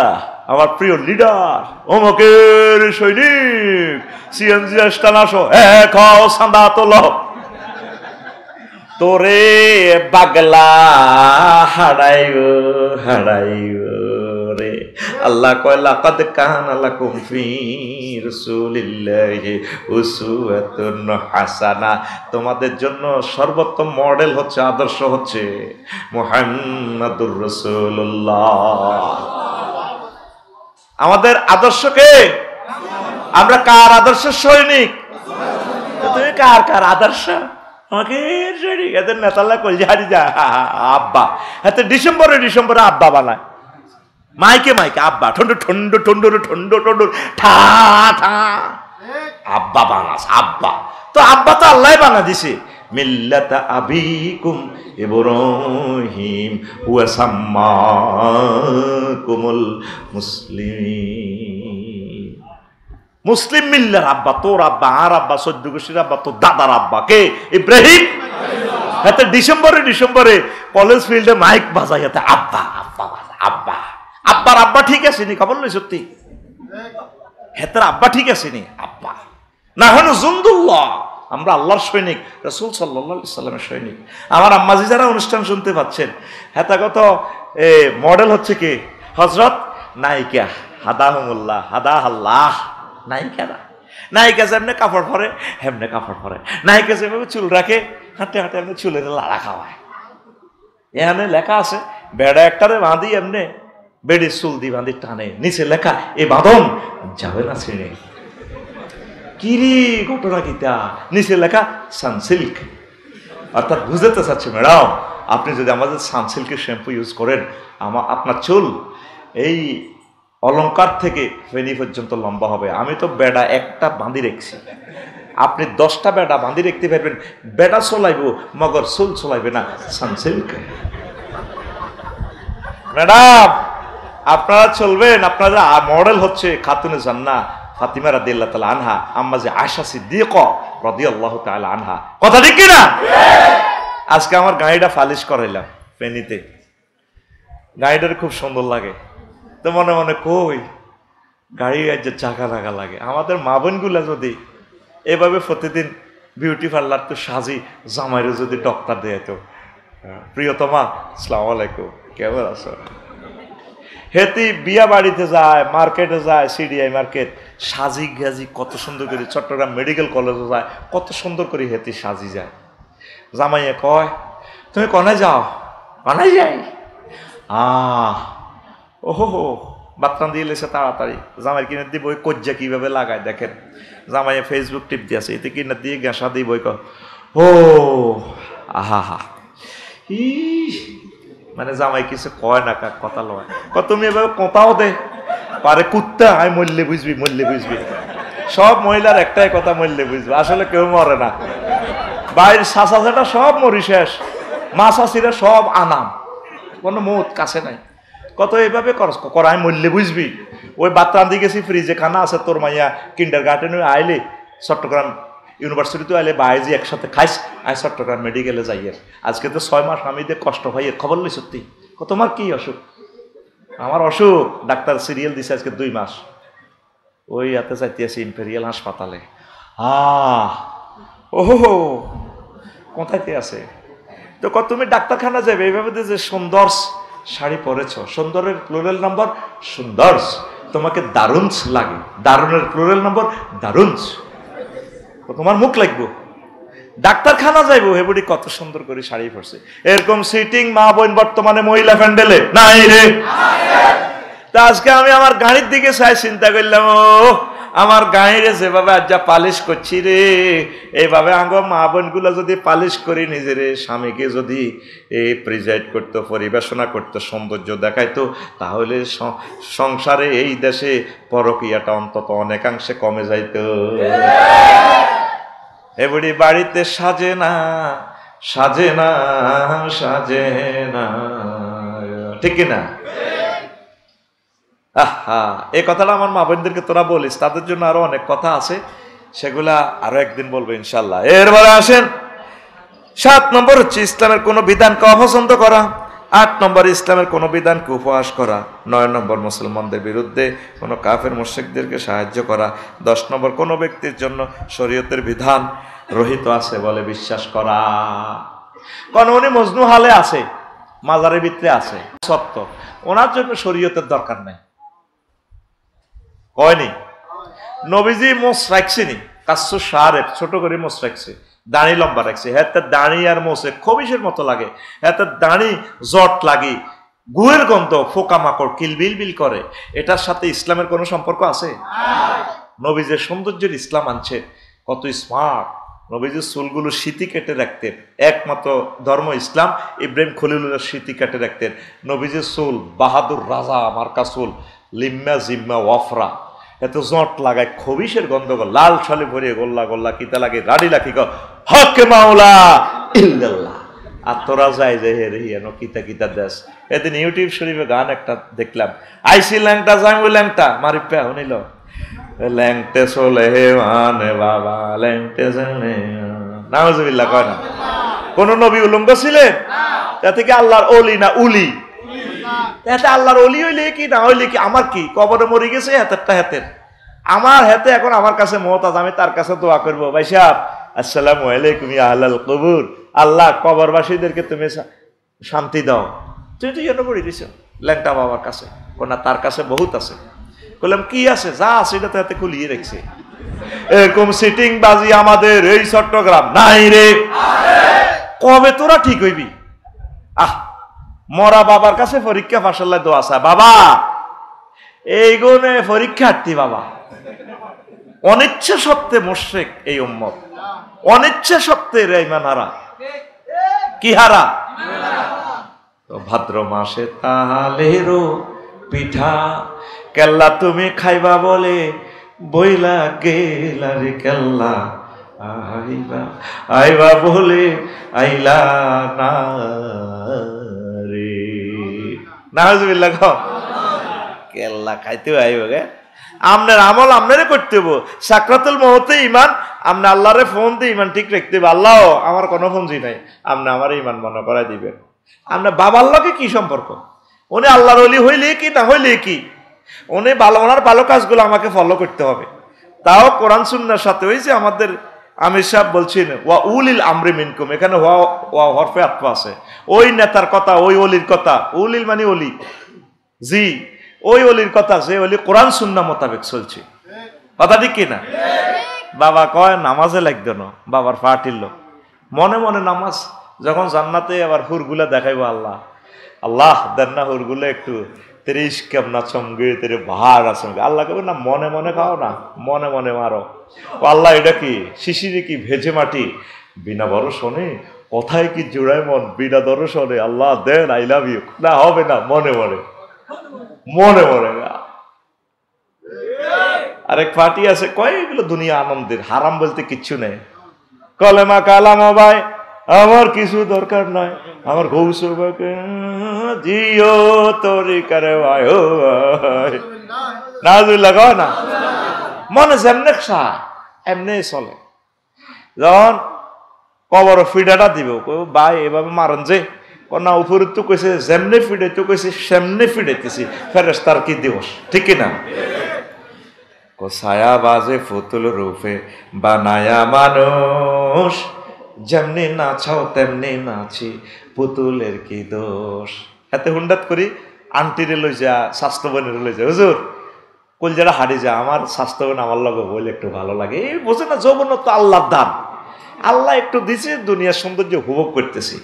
আমার প্রিয় লিডার অমকের সৈনিক সিএনজি স্টান আসো, খাও সান্দা তোলো, তোরে বাগলা হারাইব হারাইব রে। আল্লাহ কয় লাকাদ কানা লাকুম ফি রাসূলিল্লাহি উসওয়াতুন হাসানা, তোমাদের জন্য সর্বোত্তম মডেল হচ্ছে, আদর্শ হচ্ছে মুহাম্মাদুর রাসূলুল্লাহ। আমাদের আদর্শকে, আমরা কার আদর্শের সৈনিক? তুমি কার কার আদর্শ? আমাকে সৈনিক এদের নেতালা কই হারি যা আব্বা, এত ডিসেম্বরে আব্বা বানায়, মাইকে মাইকে আব্বা, ঠন্ডু ঠন্ডু ঠন্ডুর ঠন্ডু ঠন্ডুর ঠা ঠা, আব্বা বানাস, আব্বা তো আব্বা তো আল্লাহ বানা দিছে। মিল্লাতা আবিকুম ইব্রাহিম ওয়া সাম্মাকুমুল মুসলিমিন। মুসলিম মিল্লার আব্বা, তোর আব্বা, আর আব্বা, 14 গোষ্ঠীর আব্বা, তোর দাদার আব্বা কে? ইব্রাহিম। হাতে ডিসেম্বরে কলেজ ফিল্ডে মাইক বাজাই, হাতে আব্বা আব্বা আব্বা। আব্বার আব্বা ঠিক আছে নি? খবর নয় সত্যি, হেতার আব্বা ঠিক আছে নি? আব্বা না হন জুন্দুল্লাহ, আমরা আল্লাহর সৈনিক, রাসূল সাল্লাল্লাহু আলাইহি সাল্লামের সৈনিক। আমার আম্মাজি যারা অনুষ্ঠান শুনতে পাচ্ছেন, হেতাগত মডেল হচ্ছে কি? হযরত নায়িকা হাদাহুমুল্লাহ, হাদা আল্লাহ। নায়িকা যেমনে কাপড় পরে হেমনে কাপড় পরে, নায়িকা যেভাবে চুল রাখে হাঁটে হাঁটে এমনি চুলের লাড়া খাওয়ায়। এখানে লেখা আছে বেড়া একটারে বাঁধি এমনে বেড়ির চুল দি বাঁধি টানে, নিচে লেখা এ বাঁধন যাবে না ছিঁড়ে। কিরি ঘটনা কিতা? নিচে লেখা সানসিল্ক। অর্থাৎ বুঝতে চাচ্ছে ম্যাডাম, আপনি যদি আমাদের সানসিল্কের শ্যাম্পু ইউজ করেন, আপনার চুল এই অলংকার থেকে ফেনি পর্যন্ত লম্বা হবে। আমি তো বেড়া একটা বাঁধি রেখেছি, আপনি 10টা বেড়া বাঁধি রাখতে পারবেন। বেড়া চলাইব মগর চুল চলাইবে না সানসিল্ক। ম্যাডাম আপনারা চলবেন, আপনারা মডেল হচ্ছে খাতুনে জান্নাহ ফাতিমা রাদিয়াল্লাহু তাআলা আনহা, আম্মা যে আয়েশা সিদ্দিকা রাদিয়াল্লাহু তাআলা আনহা। কথা ঠিক কি না? আজকে আমার গাড়িটা ফালিশ করাইলাম ফেনীতে, গাড়িটার খুব সুন্দর লাগে। তো মনে মনে কই গাড়ি যে চাকা লাগা লাগে। আমাদের মা বোনগুলা যদি এভাবে প্রতিদিন বিউটি পার্লার তো সাজি, জামাইরে যদি ডক্টর দেয় তো, প্রিয়তমা আসসালামু আলাইকুম, কেমন আছো? হেতি বিয়া বাড়িতে যায়, মার্কেটে যায়, সিডিআই মার্কেট, সাজি গাজি কত সুন্দর করে, চট্টগ্রাম মেডিকেল কলেজে যায়, কত সুন্দর করে হেতি সাজি যায়। জামাইয়ে কয় তুমি কনে যাও? কনে যাই? ওহো বাতরান দিয়ে লেছে তাড়াতাড়ি। জামাই কিনে দিব ওই কজ্জা কিভাবে লাগায় দেখেন। জামাইয়ে ফেসবুক টিপ দিয়েছে, এতে কিনে দিয়ে গেঁসা দিব ওই ও আহা হা ই, মানে জামাই কিছু কয় না, কথা লয়। তুমি এভাবে কথাও দে পারে কুত্তা, আমি মরলে বুঝবি, মরলে বুঝবি। সব মহিলার একটাই কথা, মরলে বুঝবি। আসলে কেউ মরে না, বাইরের শাসাটা সব মরি শেষ, মা শাসিরা সব আনাম, কোনো মত কাছে নাই। কত এইভাবে করাই মরলে বুঝবি। ওই বাচ্চা দিয়ে গেছি, ফ্রিজে খানা আছে, তোর মাইয়া কিন্ডার গার্ডেনে আইলে চট্টগ্রাম ইউনিভার্সিটিতে আইলে বাইজি একসাথে খাইস, আই চট্টগ্রাম মেডিকেলে যাইয়ের। আজকে তো 6 মাস আমি দিয়ে কষ্ট ভাই, এর খবর লই সত্যি। তোমার কি অসুখ? আমার অসুখ ডাক্তার সিরিয়াল দিছে আজকে 2 মাস, ওই হাতে চাইতে আছি ইম্পেরিয়াল হাসপাতালে। ওহো কোথায় আছে তো? তুমি ডাক্তারখানা যাবে এইভাবে যে সুন্দর শাড়ি পরেছ, সুন্দরের প্লুরাল নাম্বার সুন্দর, তোমাকে দারুণস লাগে, দারুণের প্লুরাল নাম্বার দারুণস, তোমার মুখ লাগবো। ডাক্তারখানা যাইবো হেবুড়ি কত সুন্দর করে শাড়ি পরছে, এরকম সিটিং মা বোন বর্তমানে মহিলা প্যান্ডেলে নাই রে। তা আজকে আমি আমার গাড়ির দিকে চাই, চিন্তা করলাম ও আমার গাড়িরে যেভাবে আজ যা পালিশ করছি রে, এইভাবে আঙ্গ মা বোনগুলো যদি পালিশ করি, নিজের স্বামীকে যদি প্রিজাইড করতো, পরিবেশনা করতো, সৌন্দর্য দেখাইতো, তাহলে সংসারে এই দেশে পরকীয়াটা অন্তত অনেকাংশে কমে যাইতো। এবারে বাড়িতে সাজে না সাজে না সাজে না, ঠিক কিনা? এই কথাটা আমার মা বোনদেরকে তোরা বলিস, তাদের জন্য আরো অনেক কথা আছে, সেগুলা আরো একদিন বলবো ইনশাল্লাহ। এরপরে আসেন 7 নম্বর হচ্ছে ইসলামের কোন বিধানকে অপছন্দ করা। 8 নম্বর ইসলামের কোন বিধানকে উপহাস করা। 9 নম্বর মুসলমানদের বিরুদ্ধে কোনো কাফের মুশরিকদেরকে সাহায্য করা। 10 নম্বর কোন ব্যক্তির জন্য শরীয়তের বিধান রহিত আছে বলে বিশ্বাস করা। কারণ উনি মজনু হালে আছে, মাজারের ভিতরে আছে, সত্য, ওনার জন্য শরীয়তের দরকার নাই। কয়নি নবীজি মোস রাখছেনি, কাচ্চু সারের ছোট করে মোস রাখছে, দাড়ি লম্বা রাখছে। হ্যাঁ, তার দাড়ি আর মোসে খবিসের মতো লাগে। হ্যাঁ, তার দাড়ি জট লাগে, গুয়ের গন্ধ, পোকামাকড় কিলবিল বিল করে। এটার সাথে ইসলামের কোনো সম্পর্ক আছে? নবীজের সৌন্দর্যের ইসলাম আনছে, কত স্মার্ট। নবীজির চুলগুলো স্মৃতি কেটে রাখতেন, একমাত্র ধর্ম ইসলাম। ইব্রাহিম খলিলুল্লাহ স্মৃতি কেটে রাখতেন। নবীজির চুল বাহাদুর রাজা মার্কা চুল, লিম্মা জিম্মা ওয়াফরা, এত জট লাগায় খবিসের গন্ধগোল লাল ছলে ভরিয়ে গোল্লা গোল্লা কিতা লাগে রাডি লাখি হকে মাওলা ইল্লাল্লাহ। আর তোরা যায় যে হে রে কিতা কিতা দেশ। এদিন ইউটিউব শরীফে গান একটা দেখলাম, আইসি ল্যাংটা যাই ওই ল্যাংটা মারি পে নিল ল্যাংটে চলে হে মানে বাবা ল্যাংটে চলে নাউজুবিল্লাহ কয় না। কোন নবী উলঙ্গ ছিলেন? তা থেকে আল্লাহর অলি না উলি? এতে আল্লাহর অলি হইলে কি না হইলে কি আমার কি? কবরে মরে গেছে হাতেরটা হাতের, আমার হাতে এখন আমার কাছে মহতাজ, আমি তার কাছে দোয়া করবো, ভাই সাহেব আসসালামু আলাইকুম ইয়া আহলাল কবুর, আল্লাহ কবরবাসীদেরকে তুমি শান্তি দাও। তুই তো জন্য পড়ে দিছ ল্যাংটা বাবার কাছে, কোনা তার কাছে বহুত আছে। বললাম কি আছে? যা আছে এটা তো হাতে খুলিয়ে রেখেছে। এরকম সিটিং বাজি আমাদের এই চট্টগ্রাম নাই রে। কবে তোরা ঠিক হইবি? আহ, মরা বাবার কাছে পরীক্ষা ফাঁসাল্লাহ দোয়া আছে। বাবা এই গুণে পরীক্ষার্থী বাবা, অনিচ্ছা সত্ত্বে মুশরিক এই উম্মত, অনিচ্ছা সত্ত্বে ইমান হারা। কি হারা? তো ভাদ্র মাসে তালেরও পিঠা কেল্লা তুমি খাইবা বলে বইলা গেলা রে কেল্লা, আইবা আইবা বলে আইলা না রে। নাউজুবিল্লাহ কও। কেল্লা খাইতেও আইব গে, আমনের আমল আমনেরে করতে হবো। সাকরাতুল মউতে ইমান আমনে আল্লাহরে ফোন দিয়ে ইমান ঠিক রাখতে হবে। আল্লাহ আমার কোনো ফোনজি নাই, আমনে আমার ইমান মনে করাই দিবেন। আমনে বাবার লগে কি সম্পর্ক? উনি আল্লাহর ওলি হইলে কি না হইলে কি, উনি ভালো ওনার ভালো কাজগুলো আমাকে ফলো করতে হবে। তাও কোরআন সুন্নাহর সাথে ওই যে আমাদের আমির সাহেব বলছেন ওয়া উলিল আমরি মিনকুম, এখানে ওয়া হরফে আতফ আছে। ওই নেতার কথা, ওই অলির কথা, উলিল মানে অলি, জি ওই অলির কথা যে অলি কোরআন সুন্নাহ মোতাবেক চলছে। কথা ঠিক কিনা? বাবা কয় নামাজে লাগতো না, বাবার ফাটিল মনে মনে নামাজ। যখন জান্নাতে আবার হুরগুলা দেখাইব আল্লাহ, আল্লাহ দেন না হুরগুলো একটু তেরিশ কেমনা চমগে তেরে ভার আছে, আল্লাহ কবে না মনে মনে খাও না, মনে মনে মারো। ও আল্লাহ এটা কি শিশিরে কি ভেজে মাটি, বিনা বড় শোনে কথায় কি জোড়ায় মন, বিনা দরো শোনে আল্লাহ দেন আই লাভ ইউ, না হবে না মনে মনে মনে মনে। আরেক পার্টি আছে কয় এগুলো দুনিয়া আনন্দের, হারাম বলতে কিচ্ছু নেই। কলেমা কালাম ভাই আমার কিছু দরকার নাই, আমার গৌসবাকে জিও তরিকারে ভাই ও ভাই নাজুল্লাহ কয় না, মনে যেমনে খায় এমনি চলে। যখন কবর ফিডাটা দিব ভাই এভাবে মারেন যে না, উপরে তো কইছে যেমনে ফিডাইতে কইছে সেমনে ফিডাইতেছি, ফেরেশতার কি দিবস, ঠিক কিনা? ছায়া বাজে ফুতুল রূপে বানায়া মানুষ, যেমনি নাচাও তেমনি নাচি পুতুলের কি দোষ। এতে হুন্ডাত করি আন্টিরে লই যা, স্বাস্থ্য বোনের লই যা, হুজুর কল যারা হারি যা, আমার স্বাস্থ্য বোন আমার লগে বলে একটু ভালো লাগে। এই বোঝে না যৌবন তো আল্লাহর দান, আল্লাহ একটু দিছে, দুনিয়ার সৌন্দর্য উপভোগ করতেছি।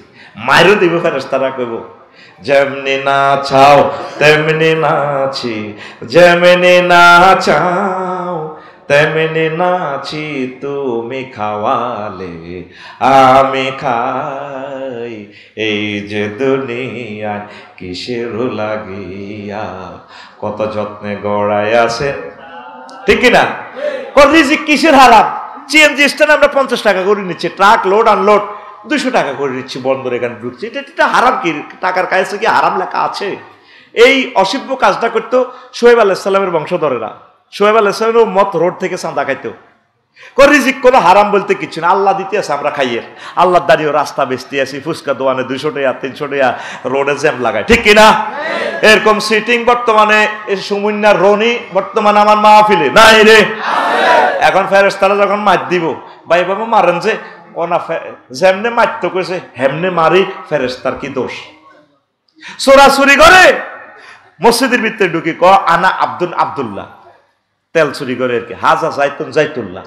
মায়েরও দিব ফেরেশতারা কইব যেমনি নাচাও তেমনি নাচি, যেমনি নাচাও তেমনি নাচি, তুমি খাওয়ালে আমি খাই, এই যে দুনিয়ায় কিসের লাগিয়া কত যত্নে গড়াই আছে, ঠিক কিনা? রিজিক কিসের হারাম? সিএনজি স্ট্যান্ড আমরা 50 টাকা করে নিচ্ছি, ট্রাক লোড আনলোড 200 টাকা করে নিচ্ছি, বন্দর এখানে ঢুকছে, এটা হারাম কি? টাকার কাছে কি হারাম লেখা আছে? এই অসভ্য কাজটা করতো শোয়েব আলাইহিস সালামের বংশধরেরা। শোয়েব আলাইহিস সালামের মত রোড থেকে চাঁদা খাইতো। রিজিক কোনো হারাম বলতে কিছু না, আল্লাহ দিতে আছে, আমরা খাইয়ে আল্লাহ দাঁড়িয়ে রাস্তা বেচতে আসি, ফুচকা দোকানে 200 টাকা 300 টাকা রোডে জ্যাম লাগায়, ঠিক কিনা? এরকম সিটিং বর্তমানে সুমুন্নার রনি বর্তমানে আমার মাহফিলে নাই রে। এখন ফেরেশতারা যখন মার দিব ভাই বাবা মারেন যে ওনা যেমনে মারতে কইছে হেমনে মারি, ফেরেশতার কি দোষ? চোরাচুরি করে মসজিদের ভিতরে ঢুকি ক আনা আব্দুল্লাহ, তেল চুরি করে আর কি, হাজা জাইতুল্লাহ,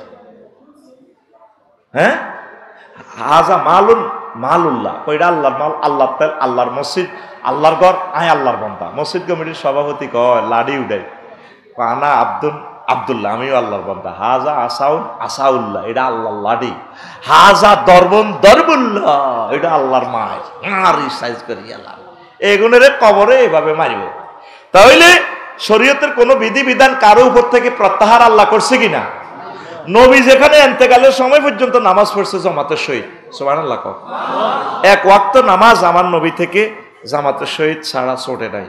হ্যাঁ হাজা মালুল্লাহ, ওইটা আল্লাহর মাল, আল্লাহর তেল, আল্লাহর মসজিদ, আল্লাহর ঘর, আয় আল্লাহর বন্দা। মসজিদ কমিটির সভাপতি কয় লাডি উঠাই, আনা আব্দুল্লাহ আমিও আল্লাহর বান্দা, হাজা আসাউল্লাহ এটা আল্লাহর লাডি, হাজা দরবুল্লাহ এটা আল্লাহর মাই, সাইজ করি আল্লাহ এগুনের কবরে এভাবে মারিব। তাহলে শরীয়তের কোনো বিধিবিধান কারো উপর থেকে প্রত্যাহার আল্লাহ করছে কিনা? নবী যেখানে এন্তেকালের সময় পর্যন্ত নামাজ পড়ছে জামাতের সহিত, সুবহানাল্লাহ কও। এক ওয়াক্ত নামাজ আমার নবী থেকে জামাতের সহিত ছাড়া ছোটে নাই।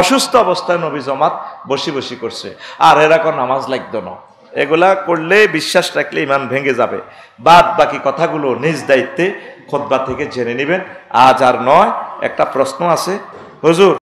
অসুস্থ অবস্থায় নবী জামাত বসি বসি করছে, আর এরকম নামাজ লাগতো না। এগুলা করলে, বিশ্বাস রাখলে ইমান ভেঙে যাবে। বাদ বাকি কথাগুলো নিজ দায়িত্বে খুতবা থেকে জেনে নেবেন। আজ আর নয়। একটা প্রশ্ন আছে হুজুর।